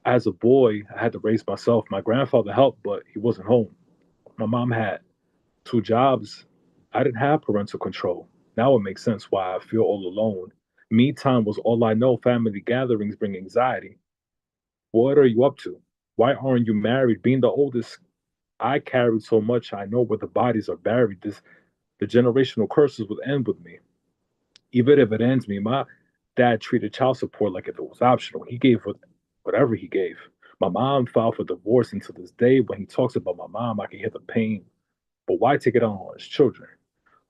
as a boy, I had to raise myself. My grandfather helped, but he wasn't home. My mom had two jobs. I didn't have parental control. Now it makes sense why I feel all alone. Me time was all I know. Family gatherings bring anxiety. What are you up to? Why aren't you married? Being the oldest, I carried so much. I know where the bodies are buried. The generational curses would end with me. Even if it ends me, my dad treated child support like if it was optional. He gave whatever he gave. My mom filed for divorce, and to this day, when he talks about my mom, I can hear the pain. But why take it on his children?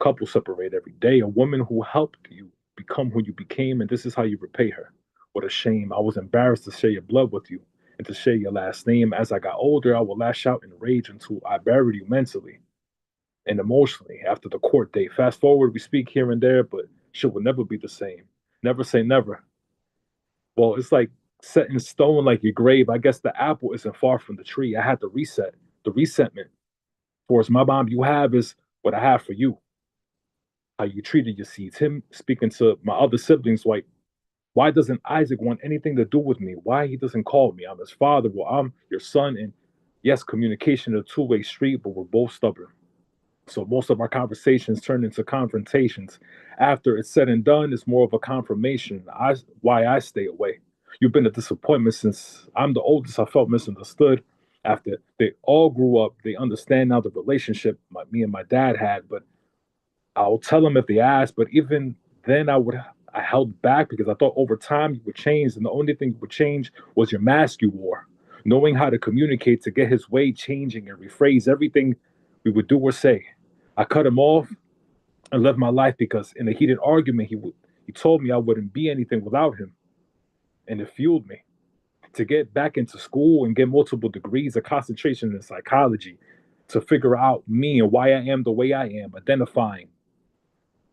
Couples separate every day. A woman who helped you become who you became, and this is how you repay her. What a shame. I was embarrassed to share your blood with you and to share your last name. As I got older, I would lash out in rage until I buried you mentally and emotionally after the court date. Fast forward, we speak here and there, but shit will never be the same. Never say never. Well, it's like set in stone like your grave. I guess the apple isn't far from the tree. I had to reset. The resentment towards my mom you have is what I have for you. How you treated your seeds. Him speaking to my other siblings like, why doesn't Isaac want anything to do with me? Why he doesn't call me? I'm his father. Well, I'm your son. And yes, communication is a two-way street, but we're both stubborn. So most of our conversations turn into confrontations. After it's said and done, it's more of a confirmation. Why I stay away. You've been a disappointment since I'm the oldest. I felt misunderstood. After they all grew up, they understand now the relationship me and my dad had. But I'll tell them if they ask. But even then, I held back because I thought over time you would change, and the only thing you would change was your mask you wore. Knowing how to communicate to get his way, changing and rephrase everything we would do or say. I cut him off and lived my life because in a heated argument he told me I wouldn't be anything without him, and it fueled me to get back into school and get multiple degrees, a concentration in psychology, to figure out me and why I am the way I am, identifying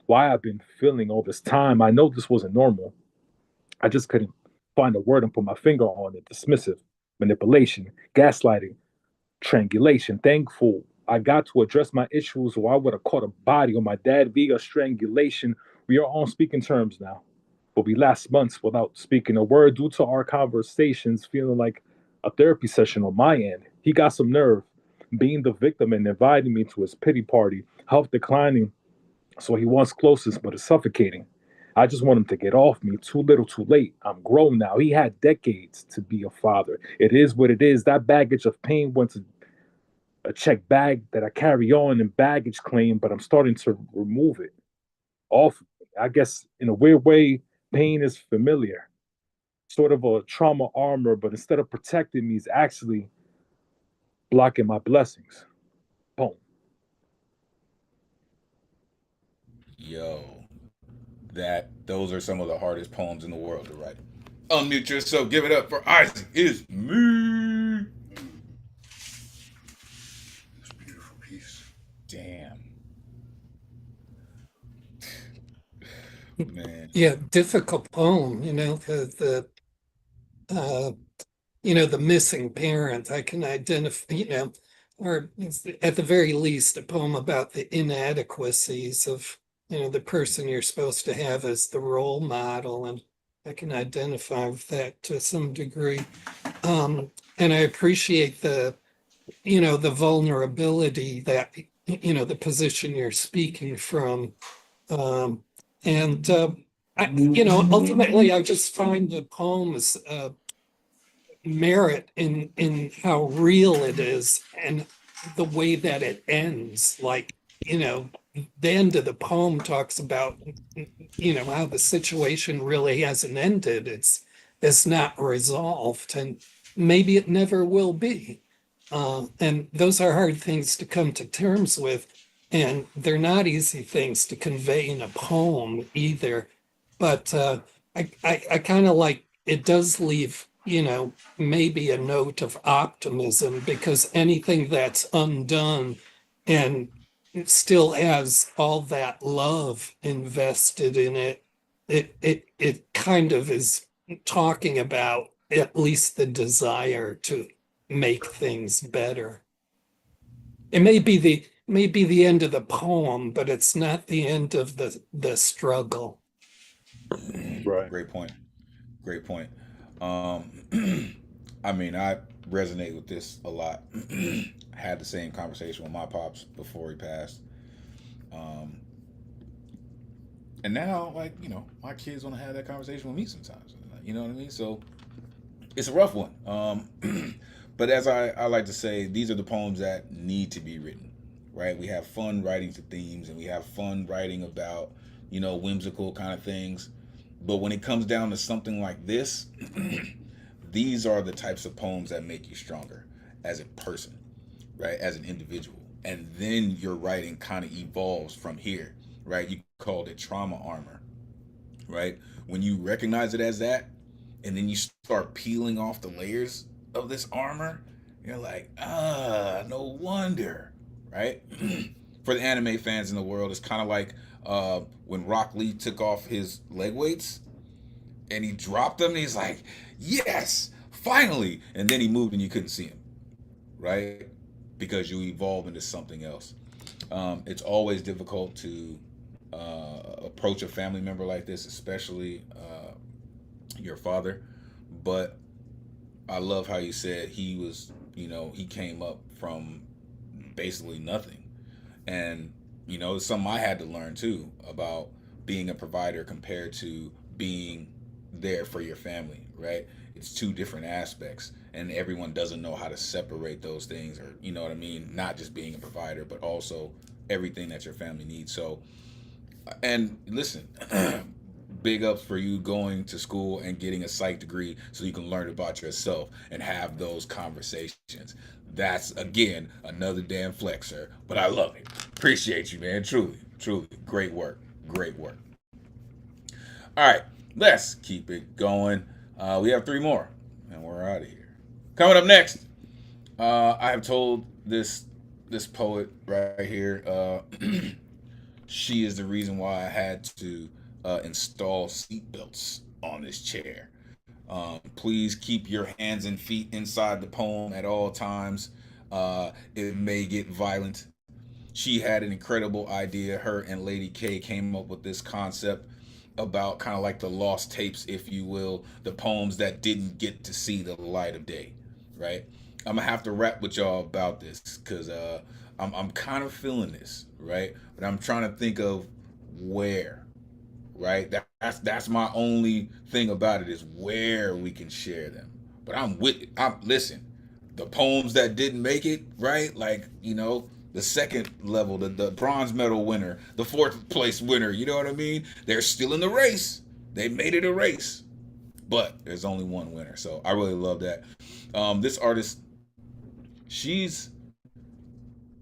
why I've been feeling all this time. I know this wasn't normal. I just couldn't find a word and put my finger on it. Dismissive, manipulation, gaslighting, triangulation. Thankful I got to address my issues, or I would have caught a body on my dad via strangulation. We are on speaking terms now, but we last months without speaking a word due to our conversations feeling like a therapy session on my end. He got some nerve being the victim and inviting me to his pity party, health declining, so he wants closeness, but it's suffocating. I just want him to get off me. Too little, too late. I'm grown now. He had decades to be a father. It is what it is. That baggage of pain went to a check bag that I carry on in baggage claim, but I'm starting to remove it off. I guess in a weird way, pain is familiar, sort of a trauma armor, but instead of protecting me, it's actually blocking my blessings. Boom. Yo, those are some of the hardest poems in the world to write. Unmute yourself. Give it up for Isaac. Is me. It's a beautiful piece. Damn. Man. Yeah, difficult poem, uh, the missing parent. I can identify, or at the very least, a poem about the inadequacies of, the person you're supposed to have as the role model. And I can identify with that to some degree. And I appreciate the vulnerability that, the position you're speaking from. And ultimately, I just find the poems merit in how real it is and the way that it ends. Like, the end of the poem talks about, how the situation really hasn't ended. It's is not resolved, and maybe it never will be. And those are hard things to come to terms with, and they're not easy things to convey in a poem either. But I kind of like it does leave, maybe a note of optimism, because anything that's undone and it still has all that love invested in it, it kind of is talking about at least the desire to make things better. It may be the end of the poem, but it's not the end of the struggle. Right. Great point. Great point. Um, I mean, I resonate with this a lot. I had the same conversation with my pops before he passed. Um, and now, like, my kids want to have that conversation with me sometimes. You know what I mean? So it's a rough one. But as I like to say, these are the poems that need to be written, right? We have fun writing to themes, and we have fun writing about, whimsical kind of things. But when it comes down to something like this, these are the types of poems that make you stronger as a person, right? As an individual. And then your writing kind of evolves from here, right? You called it trauma armor, right? When you recognize it as that, and then you start peeling off the layers of this armor, you're like, no wonder, right? For the anime fans in the world, it's kind of like when Rock Lee took off his leg weights and he dropped them, and he's like, yes, finally. And then he moved and you couldn't see him, right? Because you evolve into something else. It's always difficult to approach a family member like this, especially your father. But I love how you said he was, he came up from basically nothing. And, it's something I had to learn too about being a provider compared to being there for your family, right? It's two different aspects, and everyone doesn't know how to separate those things, or, you know what I mean? Not just being a provider, but also everything that your family needs. So, and listen, big ups for you going to school and getting a psych degree so you can learn about yourself and have those conversations. That's, again, another damn flexer, but I love it. Appreciate you, man. Truly, truly. Great work. Great work. All right, let's keep it going. We have 3 more, and we're out of here. Coming up next, I have told this poet right here, she is the reason why I had to install seatbelts on this chair. Please keep your hands and feet inside the poem at all times. It may get violent. She had an incredible idea. Her and Lady K came up with this concept about kind of like the lost tapes, if you will, the poems that didn't get to see the light of day, right? I'm gonna have to rap with y'all about this because I'm kind of feeling this, right? But I'm trying to think of where, right? That's my only thing about it, is where we can share them. But I'm with it. Listen, the poems that didn't make it, right? Like, the second level, the bronze medal winner, the 4th place winner, you know what I mean? They're still in the race. They made it a race. But there's only one winner. So I really love that. This artist, she's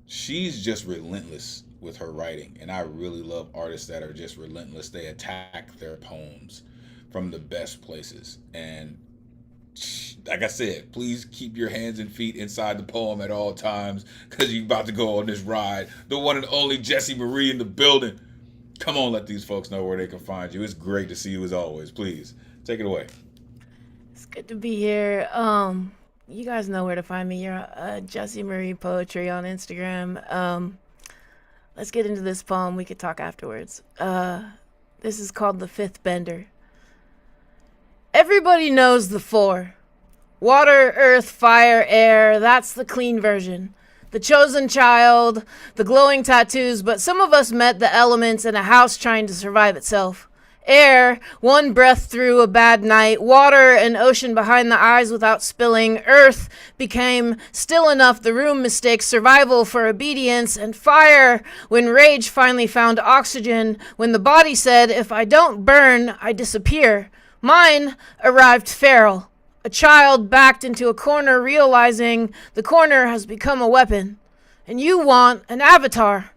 just relentless with her writing, and I really love artists that are just relentless. They attack their poems from the best places, and like I said, please keep your hands and feet inside the poem at all times, because you're about to go on this ride. The one and only Jessie Marie in the building. Come on, let these folks know where they can find you. It's great to see you as always. Please take it away. It's good to be here. You guys know where to find me. You're Jessie Marie Poetry on Instagram. Let's get into this poem. We could talk afterwards. This is called The Fifth Bender. Everybody knows the 4. Water, earth, fire, air. That's the clean version. The chosen child, the glowing tattoos, but some of us met the elements in a house trying to survive itself. Air, one breath through a bad night. Water, an ocean behind the eyes without spilling. Earth became still enough, the room mistakes survival for obedience. And fire, when rage finally found oxygen. When the body said, if I don't burn, I disappear. Mine arrived feral, a child backed into a corner realizing the corner has become a weapon. And you want an avatar.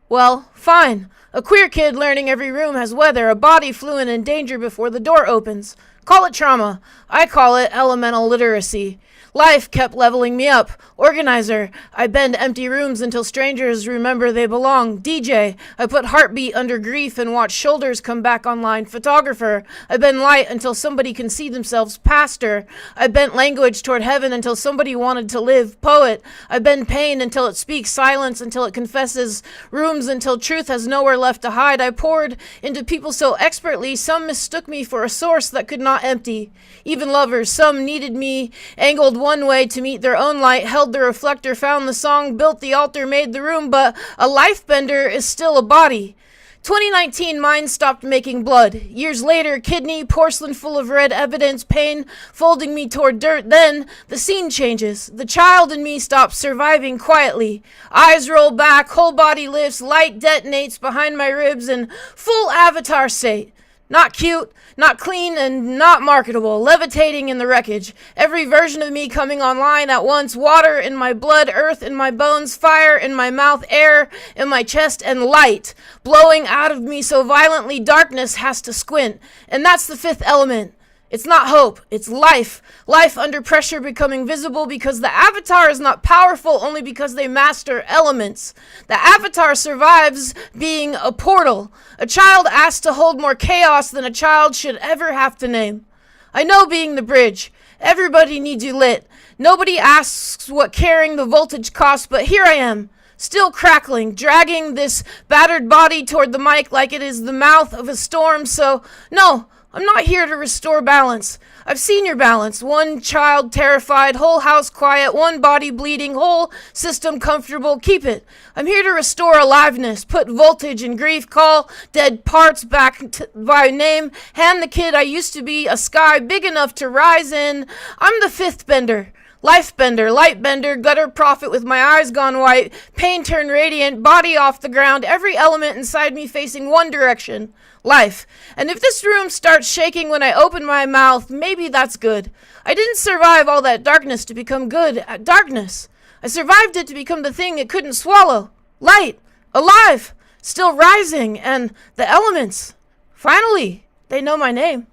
Well, fine. A queer kid learning every room has weather, a body fluent in danger before the door opens. Call it trauma. I call it elemental literacy. Life kept leveling me up. Organizer. I bend empty rooms until strangers remember they belong. DJ. I put heartbeat under grief and watch shoulders come back online. Photographer. I bend light until somebody can see themselves. Pastor. I bent language toward heaven until somebody wanted to live. Poet. I bend pain until it speaks. Silence until it confesses. Rooms until truth has nowhere left to hide. I poured into people so expertly some mistook me for a source that could not empty. Even lovers, some needed me, angled one way to meet their own light, held the reflector, found the song, built the altar, made the room, but a life bender is still a body. 2019, mine stopped making blood. Years later, kidney, porcelain full of red evidence, pain folding me toward dirt. Then, the scene changes. The child in me stops surviving quietly. Eyes roll back, whole body lifts, light detonates behind my ribs in full avatar state. Not cute, not clean, and not marketable, levitating in the wreckage. Every version of me coming online at once. Water in my blood, earth in my bones, fire in my mouth, air in my chest, and light blowing out of me so violently darkness has to squint. And that's the fifth element. It's not hope, it's life. Life under pressure becoming visible because the avatar is not powerful only because they master elements. The avatar survives being a portal. A child asked to hold more chaos than a child should ever have to name. I know being the bridge. Everybody needs you lit. Nobody asks what carrying the voltage costs, but here I am. Still crackling, dragging this battered body toward the mic like it is the mouth of a storm, so no, I'm not here to restore balance. I've seen your balance. One child terrified, whole house quiet, one body bleeding, whole system comfortable. Keep it. I'm here to restore aliveness, put voltage in grief, call dead parts back by name, hand the kid I used to be a sky big enough to rise in. I'm the fifth bender. Life bender, light bender, gutter prophet with my eyes gone white, pain turned radiant, body off the ground, every element inside me facing one direction, life. And if this room starts shaking when I open my mouth, maybe that's good. I didn't survive all that darkness to become good at darkness. I survived it to become the thing it couldn't swallow. Light, alive, still rising, and the elements. Finally, they know my name.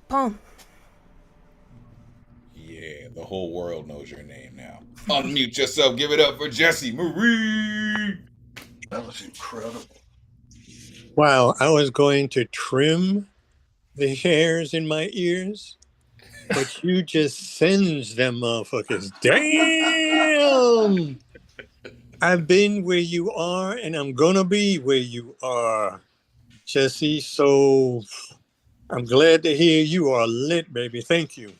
Poem. Yeah, the whole world knows your name now. Unmute yourself. Give it up for Jesse Marie. That was incredible. Wow, I was going to trim the hairs in my ears, but you just singed them motherfuckers. Damn! I've been where you are, and I'm gonna be where you are, Jesse. So I'm glad to hear you are lit, baby. Thank you.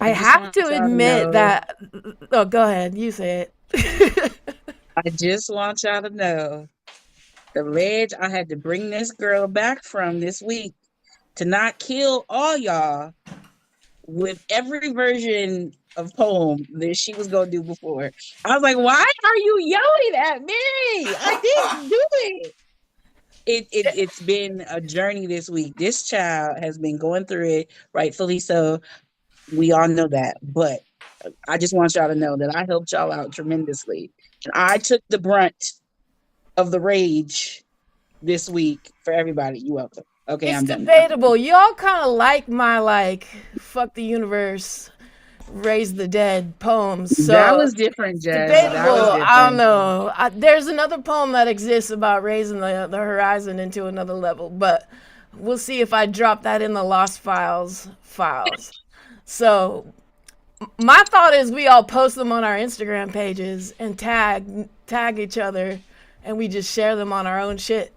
I just have want to y'all to admit know. that. Oh, go ahead. You say it. I just want y'all to know the ledge I had to bring this girl back from this week to not kill all y'all with every version of poem that she was gonna do before. I was like, why are you yelling at me? I didn't do it. It's been a journey this week. This child has been going through it, rightfully so. We all know that, but I just want y'all to know that I helped y'all out tremendously, and I took the brunt of the rage this week for everybody. You're welcome. Okay, It's I'm done now. debatable. Y'all kind of like my fuck the universe, raise the dead poems. That So was different, it's Jazz. debatable. That was I don't different. know. There's another poem that exists about raising the horizon into another level, but we'll see if I drop that in the Lost Files files. So my thought is we all post them on our Instagram pages and tag each other, and we just share them on our own shit.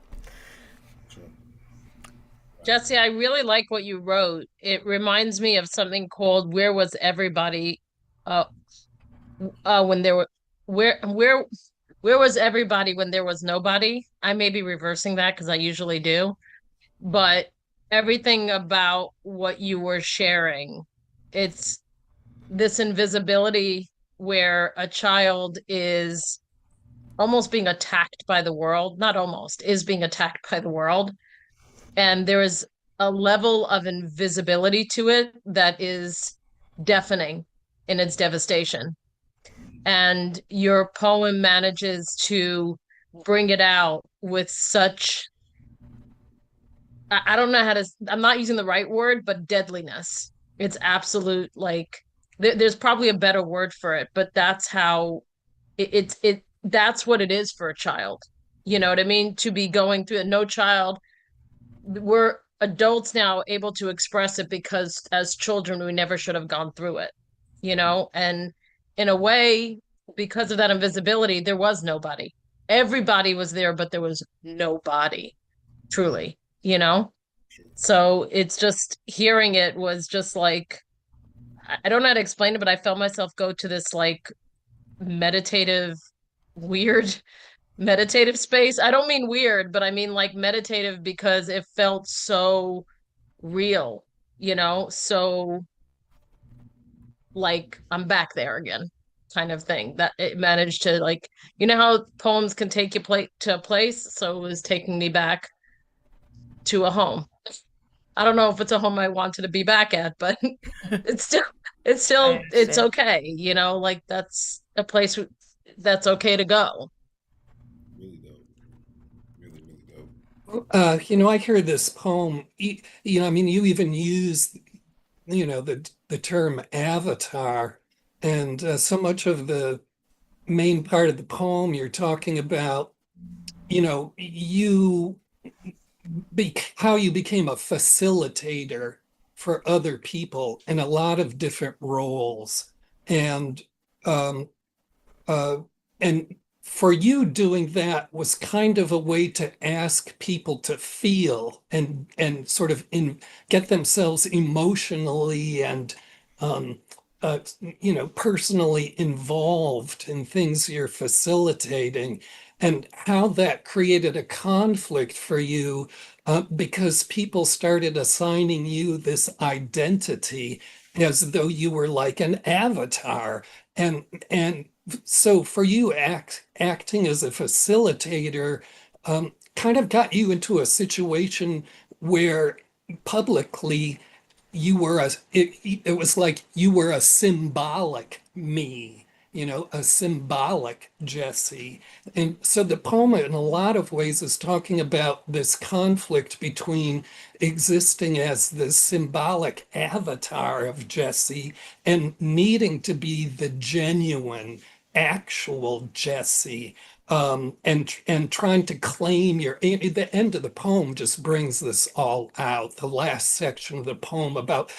Jesse, I really like what you wrote. It reminds me of something called "Where Was Everybody?" When there were where was everybody when there was nobody? I may be reversing that because I usually do, but everything about what you were sharing, it's this invisibility where a child is almost being attacked by the world, not almost, is being attacked by the world. And there is a level of invisibility to it that is deafening in its devastation. And your poem manages to bring it out with such, I don't know how to, I'm not using the right word, but deadliness. It's absolute, like, there's probably a better word for it, but that's how that's what it is for a child. You know what I mean? To be going through it. No child, we're adults now able to express it because as children, we never should have gone through it, you know? And in a way, because of that invisibility, there was nobody. Everybody was there, but there was nobody, truly, you know? So it's just hearing it was just like, I don't know how to explain it, but I felt myself go to this like meditative, weird meditative space. I don't mean weird, but I mean like meditative because it felt so real, you know? So like I'm back there again kind of thing that it managed to like, you know how poems can take you to a place? So it was taking me back to a home. I don't know if it's a home I wanted to be back at, but it's still I it's understand. okay, you know, like that's a place that's okay to go. Really dope. Really, really dope. I hear this poem, I mean, you even use, the term avatar, and so much of the main part of the poem you're talking about, you how you became a facilitator for other people in a lot of different roles. And um, uh, and for you, doing that was kind of a way to ask people to feel and sort of get themselves emotionally and um, personally involved in things you're facilitating, and how that created a conflict for you, because people started assigning you this identity as though you were like an avatar. And so for you, acting as a facilitator kind of got you into a situation where publicly you were it was like you were a symbolic me, a symbolic Jesse. And so the poem in a lot of ways is talking about this conflict between existing as the symbolic avatar of Jesse and needing to be the genuine, actual Jesse. And trying to claim the end of the poem just brings this all out. The last section of the poem about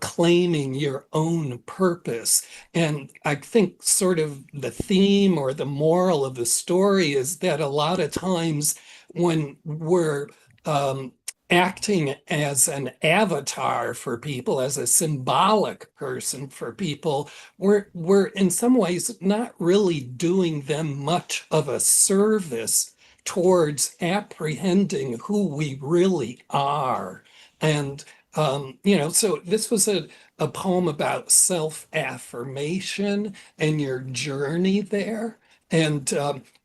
claiming your own purpose. And I think sort of the theme or the moral of the story is that a lot of times when we're um, acting as an avatar for people, as a symbolic person for people, we're in some ways not really doing them much of a service towards apprehending who we really are. And so this was a poem about self-affirmation and your journey there. And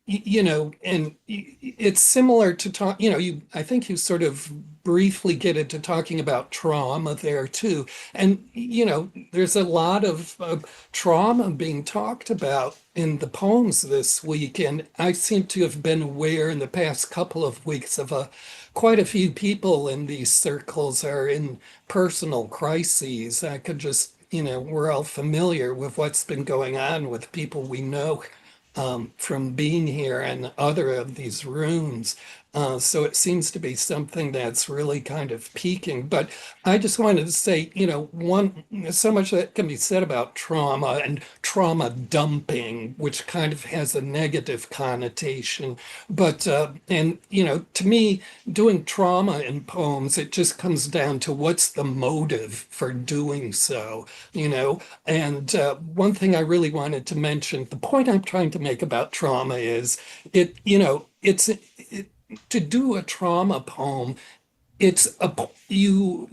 it's similar to talk, I think you sort of briefly get into talking about trauma there too. And, there's a lot of trauma being talked about in the poems this week. And I seem to have been aware in the past couple of weeks of quite a few people in these circles are in personal crises. I could just, we're all familiar with what's been going on with people we know from being here and other of these rooms. So it seems to be something that's really kind of peaking. But I just wanted to say, so much that can be said about trauma and trauma dumping, which kind of has a negative connotation. But, to me, doing trauma in poems, it just comes down to what's the motive for doing so, And one thing I really wanted to mention, the point I'm trying to make about trauma is to do a trauma poem, you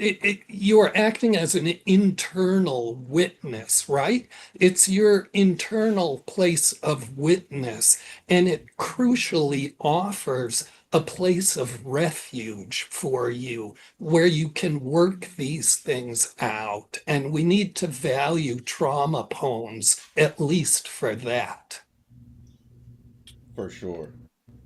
are acting as an internal witness, right? It's your internal place of witness, and it crucially offers a place of refuge for you where you can work these things out. And we need to value trauma poems, at least for that. For sure.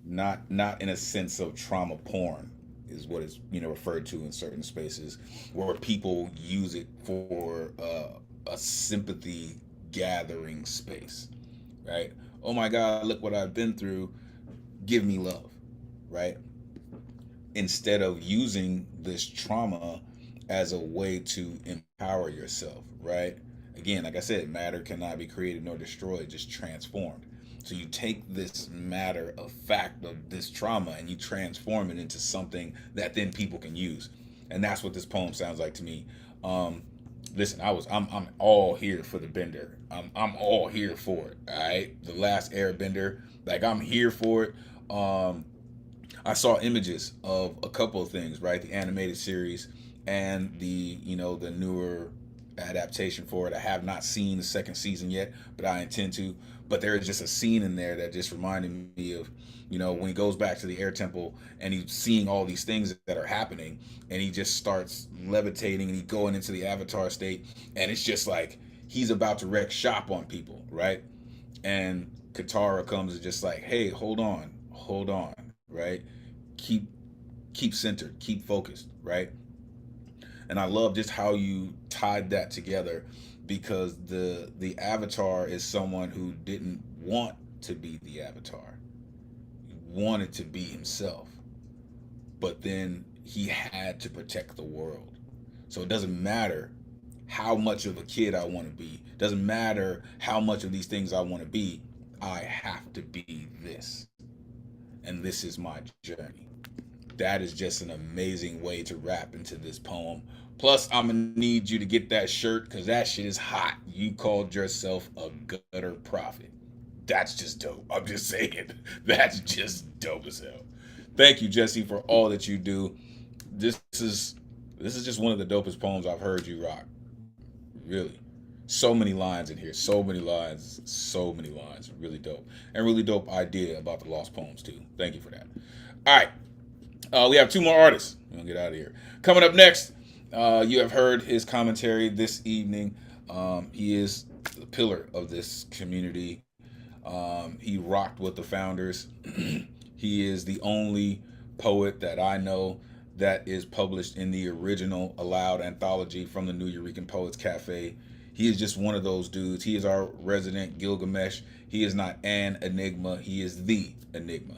Not in a sense of trauma porn is what is referred to in certain spaces where people use it for a sympathy gathering space, right? Oh my God, look what I've been through. Give me love, right? Instead of using this trauma as a way to empower yourself, right? Again, like I said, matter cannot be created nor destroyed, just transformed. So you take this matter of fact of this trauma and you transform it into something that then people can use. And that's what this poem sounds like to me. Listen, I'm all here for the bender. I'm all here for it. All right. The last airbender, like I'm here for it. I saw images of a couple of things, right? The animated series and the newer adaptation for it. I have not seen the second season yet, but I intend to. But there is just a scene in there that just reminded me of, when he goes back to the air temple and he's seeing all these things that are happening, and he just starts levitating and he's going into the avatar state, and it's just like he's about to wreck shop on people, right? And Katara comes and just like, hey, hold on, right? Keep centered, keep focused, right? And I love just how you tied that together, because the avatar is someone who didn't want to be the avatar. He wanted to be himself. But then he had to protect the world. So it doesn't matter how much of a kid I want to be. It doesn't matter how much of these things I want to be. I have to be this. And this is my journey. That is just an amazing way to wrap into this poem. Plus, I'm gonna need you to get that shirt because that shit is hot. You called yourself a gutter prophet. That's just dope. I'm just saying. That's just dope as hell. Thank you, Jesse, for all that you do. This is just one of the dopest poems I've heard you rock. Really. So many lines in here. So many lines. So many lines. Really dope. And really dope idea about the lost poems, too. Thank you for that. All right. We have two more artists. I'm going to get out of here. Coming up next, you have heard his commentary this evening. He is the pillar of this community. He rocked with the founders. He is the only poet that I know that is published in the original Aloud anthology from the New Eureka Poets Cafe. He is just one of those dudes. He is our resident Gilgamesh. He is not an enigma. He is the enigma.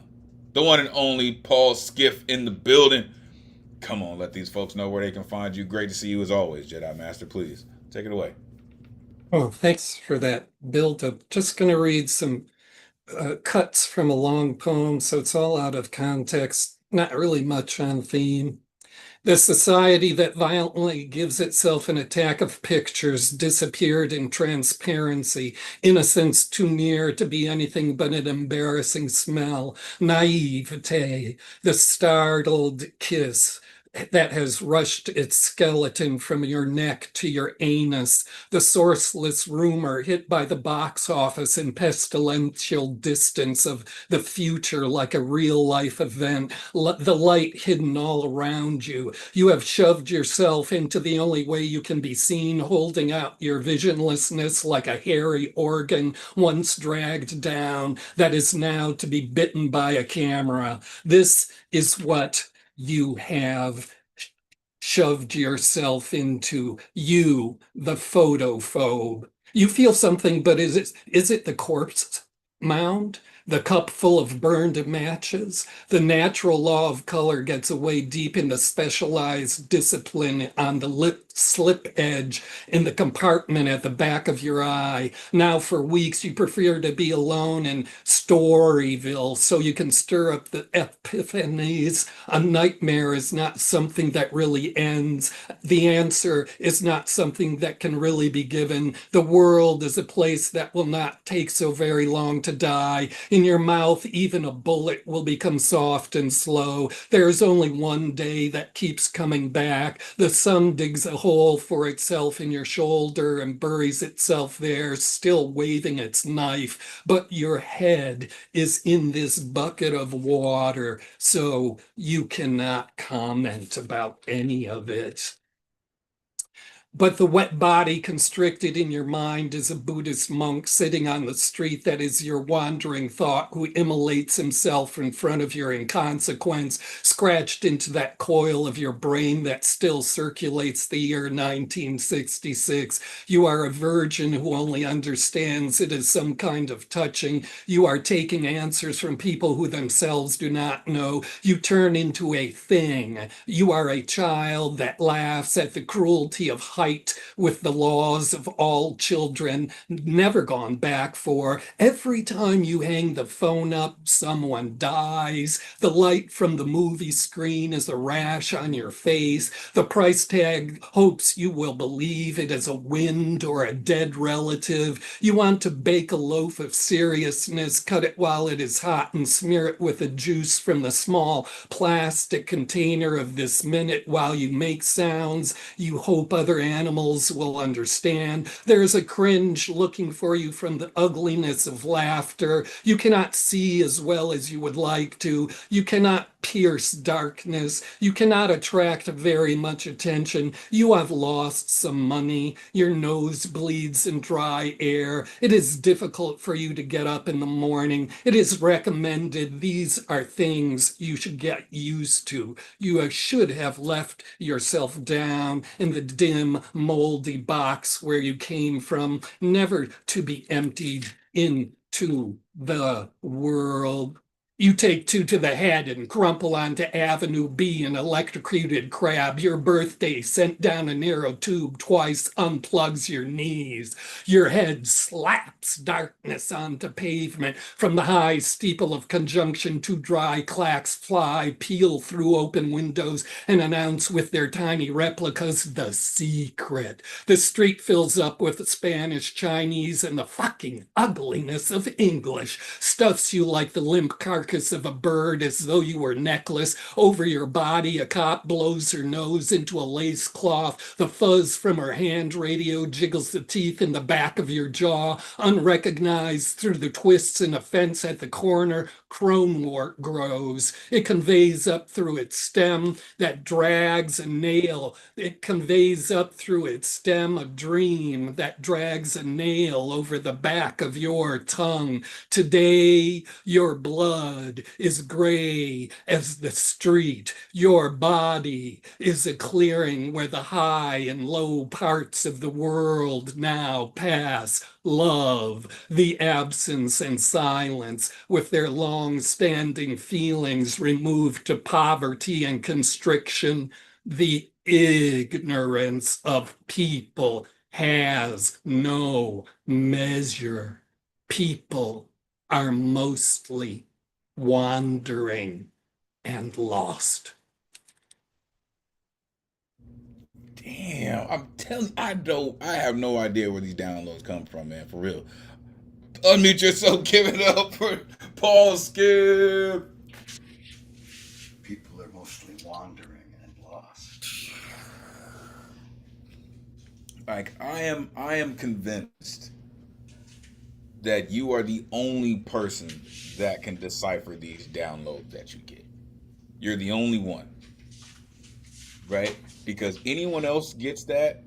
The one and only Paul Skiff in the building. Come on, let these folks know where they can find you. Great to see you as always, Jedi Master. Please take it away. Oh, thanks for that build-up. Just going to read some cuts from a long poem, so it's all out of context, not really much on theme. The society that violently gives itself an attack of pictures disappeared in transparency, innocence too near to be anything but an embarrassing smell, naivete, the startled kiss that has rushed its skeleton from your neck to your anus, the sourceless rumor hit by the box office in pestilential distance of the future like a real-life event, the light hidden all around you. You have shoved yourself into the only way you can be seen, holding out your visionlessness like a hairy organ once dragged down that is now to be bitten by a camera. This is what you have shoved yourself into, you, the photophobe. You feel something, but is it the corpse mound? The cup full of burned matches? The natural law of color gets away deep in the specialized discipline on the lip slip edge in the compartment at the back of your eye. Now for weeks you prefer to be alone in Storyville so you can stir up the epiphanies. A nightmare is not something that really ends. The answer is not something that can really be given. The world is a place that will not take so very long to die. In your mouth, even a bullet will become soft and slow. There's only one day that keeps coming back. The sun digs a hole for itself in your shoulder and buries itself there, still waving its knife. But your head is in this bucket of water, so you cannot comment about any of it. But the wet body constricted in your mind is a Buddhist monk sitting on the street that is your wandering thought who immolates himself in front of your inconsequence, scratched into that coil of your brain that still circulates the year 1966. You are a virgin who only understands it as some kind of touching. You are taking answers from people who themselves do not know. You turn into a thing. You are a child that laughs at the cruelty of height with the laws of all children, never gone back for. Every time you hang the phone up, someone dies. The light from the movie screen is a rash on your face. The price tag hopes you will believe it is a wind or a dead relative. You want to bake a loaf of seriousness, cut it while it is hot, and smear it with the juice from the small plastic container of this minute while you make sounds you hope other animals will understand. There's a cringe looking for you from the ugliness of laughter. You cannot see as well as you would like to. You cannot pierce darkness. You cannot attract very much attention. You have lost some money. Your nose bleeds in dry air. It is difficult for you to get up in the morning. It is recommended. These are things you should get used to. You should have left yourself down in the dim, moldy box where you came from, never to be emptied into the world. You take two to the head and crumple onto Avenue B, an electrocuted crab. Your birthday sent down a narrow tube twice unplugs your knees. Your head slaps darkness onto pavement. From the high steeple of Conjunction, two dry clacks fly, peel through open windows, and announce with their tiny replicas the secret. The street fills up with Spanish, Chinese, and the fucking ugliness of English. Stuffs you like the limp carcass of a bird as though you were necklace. Over your body, a cop blows her nose into a lace cloth. The fuzz from her hand radio jiggles the teeth in the back of your jaw. Unrecognized through the twists in a fence at the corner, cronewort grows. It conveys up through its stem that drags a nail. It conveys up through its stem a dream that drags a nail over the back of your tongue. Today, your blood is gray as the street. Your body is a clearing where the high and low parts of the world now pass. Love, the absence and silence, with their long-standing feelings removed to poverty and constriction. The ignorance of people has no measure. People are mostly wandering and lost. Damn, I'm telling I have no idea where these downloads come from, man, for real. Unmute yourself, give it up for Paul Skip. People are mostly wandering and lost. Like I am convinced that you are the only person that can decipher these downloads that you get. You're the only one. Right? Because anyone else gets that,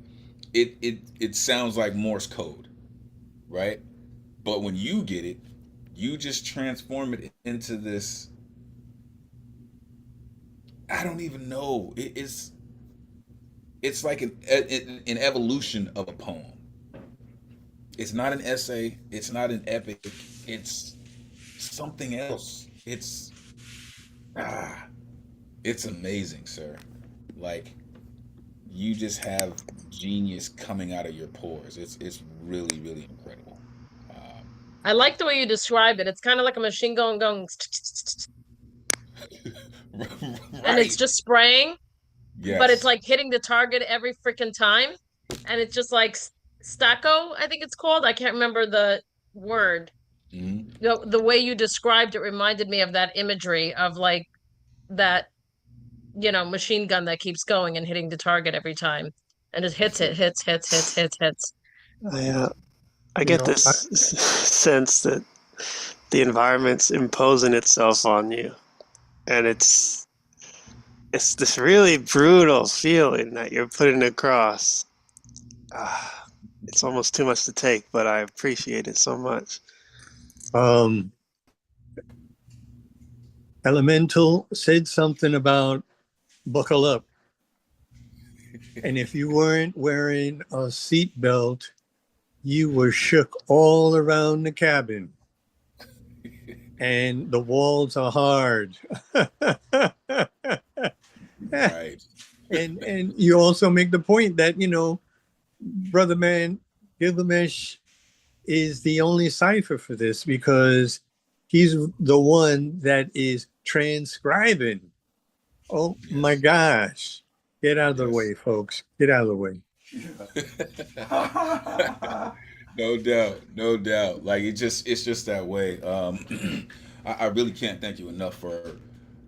it sounds like Morse code, right? But when you get it, you just transform it into this. I don't even know. It's like an evolution of a poem. It's not an essay. It's not an epic. It's something else. Ah, it's amazing, sir. Like you just have genius coming out of your pores. It's really really incredible. I like the way you describe it. It's kind of like a machine gun going, and it's Right. just spraying, but it's Yes. like hitting the target every freaking time, and it's just like stacco, I think it's called. I can't remember the word. Mhm. The way you described it reminded me of that imagery of like that, machine gun that keeps going and hitting the target every time. And it hits. I You get know, this sense that the environment's imposing itself on you, and it's this really brutal feeling that you're putting across. It's almost too much to take, but I appreciate it so much. um, Elemental said something about buckle up. And if you weren't wearing a seatbelt, you were shook all around the cabin. And the walls are hard. Right. And you also make the point that, Brother Man, Gilgamesh is the only cipher for this because he's the one that is transcribing. Oh my gosh. Get out of the way, folks. Get out of the way. No doubt, no doubt. Like it's just that way. I really can't thank you enough for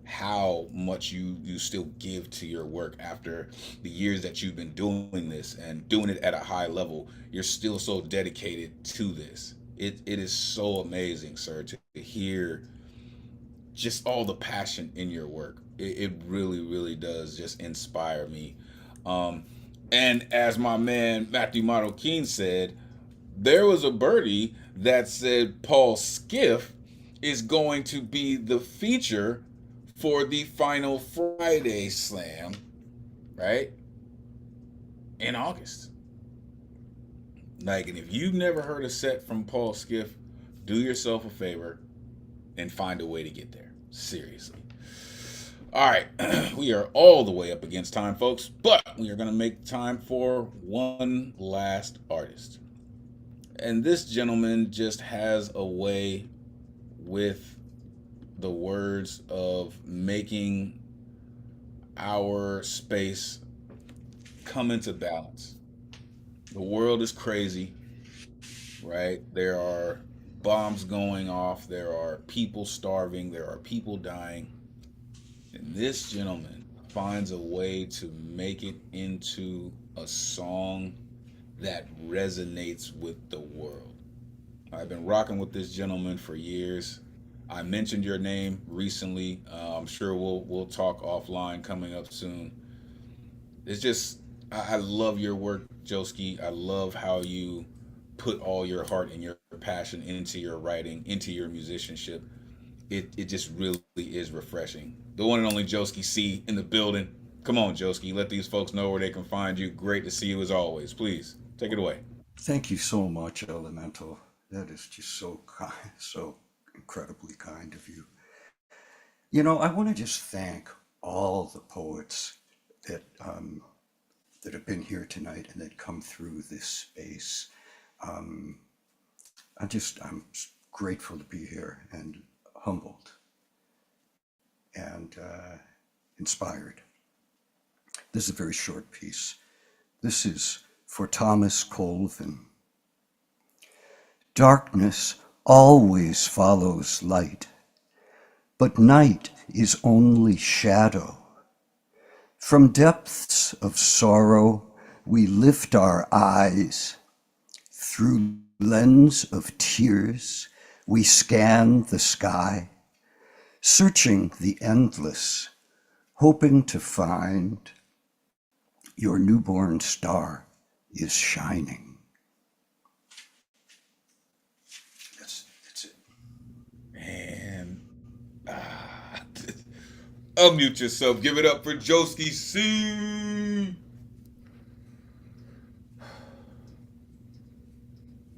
how much you still give to your work after the years that you've been doing this and doing it at a high level. You're still so dedicated to this. It is so amazing, sir, to hear just all the passion in your work. It really, really does just inspire me. Um, and as my man Matthew Model Keen said, there was a birdie that said Paul Skiff is going to be the feature for the final Friday Slam, right? In August. Like, and if you've never heard a set from Paul Skiff, do yourself a favor and find a way to get there. Seriously. All right, we are all the way up against time, folks, but we are going to make time for one last artist. And this gentleman just has a way with the words of making our space come into balance. The world is crazy, right? There are bombs going off, there are people starving, there are people dying. And this gentleman finds a way to make it into a song that resonates with the world. I've been rocking with this gentleman for years. I mentioned your name recently. I'm sure we'll talk offline coming up soon. It's just I love your work, Joski. I love how you put all your heart and your passion into your writing, into your musicianship. It just really is refreshing. The one and only Joski C in the building. Come on, Joski. Let these folks know where they can find you. Great to see you as always. Please take it away. Thank you so much, Elemental. That is just so kind, so incredibly kind of you. I want to just thank all the poets that that have been here tonight and that come through this space. Um, I'm grateful to be here and humbled and inspired. This is a very short piece. This is for Thomas Colvin. Darkness always follows light, but night is only shadow. From depths of sorrow, we lift our eyes. Through lens of tears, we scan the sky, searching the endless, hoping to find your newborn star is shining. That's it. And unmute yourself. Give it up for Joski C.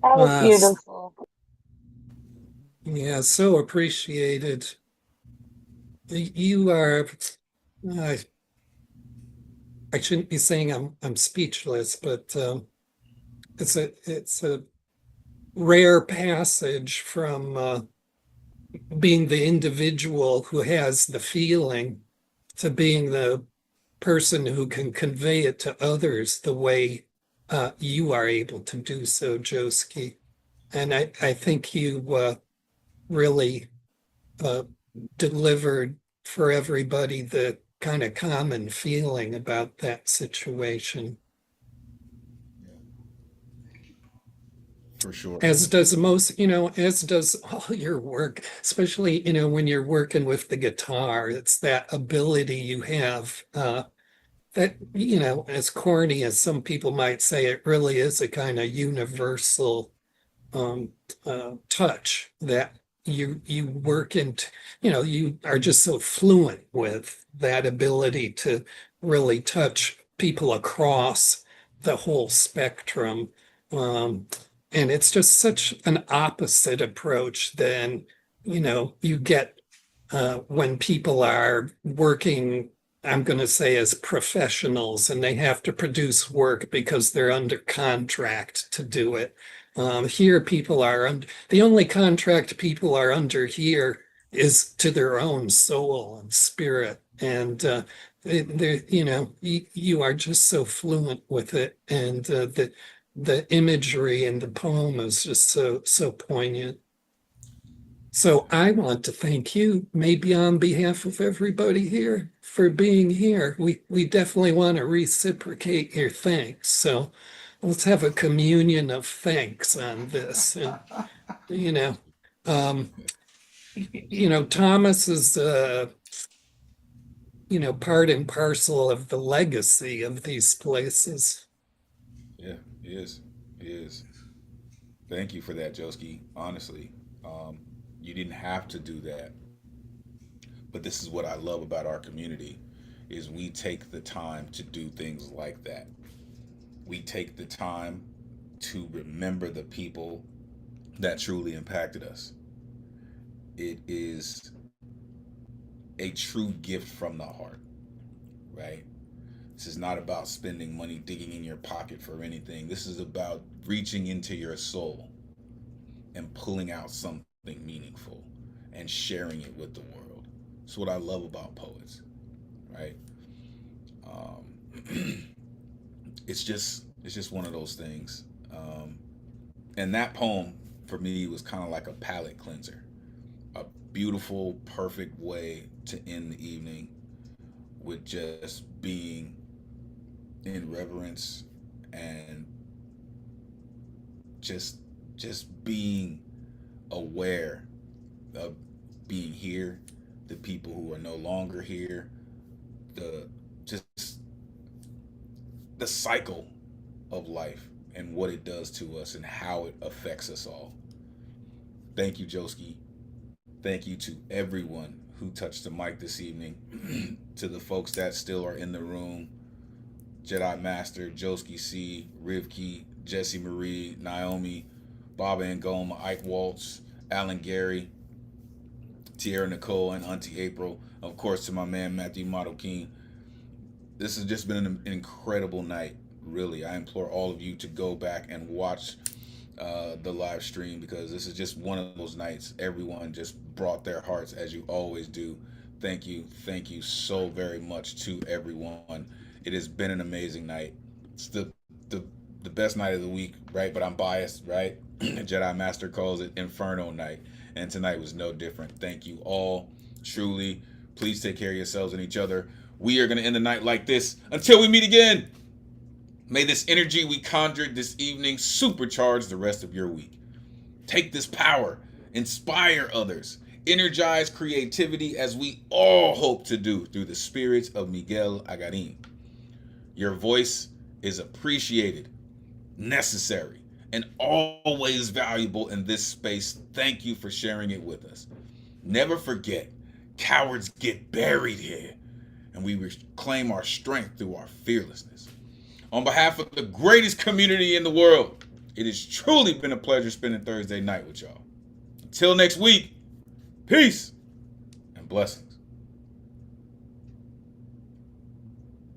That was Yes. beautiful. Yeah, so appreciated. You are, I shouldn't be saying I'm speechless, but it's a rare passage from being the individual who has the feeling to being the person who can convey it to others the way you are able to do so, Joski. And I think you really delivered for everybody the kind of common feeling about that situation. For sure. As does as does all your work, especially, when you're working with the guitar. It's that ability you have, that, as corny as some people might say, it really is a kind of universal um, touch that you work into, you are just so fluent with that ability to really touch people across the whole spectrum. Um, and it's just such an opposite approach than, you get when people are working, I'm going to say, as professionals, and they have to produce work because they're under contract to do it. Here, people are the only contract people are under here is to their own soul and spirit, and you are just so fluent with it, and the imagery in the poem is just so poignant. So I want to thank you, maybe on behalf of everybody here, for being here. We definitely want to reciprocate your thanks. So let's have a communion of thanks on this. And, you know, um, Thomas is, part and parcel of the legacy of these places. Yeah, he is. He is. Thank you for that, Joski. Honestly, you didn't have to do that, but this is what I love about our community: is we take the time to do things like that. We take the time to remember the people that truly impacted us. It is a true gift from the heart, right? This is not about spending money digging in your pocket for anything. This is about reaching into your soul and pulling out something meaningful and sharing it with the world. It's what I love about poets, right? It's just one of those things. And that poem for me was kind of like a palate cleanser, a beautiful, perfect way to end the evening with just being in reverence and just being aware of being here, the people who are no longer here, the just the cycle of life and what it does to us and how it affects us all. Thank you, Joski. Thank you to everyone who touched the mic this evening, to the folks that still are in the room: Jedi Master, Joski C, Rivki, Jesse Marie, Naomi, Baba Ngoma, Ike Waltz, Alan Gary, Tierra Nicole, and Auntie April. Of course, to my man Matthew Marroquin. This has just been an incredible night. Really, I implore all of you to go back and watch the live stream, because this is just one of those nights. Everyone just brought their hearts, as you always do. Thank you so very much to everyone. It has been an amazing night. It's the best night of the week, right? But I'm biased, right? Jedi Master calls it Inferno night, and tonight was no different. Thank you all, truly. Please take care of yourselves and each other. We are going to end the night like this until we meet again. May this energy we conjured this evening supercharge the rest of your week. Take this power, inspire others, energize creativity, as we all hope to do through the spirits of Miguel Agarin. Your voice is appreciated, necessary, and always valuable in this space. Thank you for sharing it with us. Never forget, cowards get buried here, and we reclaim our strength through our fearlessness. On behalf of the greatest community in the world, it has truly been a pleasure spending Thursday night with y'all. Until next week, peace and blessings.